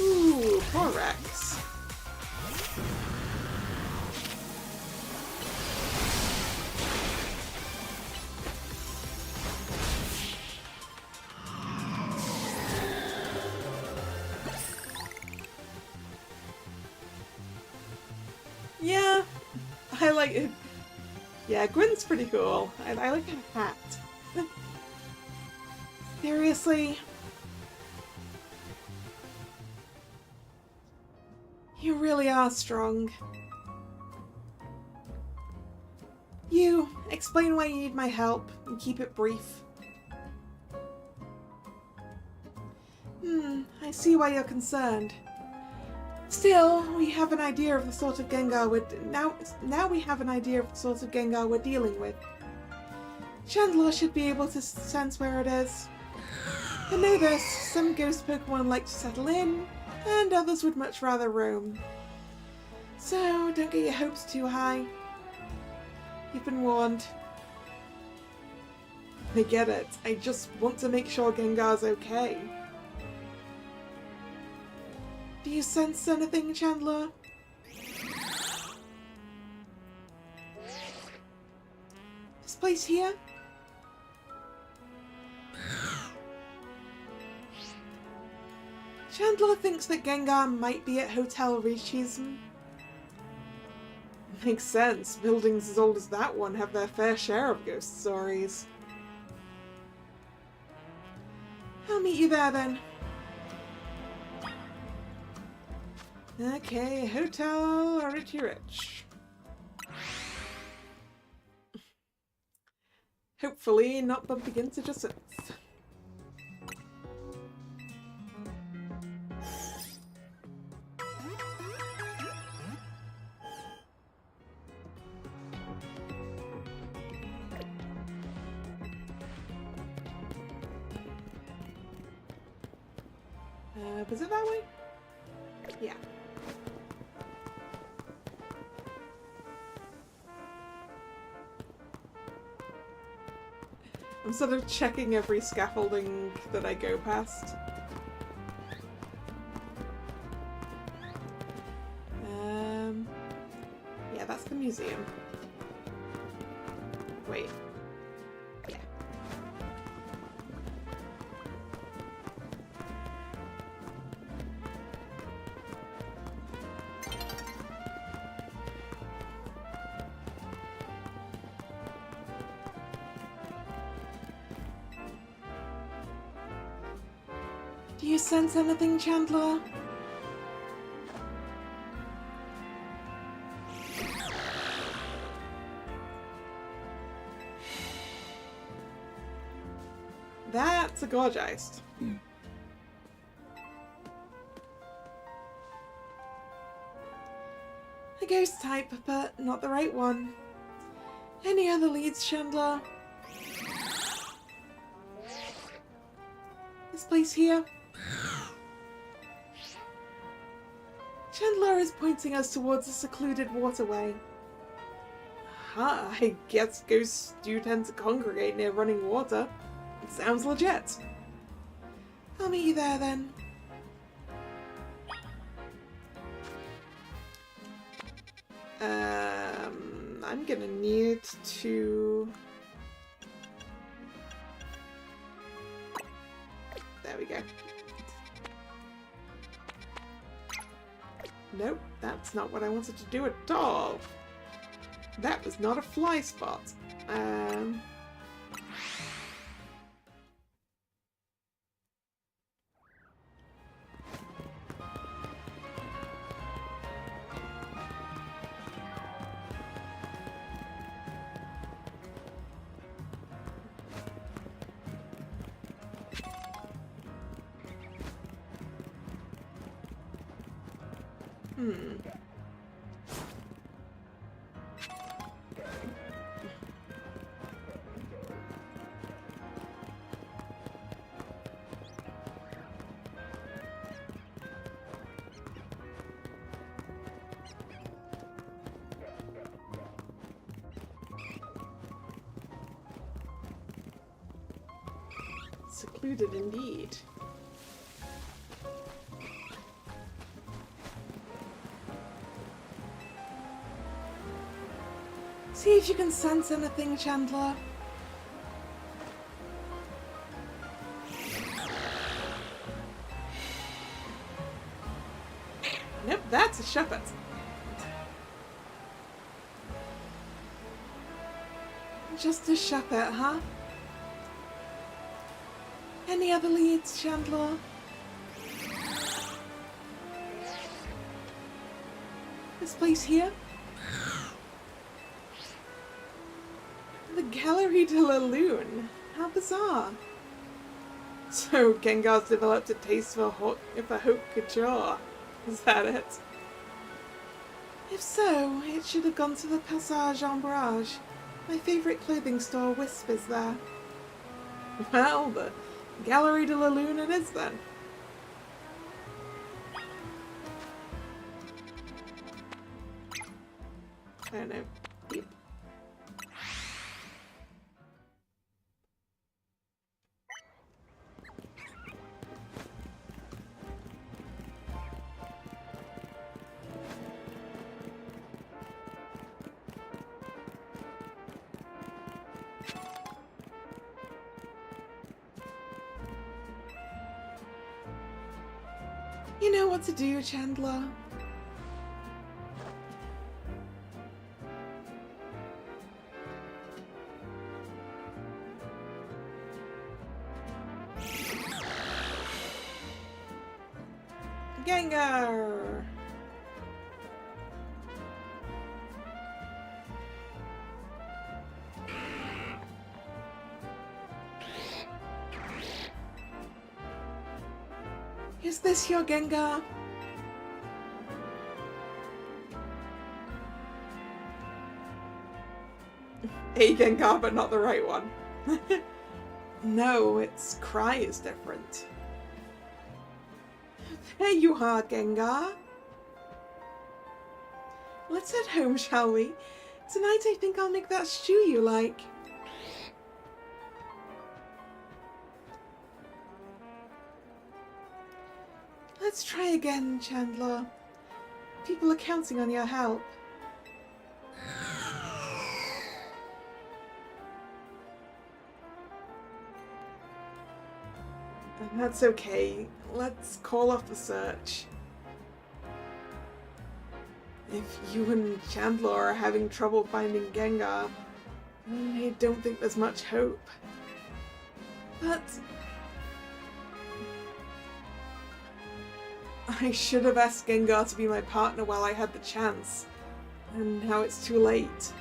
Ooh, poor Rex. Yeah, I like it. Yeah, Gwen's pretty cool. I like her hat. Seriously? You really are strong. You, explain why you need my help, and keep it brief. I see why you're concerned. Still, we have an idea of the sort of Gengar now we have an idea of the sort of Gengar we're dealing with. Chandler should be able to sense where it is. I know this, some ghost Pokemon like to settle in, and others would much rather roam. So, don't get your hopes too high. You've been warned. I get it, I just want to make sure Gengar's okay. Do you sense anything, Chandler? This place here? Chandler thinks that Gengar might be at Hotel Richism. Makes sense. Buildings as old as that one have their fair share of ghost stories. I'll meet you there then. Okay, Hotel Richie Rich. Hopefully not bumping into Jacinthe. Was it that way? Yeah. I'm sort of checking every scaffolding that I go past. Yeah, that's the museum. Wait. Yeah. Do you sense anything, Chandler? That's a Gorgeist. A ghost type, but not the right one. Any other leads, Chandler? This place here? Chandler is pointing us towards a secluded waterway. Aha, I guess ghosts do tend to congregate near running water. It sounds legit. I'll meet you there then. I'm gonna need to... There we go. Nope, that's not what I wanted to do at all. That was not a fly spot. Secluded indeed. See if you can sense anything, Chandler. Nope, that's a shepherd. Just a shepherd, huh? Any other leads, Chandler? This place here? The Gallery de la Lune. How bizarre. So Gengar's developed a taste for haute couture. Is that it? If so, it should have gone to the Passage Ombrage. My favourite clothing store whispers there. Well, the Gallery de la Lune it is then. I don't know. Yep. You know what to do, Chandler. Gengar! Is this your Gengar? A Gengar, but not the right one. No, its cry is different. There you are, Gengar. Let's head home, shall we? Tonight I think I'll make that stew you like. Let's try again, Chandler. People are counting on your help. That's okay. Let's call off the search. If you and Chandler are having trouble finding Gengar, I don't think there's much hope. But I should have asked Gengar to be my partner while I had the chance, and now it's too late.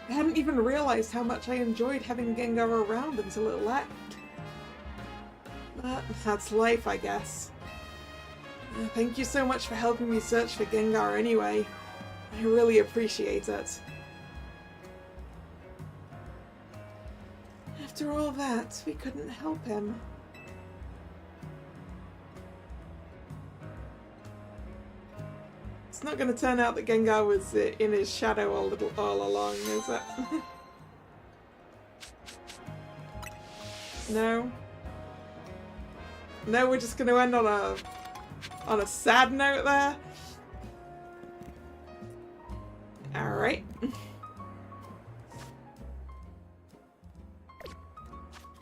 I hadn't even realized how much I enjoyed having Gengar around until it left. But that's life, I guess. Thank you so much for helping me search for Gengar anyway. I really appreciate it. After all that, we couldn't help him. It's not going to turn out that Gengar was in his shadow all along, is it? No? No, we're just going to end on a sad note there? Alright.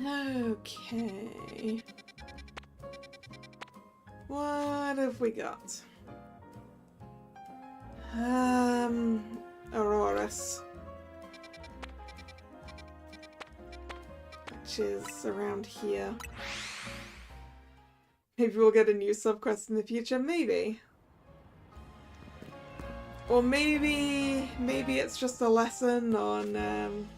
Okay. What have we got? Aurorus. Which is around here. Maybe we'll get a new subquest in the future, maybe. Or maybe it's just a lesson on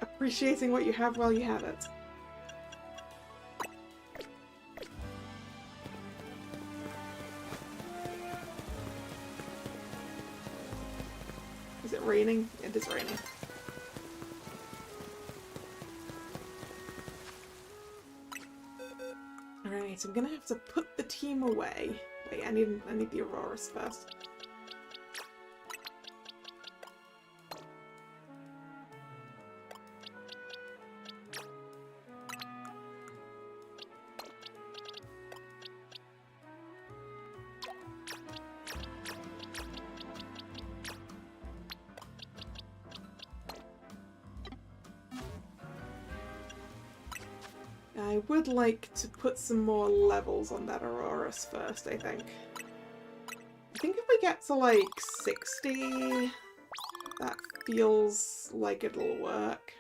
appreciating what you have while you have it. raining? It is raining. Alright, I'm gonna have to put the team away. Wait, I need the Auroras first. I would like to put some more levels on that Auroras first, I think. I think if we get to like 60, that feels like it'll work.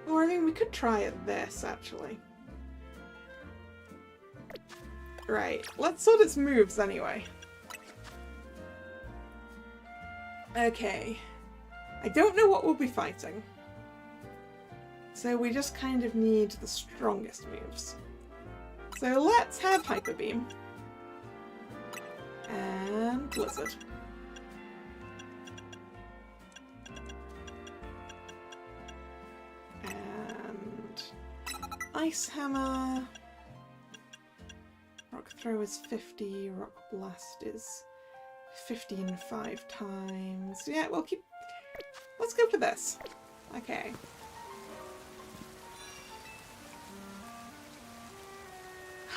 Or I mean, we could try it this, actually. Right, let's sort its moves anyway. Okay. I don't know what we'll be fighting. So we just kind of need the strongest moves. So let's have Hyper Beam. And Blizzard. And Ice Hammer. Rock Throw is 50, Rock Blast is 15 5 times. Yeah, we'll keep... Let's go for this. Okay.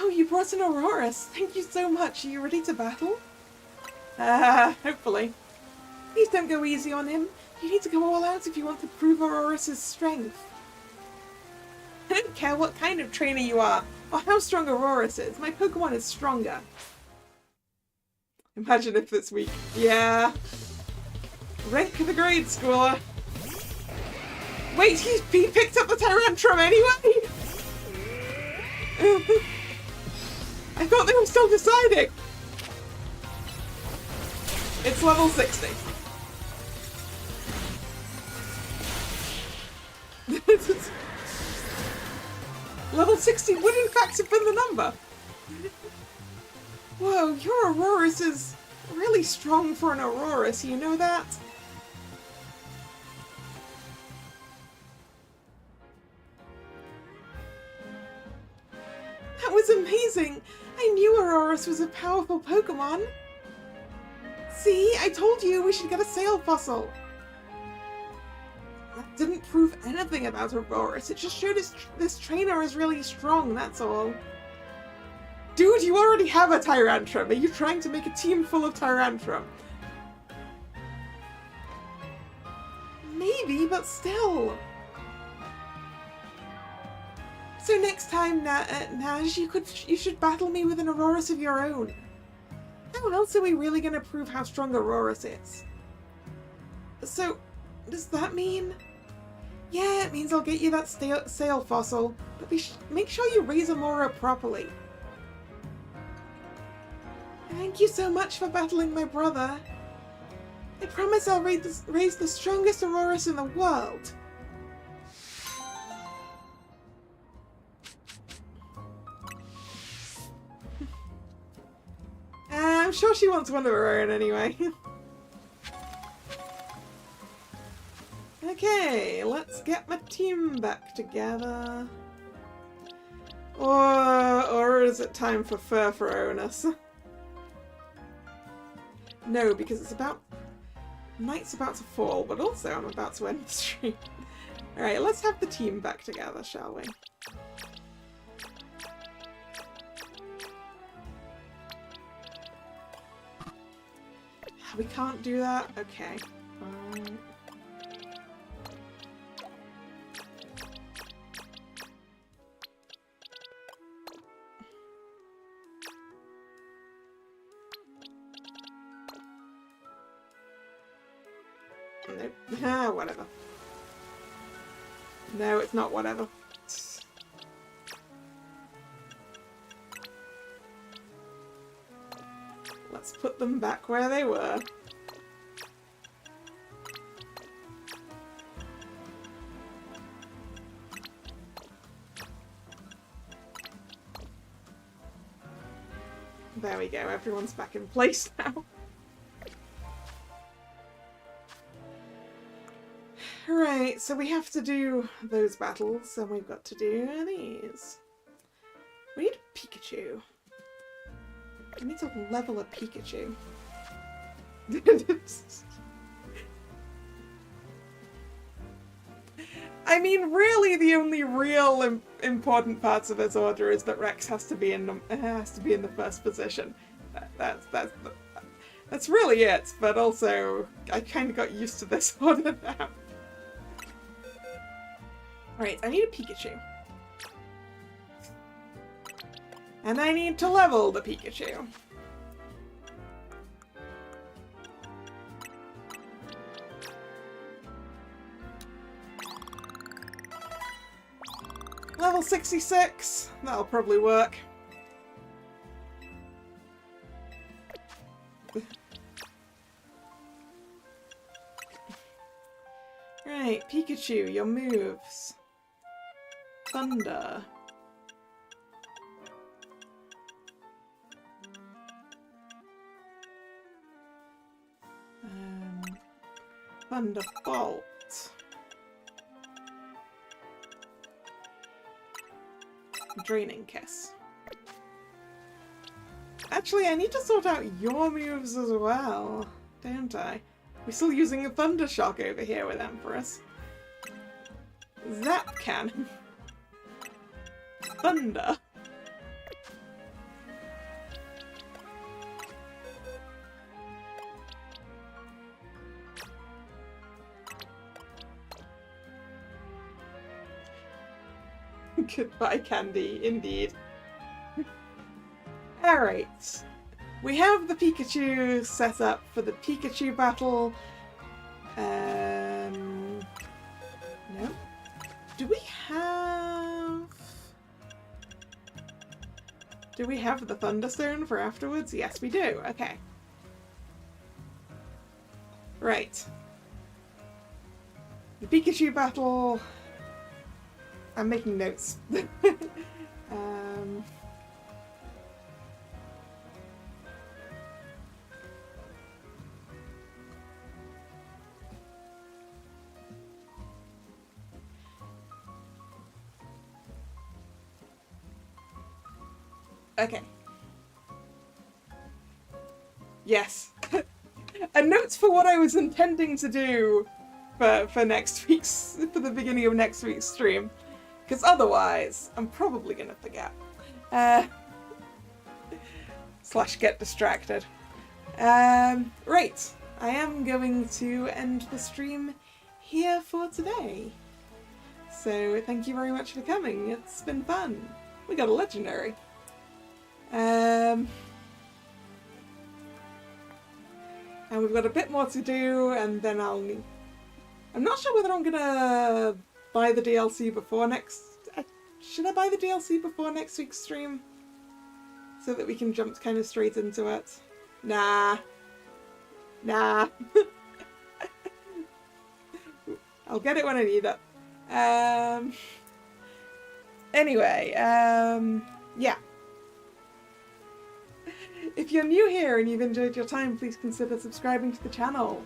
Oh, you brought an Auroras! Thank you so much! Are you ready to battle? Hopefully. Please don't go easy on him. You need to go all out if you want to prove Auroras' strength. I don't care what kind of trainer you are, or how strong Auroras is. My Pokemon is stronger. Imagine if it's weak. Yeah. Rank the grade schooler. Wait, he picked up the Tyrantrum anyway? I thought they were still deciding. It's level 60. Level 60 would in fact have been the number. Whoa, your Auroras is really strong for an Auroras, you know that? That was amazing! I knew Auroras was a powerful Pokemon! See, I told you we should get a Sail Fossil! That didn't prove anything about Auroras, it just showed this trainer is really strong, that's all. Dude, you already have a Tyrantrum! Are you trying to make a team full of Tyrantrum? Maybe, but still. So next time, Naj, you should battle me with an Auroras of your own. How else are we really going to prove how strong Auroras is? So, does that mean... Yeah, it means I'll get you that Sail Fossil, but make sure you raise Aurora properly. Thank you so much for battling my brother. I promise I'll raise the strongest Auroras in the world. I'm sure she wants one of her own anyway. Okay, let's get my team back together. Or is it time for Furfronus? No, because it's about... Night's about to fall, but also I'm about to end the stream. Alright, let's have the team back together, shall we? We can't do that? Okay. Nope. Whatever. No, it's not whatever. Let's put them back where they were. There we go, everyone's back in place now. Right, so we have to do those battles, and we've got to do these. We need a Pikachu. We need to level a Pikachu. I mean, really, the only real important parts of this order is that Rex has to be in the first position. That's really it. But also, I kind of got used to this order now. Right, I need a Pikachu. And I need to level the Pikachu. Level 66. That'll probably work. Right, Pikachu, your moves. Thunder. Thunderbolt. Draining Kiss. Actually, I need to sort out your moves as well, don't I? We're still using a Thunder Shock over here with Empress. Zap Cannon. Thunder. Goodbye, Candy, indeed. Alright. We have the Pikachu set up for the Pikachu battle. No. Do we have the Thunderstone for afterwards? Yes, we do. Okay. Right. The Pikachu battle. I'm making notes. Okay. Yes. And notes for what I was intending to do for next week's, for the beginning of next week's stream. Because otherwise, I'm probably going to forget. Slash get distracted. Right. I am going to end the stream here for today. So thank you very much for coming. It's been fun. We got a legendary. And we've got a bit more to do, and then I'm not sure whether I'm gonna buy the DLC before next... should I buy the DLC before next week's stream? So that we can jump kind of straight into it? Nah. Nah. I'll get it when I need it. Anyway, yeah. If you're new here and you've enjoyed your time, please consider subscribing to the channel.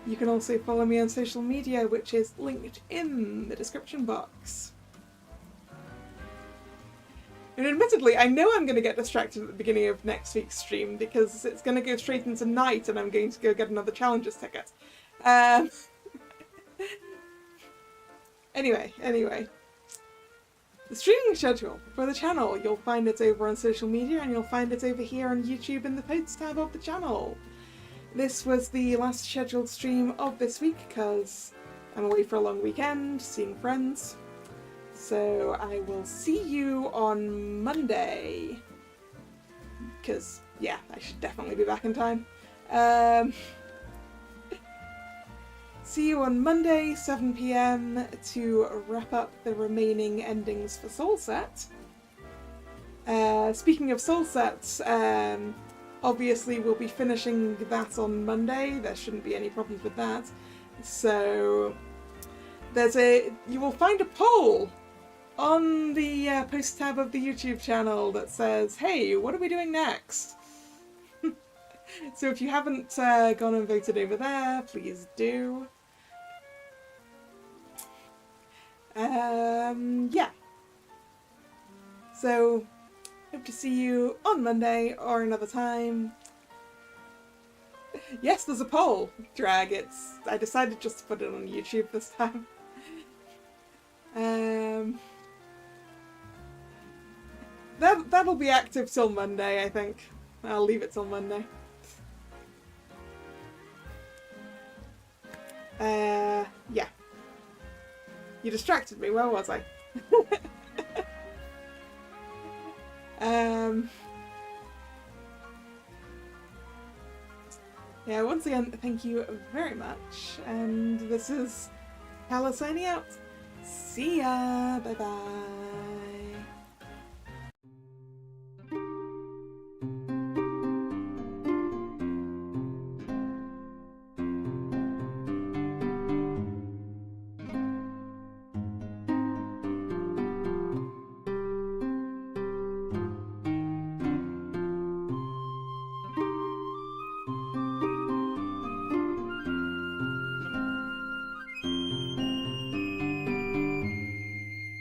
You can also follow me on social media, which is linked in the description box. And admittedly, I know I'm going to get distracted at the beginning of next week's stream because it's going to go straight into night and I'm going to go get another Challengers ticket. Anyway. The streaming schedule for the channel, you'll find it over on social media and you'll find it over here on YouTube in the posts tab of the channel. This was the last scheduled stream of this week because I'm away for a long weekend, seeing friends. So I will see you on Monday. Because, yeah, I should definitely be back in time. See you on Monday, 7 PM, to wrap up the remaining endings for Soul Set. Speaking of Soul Sets, obviously we'll be finishing that on Monday. There shouldn't be any problems with that. So you will find a poll on the post tab of the YouTube channel that says, hey, what are we doing next? So if you haven't gone and voted over there, please do. Yeah. So, hope to see you on Monday or another time. Yes, there's a poll, Drag. I decided just to put it on YouTube this time. That'll be active till Monday, I think. I'll leave it till Monday. Yeah. You distracted me, where was I? Yeah, once again, thank you very much. And this is Kalla signing out. See ya! Bye bye!